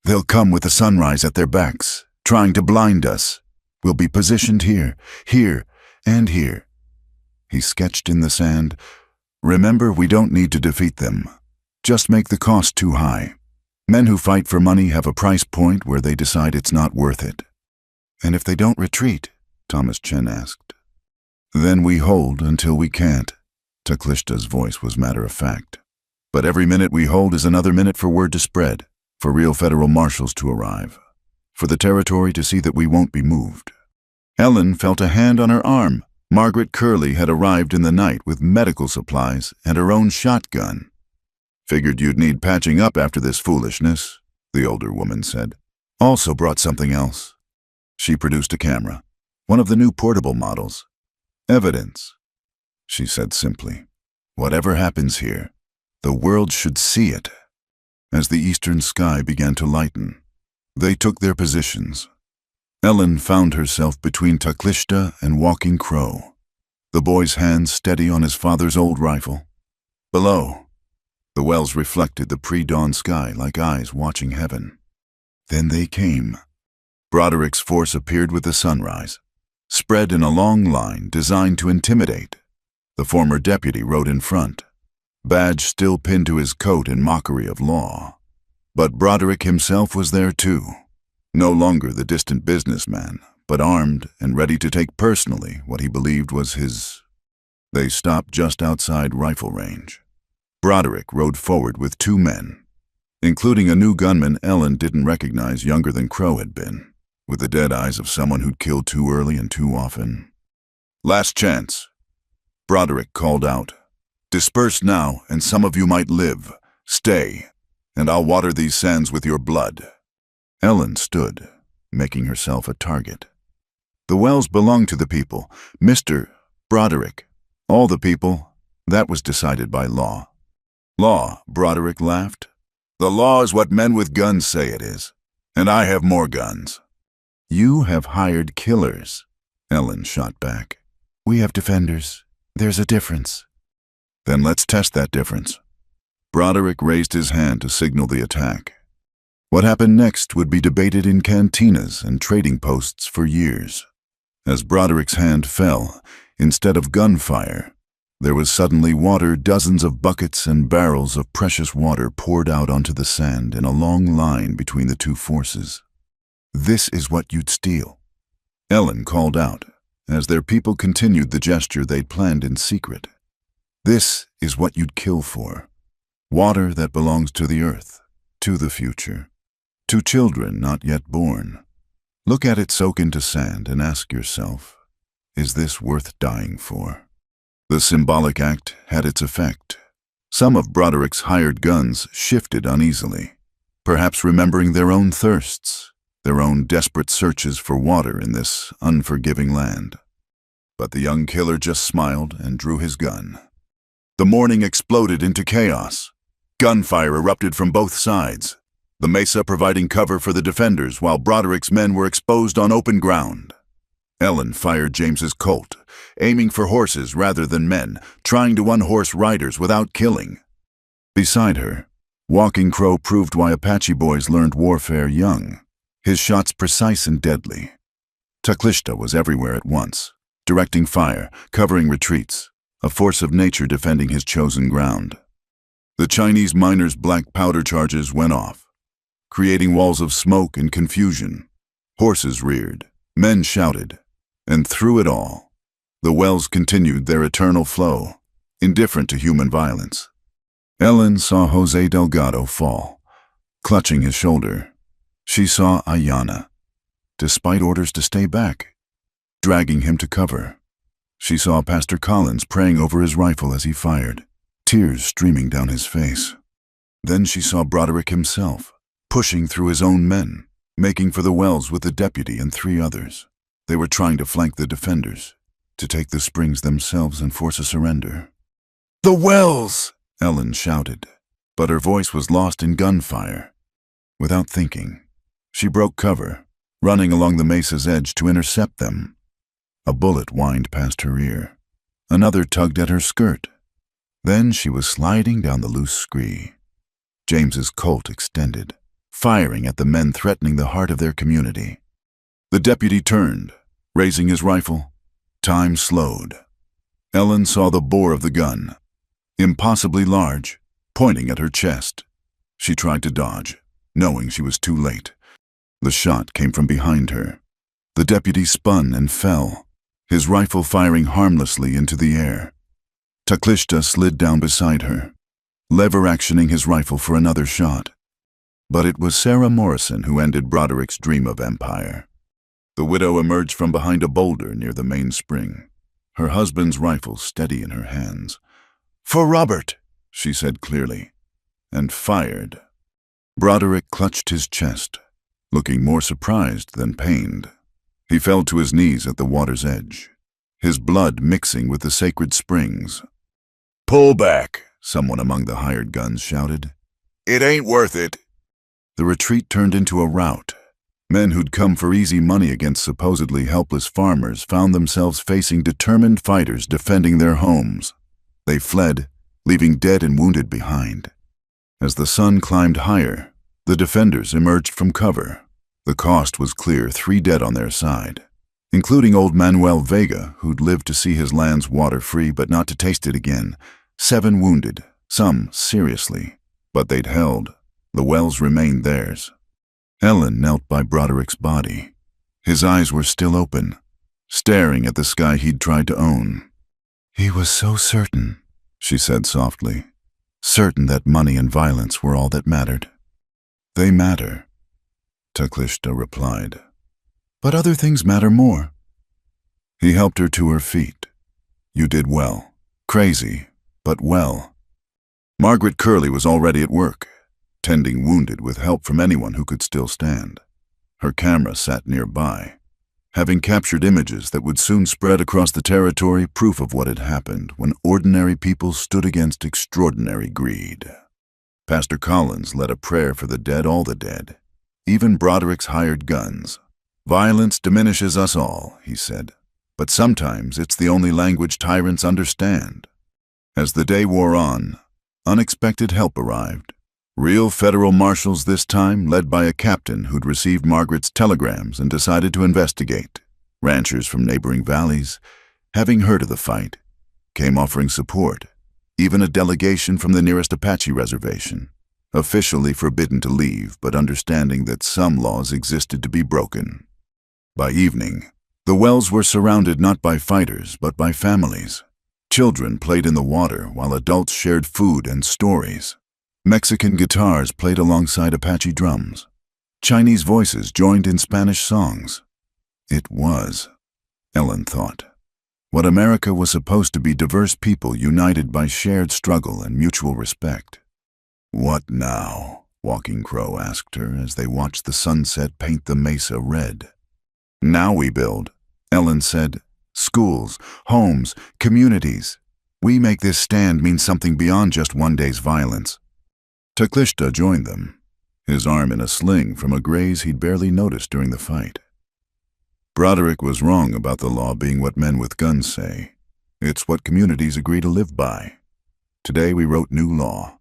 "They'll come with the sunrise at their backs, trying to blind us. We'll be positioned here, here, and here." He sketched in the sand. "Remember, we don't need to defeat them. Just make the cost too high. Men who fight for money have a price point where they decide it's not worth it." "And if they don't retreat?" Thomas Chen asked. "Then we hold until we can't." Taklishta's voice was matter-of-fact. "But every minute we hold is another minute for word to spread, for real federal marshals to arrive, for the territory to see that we won't be moved." Ellen felt a hand on her arm. Margaret Curley had arrived in the night with medical supplies and her own shotgun. "Figured you'd need patching up after this foolishness," the older woman said. "Also brought something else." She produced a camera, one of the new portable models. "Evidence," she said simply. "Whatever happens here, the world should see it." As the eastern sky began to lighten, they took their positions. Ellen found herself between Taklishta and Walking Crow, the boy's hands steady on his father's old rifle. Below, the wells reflected the pre-dawn sky like eyes watching heaven. Then they came. Broderick's force appeared with the sunrise, spread in a long line designed to intimidate. The former deputy rode in front, badge still pinned to his coat in mockery of law. But Broderick himself was there too, no longer the distant businessman, but armed and ready to take personally what he believed was his. They stopped just outside rifle range. Broderick rode forward with 2 men, including a new gunman Ellen didn't recognize, younger than Crow had been, with the dead eyes of someone who'd killed too early and too often. "Last chance," Broderick called out. "Disperse now, and some of you might live. Stay, and I'll water these sands with your blood." Ellen stood, making herself a target. The wells belonged to the people, Mr. Broderick. All the people, that was decided by law. "Law," Broderick laughed. "The law is what men with guns say it is, and I have more guns." You have hired killers, Ellen shot back. We have defenders. There's a difference. Then let's test that difference. Broderick raised his hand to signal the attack. What happened next would be debated in cantinas and trading posts for years. As Broderick's hand fell, instead of gunfire, there was suddenly water. Dozens of buckets and barrels of precious water poured out onto the sand in a long line between the two forces. This is what you'd steal, Ellen called out, as their people continued the gesture they'd planned in secret. This is what you'd kill for. Water that belongs to the earth, to the future, to children not yet born. Look at it soak into sand and ask yourself, is this worth dying for? The symbolic act had its effect. Some of Broderick's hired guns shifted uneasily, perhaps remembering their own thirsts, their own desperate searches for water in this unforgiving land. But the young killer just smiled and drew his gun. The morning exploded into chaos. Gunfire erupted from both sides, the mesa providing cover for the defenders while Broderick's men were exposed on open ground. Ellen fired James's Colt, aiming for horses rather than men, trying to unhorse riders without killing. Beside her, Walking Crow proved why Apache boys learned warfare young, his shots precise and deadly. Teclista was everywhere at once, directing fire, covering retreats, a force of nature defending his chosen ground. The Chinese miners' black powder charges went off, creating walls of smoke and confusion. Horses reared, men shouted, and through it all, the wells continued their eternal flow, indifferent to human violence. Ellen saw Jose Delgado fall, clutching his shoulder. She saw Ayana, despite orders to stay back, dragging him to cover. She saw Pastor Collins praying over his rifle as he fired, tears streaming down his face. Then she saw Broderick himself, pushing through his own men, making for the wells with the deputy and 3 others. They were trying to flank the defenders, to take the springs themselves and force a surrender. "The wells!" Ellen shouted, but her voice was lost in gunfire. Without thinking, she broke cover, running along the mesa's edge to intercept them. A bullet whined past her ear. Another tugged at her skirt. Then she was sliding down the loose scree. James's Colt extended, firing at the men threatening the heart of their community. The deputy turned, raising his rifle. Time slowed. Ellen saw the bore of the gun, impossibly large, pointing at her chest. She tried to dodge, knowing she was too late. The shot came from behind her. The deputy spun and fell, his rifle firing harmlessly into the air. Teclista slid down beside her, lever-actioning his rifle for another shot. But it was Sarah Morrison who ended Broderick's dream of empire. The widow emerged from behind a boulder near the main spring, her husband's rifle steady in her hands. "For Robert," she said clearly, and fired. Broderick clutched his chest, looking more surprised than pained. He fell to his knees at the water's edge, his blood mixing with the sacred springs. "Pull back," someone among the hired guns shouted. "It ain't worth it." The retreat turned into a rout. Men who'd come for easy money against supposedly helpless farmers found themselves facing determined fighters defending their homes. They fled, leaving dead and wounded behind. As the sun climbed higher, the defenders emerged from cover. The cost was clear, 3 dead on their side, including old Manuel Vega, who'd lived to see his lands water-free but not to taste it again. 7 wounded, some seriously, but they'd held. The wells remained theirs. Ellen knelt by Broderick's body. His eyes were still open, staring at the sky he'd tried to own. "He was so certain," she said softly, "certain that money and violence were all that mattered." "They matter," Teclista replied, "but other things matter more." He helped her to her feet. "You did well. Crazy, but well." Margaret Curley was already at work, tending wounded with help from anyone who could still stand. Her camera sat nearby, having captured images that would soon spread across the territory, proof of what had happened when ordinary people stood against extraordinary greed. Pastor Collins led a prayer for the dead, all the dead, even Broderick's hired guns. Violence diminishes us all, he said, but sometimes it's the only language tyrants understand. As the day wore on, unexpected help arrived. Real federal marshals this time, led by a captain who'd received Margaret's telegrams and decided to investigate. Ranchers from neighboring valleys, having heard of the fight, came offering support. Even a delegation from the nearest Apache reservation, officially forbidden to leave, but understanding that some laws existed to be broken. By evening, the wells were surrounded not by fighters, but by families. Children played in the water while adults shared food and stories. Mexican guitars played alongside Apache drums. Chinese voices joined in Spanish songs. It was, Ellen thought, what America was supposed to be: diverse people united by shared struggle and mutual respect. "What now?" Walking Crow asked her as they watched the sunset paint the mesa red. "Now we build," Ellen said. "Schools, homes, communities. We make this stand mean something beyond just one day's violence." Teclista joined them, his arm in a sling from a graze he'd barely noticed during the fight. Broderick was wrong about the law being what men with guns say. It's what communities agree to live by. Today we wrote new law.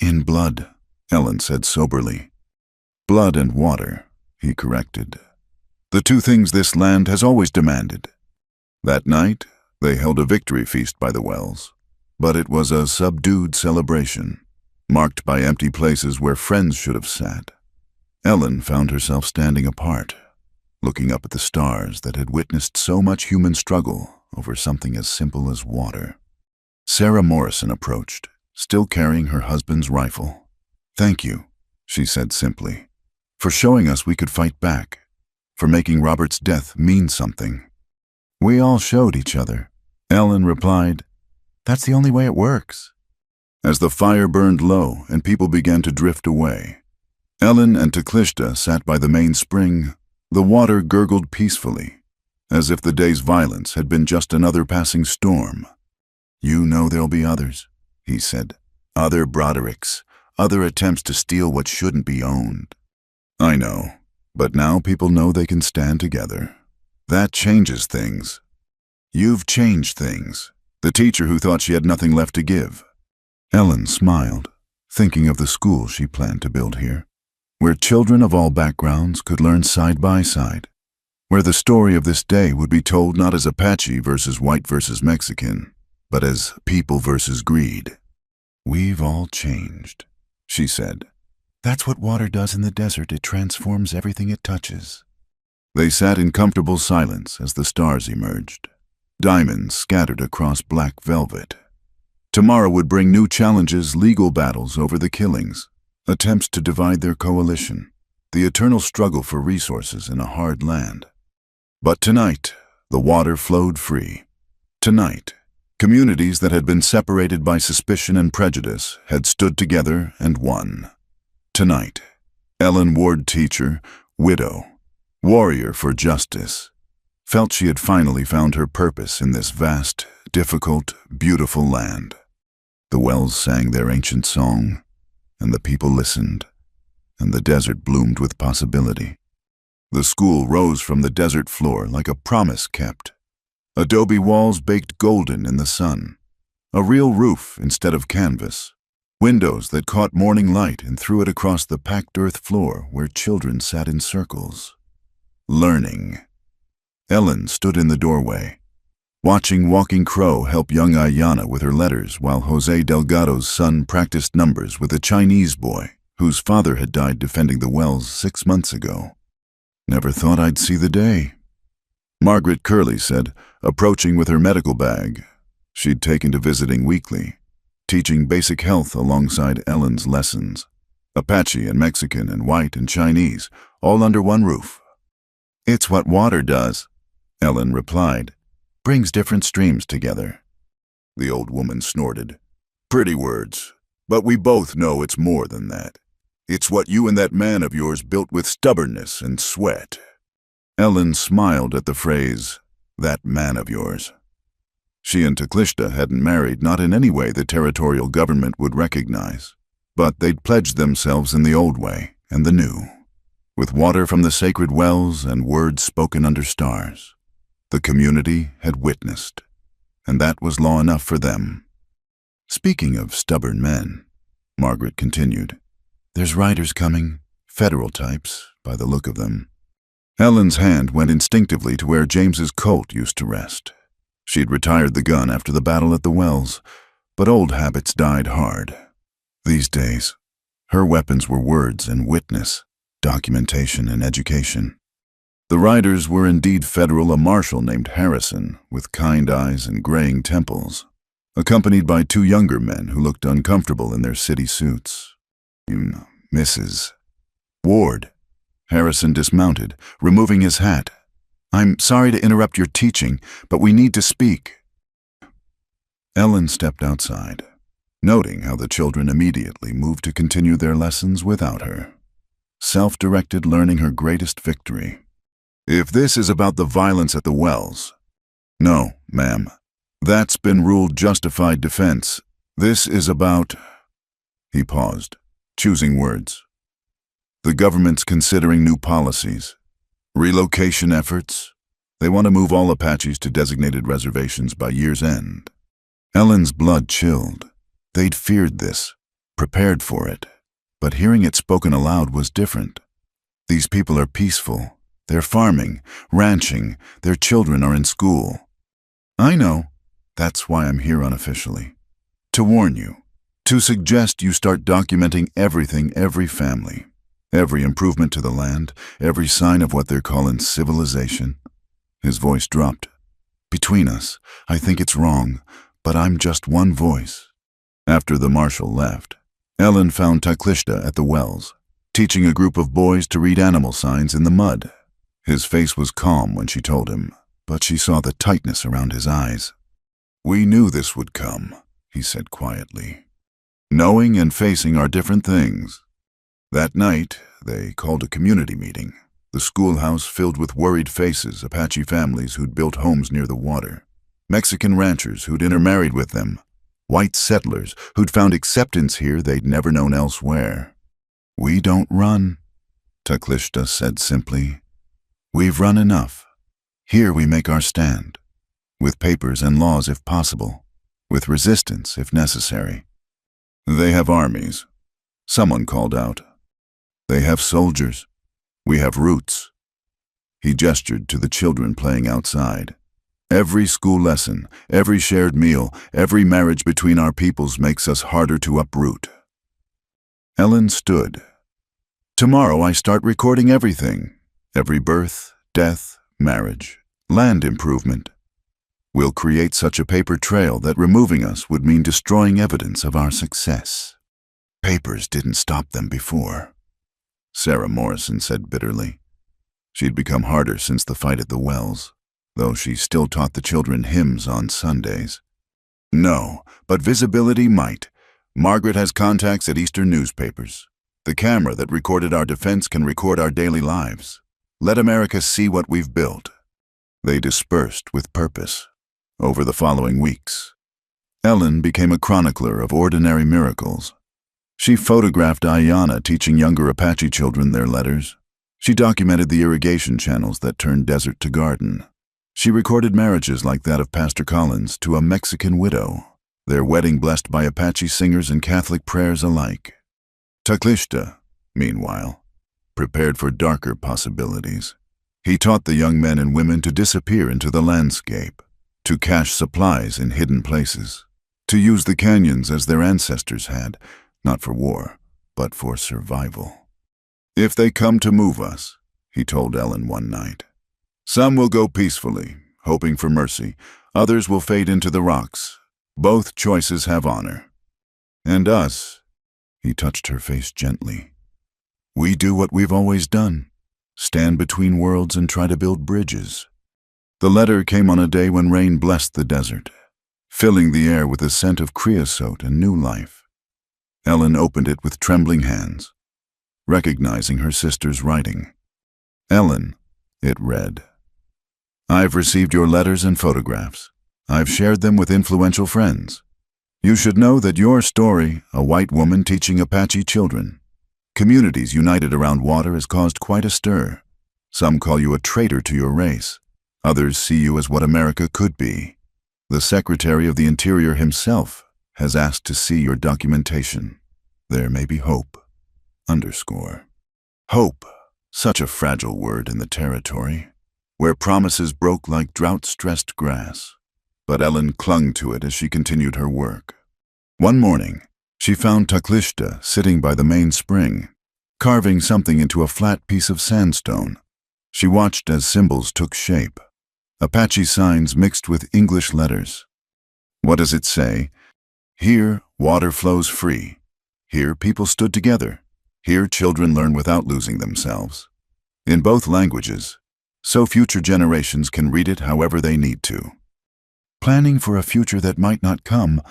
"In blood," Ellen said soberly. "Blood and water," he corrected. "The two things this land has always demanded." That night, they held a victory feast by the wells, but it was a subdued celebration, marked by empty places where friends should have sat. Ellen found herself standing apart, looking up at the stars that had witnessed so much human struggle over something as simple as water. Sarah Morrison approached, still carrying her husband's rifle. "Thank you," she said simply, "for showing us we could fight back, for making Robert's death mean something." "We all showed each other," Ellen replied. "That's the only way it works." As the fire burned low and people began to drift away, Ellen and Teclista sat by the main spring. The water gurgled peacefully, as if the day's violence had been just another passing storm. "You know there'll be others," he said. "Other Brodericks, other attempts to steal what shouldn't be owned." "I know, but now people know they can stand together. That changes things." "You've changed things," the teacher who thought she had nothing left to give. Ellen smiled, thinking of the school she planned to build here, where children of all backgrounds could learn side by side, where the story of this day would be told not as Apache versus white versus Mexican, but as people versus greed. "We've all changed," she said. "That's what water does in the desert. It transforms everything it touches." They sat in comfortable silence as the stars emerged, diamonds scattered across black velvet. Tomorrow would bring new challenges, legal battles over the killings, attempts to divide their coalition, the eternal struggle for resources in a hard land. But tonight, the water flowed free. Tonight, communities that had been separated by suspicion and prejudice had stood together and won. Tonight, Ellen Ward, teacher, widow, warrior for justice, felt she had finally found her purpose in this vast, difficult, beautiful land. The wells sang their ancient song, and the people listened, and the desert bloomed with possibility. The school rose from the desert floor like a promise kept. Adobe walls baked golden in the sun, a real roof instead of canvas, windows that caught morning light and threw it across the packed earth floor where children sat in circles, learning. Ellen stood in the doorway, watching Walking Crow help young Ayana with her letters while Jose Delgado's son practiced numbers with a Chinese boy whose father had died defending the wells 6 months ago. "Never thought I'd see the day," Margaret Curley said, approaching with her medical bag. She'd taken to visiting weekly, teaching basic health alongside Ellen's lessons. Apache and Mexican and white and Chinese, all under one roof. "It's what water does," Ellen replied. "Brings different streams together." The old woman snorted. "Pretty words, but we both know it's more than that. It's what you and that man of yours built with stubbornness and sweat." Ellen smiled at the phrase, "that man of yours." She and Teclista hadn't married, not in any way the territorial government would recognize, but they'd pledged themselves in the old way and the new. with water from the sacred wells and words spoken under stars. The community had witnessed, and that was law enough for them. Speaking of stubborn men, Margaret continued, there's riders coming, federal types, by the look of them. Ellen's hand went instinctively to where James's Colt used to rest. She'd retired the gun after the battle at the wells, but old habits died hard. These days, her weapons were words and witness, documentation and education. The riders were indeed federal, a marshal named Harrison, with kind eyes and graying temples, accompanied by two younger men who looked uncomfortable in their city suits. Mrs. Ward. Harrison dismounted, removing his hat. I'm sorry to interrupt your teaching, but we need to speak. Ellen stepped outside, noting how the children immediately moved to continue their lessons without her. Self-directed learning her greatest victory. If this is about the violence at the wells, no, ma'am. That's been ruled justified defense. This is about... He paused, choosing words. The government's considering new policies. Relocation efforts. They want to move all Apaches to designated reservations by year's end. Ellen's blood chilled. They'd feared this, prepared for it. But hearing it spoken aloud was different. These people are peaceful. They're farming, ranching. Their children are in school. I know. That's why I'm here unofficially. To warn you. To suggest you start documenting everything, every family. Every improvement to the land, every sign of what they're calling civilization. His voice dropped. Between us, I think it's wrong, but I'm just one voice. After the marshal left, Ellen found Taklishta at the wells, teaching a group of boys to read animal signs in the mud. His face was calm when she told him, but she saw the tightness around his eyes. We knew this would come, he said quietly. Knowing and facing are different things. That night, they called a community meeting, the schoolhouse filled with worried faces, Apache families who'd built homes near the water, Mexican ranchers who'd intermarried with them, white settlers who'd found acceptance here they'd never known elsewhere. We don't run, Taklishta said simply. We've run enough. Here we make our stand, with papers and laws if possible, with resistance if necessary. They have armies, someone called out. They have soldiers. We have roots. He gestured to the children playing outside. Every school lesson, every shared meal, every marriage between our peoples makes us harder to uproot. Ellen stood. Tomorrow I start recording everything. Every birth, death, marriage, land improvement. We'll create such a paper trail that removing us would mean destroying evidence of our success. Papers didn't stop them before, Sarah Morrison said bitterly. She'd become harder since the fight at the wells, though she still taught the children hymns on Sundays. No, but visibility might. Margaret has contacts at Eastern newspapers. The camera that recorded our defense can record our daily lives. Let America see what we've built. They dispersed with purpose. Over the following weeks, Ellen became a chronicler of ordinary miracles. She photographed Ayanna teaching younger Apache children their letters. She documented the irrigation channels that turned desert to garden. She recorded marriages like that of Pastor Collins to a Mexican widow, their wedding blessed by Apache singers and Catholic prayers alike. Taklishta, meanwhile, prepared for darker possibilities. He taught the young men and women to disappear into the landscape, to cache supplies in hidden places, to use the canyons as their ancestors had, not for war, but for survival. If they come to move us, he told Ellen one night, some will go peacefully, hoping for mercy. Others will fade into the rocks. Both choices have honor. And us, he touched her face gently. We do what we've always done, stand between worlds and try to build bridges. The letter came on a day when rain blessed the desert, filling the air with a scent of creosote and new life. Ellen opened it with trembling hands, recognizing her sister's writing. Ellen, it read, I've received your letters and photographs. I've shared them with influential friends. You should know that your story, a white woman teaching Apache children, Communities united around water has caused quite a stir. Some call you a traitor to your race. Others see you as what America could be. The Secretary of the Interior himself has asked to see your documentation. There may be hope. Hope, such a fragile word in the territory, where promises broke like drought-stressed grass. But Ellen clung to it as she continued her work. One morning, she found Taklishta sitting by the main spring, carving something into a flat piece of sandstone. She watched as symbols took shape. Apache signs mixed with English letters. What does it say? Here, water flows free. Here, people stood together. Here, children learn without losing themselves. In both languages, so future generations can read it however they need to. Planning for a future that might not come.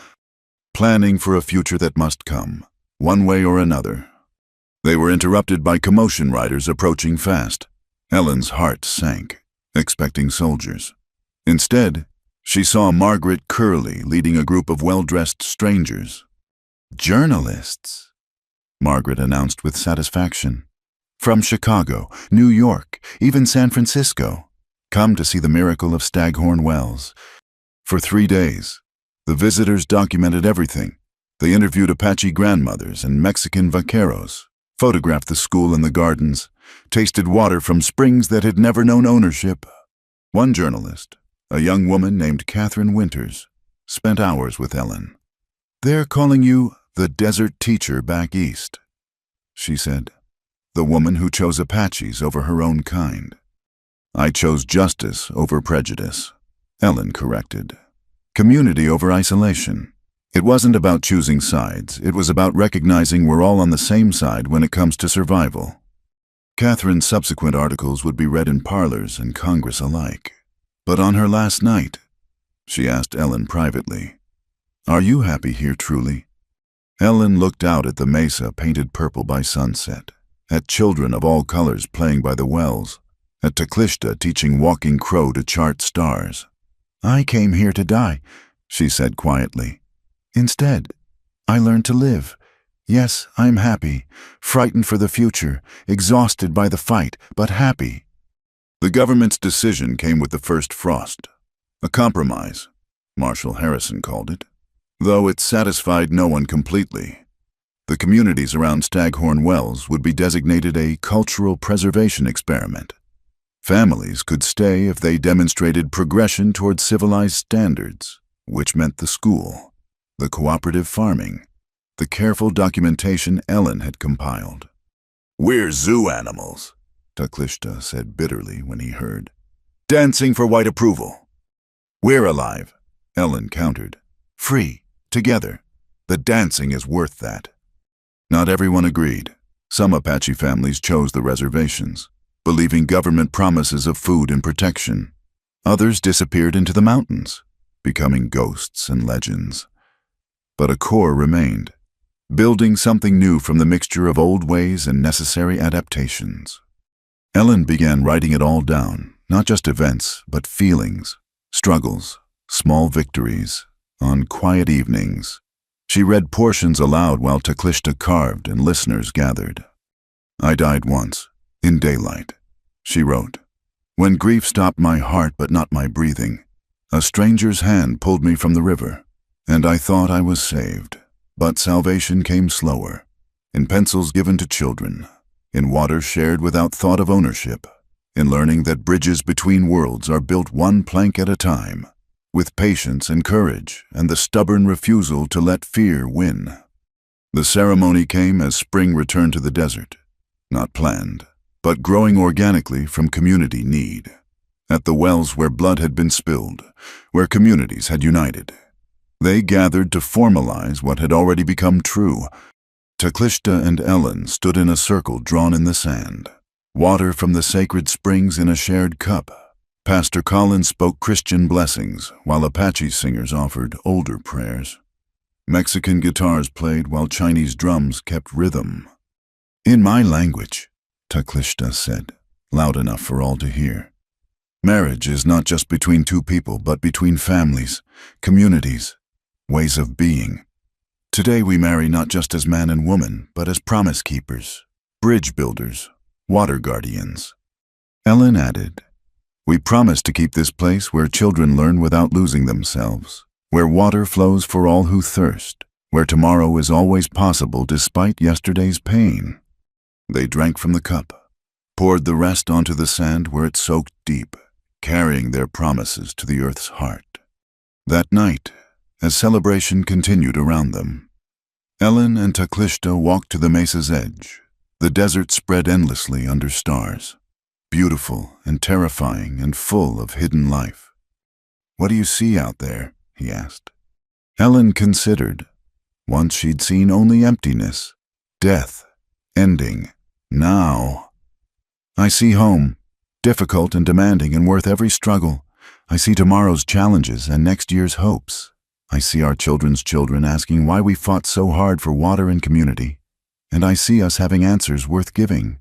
Planning for a future that must come, one way or another. They were interrupted by commotion riders approaching fast. Ellen's heart sank, expecting soldiers. Instead, she saw Margaret Curley leading a group of well-dressed strangers. Journalists, Margaret announced with satisfaction. From Chicago, New York, even San Francisco, come to see the miracle of Staghorn Wells. For 3 days, the visitors documented everything. They interviewed Apache grandmothers and Mexican vaqueros, photographed the school and the gardens, tasted water from springs that had never known ownership. One journalist, a young woman named Catherine Winters, spent hours with Ellen. "They're calling you the desert teacher back east," she said. "The woman who chose Apaches over her own kind." "I chose justice over prejudice," Ellen corrected. "Community over isolation. It wasn't about choosing sides. It was about recognizing we're all on the same side when it comes to survival." Catherine's subsequent articles would be read in parlors and Congress alike. But on her last night, she asked Ellen privately, "Are you happy here truly?" Ellen looked out at the mesa painted purple by sunset, at children of all colors playing by the wells, at Taklishta teaching Walking Crow to chart stars. "I came here to die," she said quietly. "Instead, I learned to live. Yes, I'm happy, frightened for the future, exhausted by the fight, but happy." The government's decision came with the first frost. A compromise, Marshall Harrison called it, though it satisfied no one completely. The communities around Staghorn Wells would be designated a cultural preservation experiment. Families could stay if they demonstrated progression toward civilized standards, which meant the school, the cooperative farming, the careful documentation Ellen had compiled. "We're zoo animals," Taklishta said bitterly when he heard. "Dancing for white approval." "We're alive," Ellen countered. "Free, together. The dancing is worth that." Not everyone agreed. Some Apache families chose the reservations, believing government promises of food and protection. Others disappeared into the mountains, becoming ghosts and legends. But a core remained, building something new from the mixture of old ways and necessary adaptations. Ellen began writing it all down, not just events, but feelings, struggles, small victories, on quiet evenings. She read portions aloud while Taklishta carved and listeners gathered. "I died once, in daylight," she wrote. "When grief stopped my heart but not my breathing, a stranger's hand pulled me from the river, and I thought I was saved. But salvation came slower, in pencils given to children, in water shared without thought of ownership, in learning that bridges between worlds are built one plank at a time, with patience and courage and the stubborn refusal to let fear win." The ceremony came as spring returned to the desert, not planned, but growing organically from community need. At the wells where blood had been spilled, where communities had united, they gathered to formalize what had already become true. Taklishta and Ellen stood in a circle drawn in the sand, water from the sacred springs in a shared cup. Pastor Collins spoke Christian blessings, while Apache singers offered older prayers. Mexican guitars played while Chinese drums kept rhythm. "In my language," Taklishta said, loud enough for all to hear. "Marriage is not just between two people, but between families, communities, ways of being. Today we marry not just as man and woman, but as promise keepers, bridge builders, water guardians. Ellen added, "We promise to keep this place where children learn without losing themselves, where water flows for all who thirst, where tomorrow is always possible despite yesterday's pain." They drank from the cup, poured the rest onto the sand where it soaked deep, carrying their promises to the earth's heart. That night, as celebration continued around them, Ellen and Taklishta walked to the mesa's edge. The desert spread endlessly under stars, beautiful and terrifying and full of hidden life. "What do you see out there?" he asked. Ellen considered. Once she'd seen only emptiness, death, ending. Now, "I see home, difficult and demanding and worth every struggle. I see tomorrow's challenges and next year's hopes. I see our children's children asking why we fought so hard for water and community. And I see us having answers worth giving."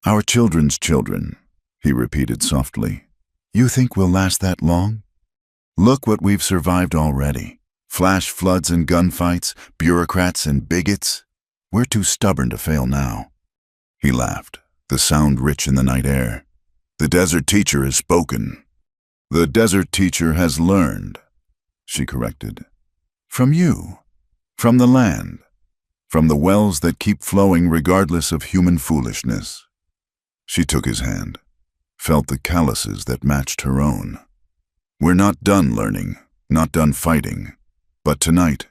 "Our children's children," he repeated softly. "You think we'll last that long? Look what we've survived already. Flash floods and gunfights, bureaucrats and bigots. We're too stubborn to fail now." He laughed, the sound rich in the night air. "The desert teacher has spoken." "The desert teacher has learned," she corrected. "From you, from the land, from the wells that keep flowing regardless of human foolishness." She took his hand, felt the calluses that matched her own. "We're not done learning, not done fighting, but tonight,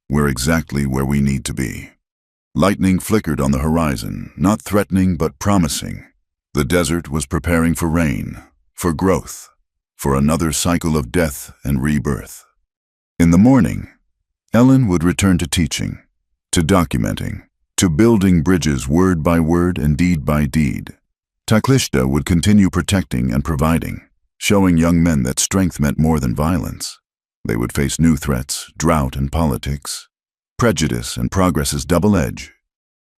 we're exactly where we need to be." Lightning flickered on the horizon, not threatening but promising. The desert was preparing for rain, for growth, for another cycle of death and rebirth. In the morning, Ellen would return to teaching, to documenting, to building bridges word by word and deed by deed. Taklishta would continue protecting and providing, showing young men that strength meant more than violence. They would face new threats, drought and politics, prejudice and progress's double edge.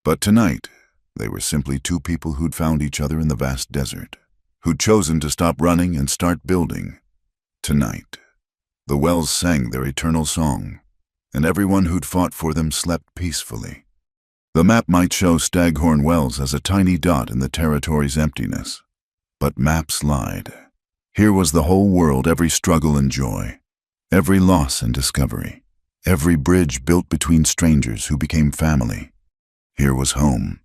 But tonight, they were simply two people who'd found each other in the vast desert, who'd chosen to stop running and start building. Tonight, the wells sang their eternal song, and everyone who'd fought for them slept peacefully. The map might show Staghorn Wells as a tiny dot in the territory's emptiness, but maps lied. Here was the whole world, every struggle and joy, every loss and discovery, every bridge built between strangers who became family. Here was home.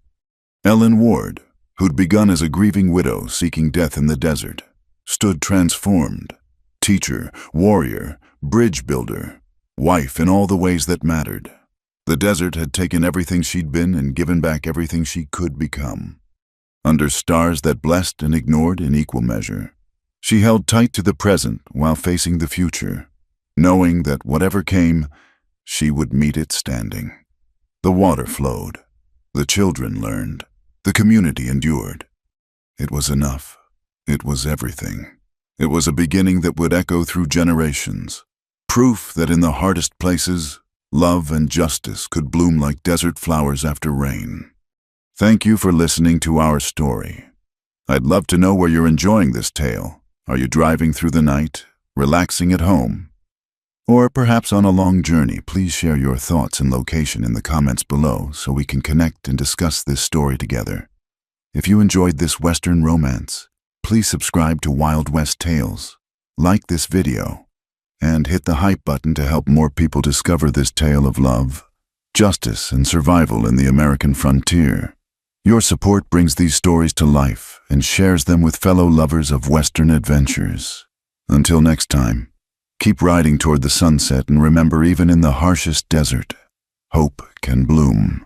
Ellen Ward, who'd begun as a grieving widow seeking death in the desert, stood transformed. Teacher, warrior, bridge builder, wife in all the ways that mattered. The desert had taken everything she'd been and given back everything she could become. Under stars that blessed and ignored in equal measure, she held tight to the present while facing the future, knowing that whatever came, she would meet it standing. The water flowed. The children learned. The community endured. It was enough. It was everything. It was a beginning that would echo through generations, proof that in the hardest places, love and justice could bloom like desert flowers after rain. Thank you for listening to our story. I'd love to know where you're enjoying this tale. Are you driving through the night, relaxing at home? Or perhaps on a long journey? Please share your thoughts and location in the comments below so we can connect and discuss this story together. If you enjoyed this Western romance, please subscribe to Wild West Tales, like this video, and hit the hype button to help more people discover this tale of love, justice, and survival in the American frontier. Your support brings these stories to life and shares them with fellow lovers of Western adventures. Until next time, keep riding toward the sunset and remember, even in the harshest desert, hope can bloom.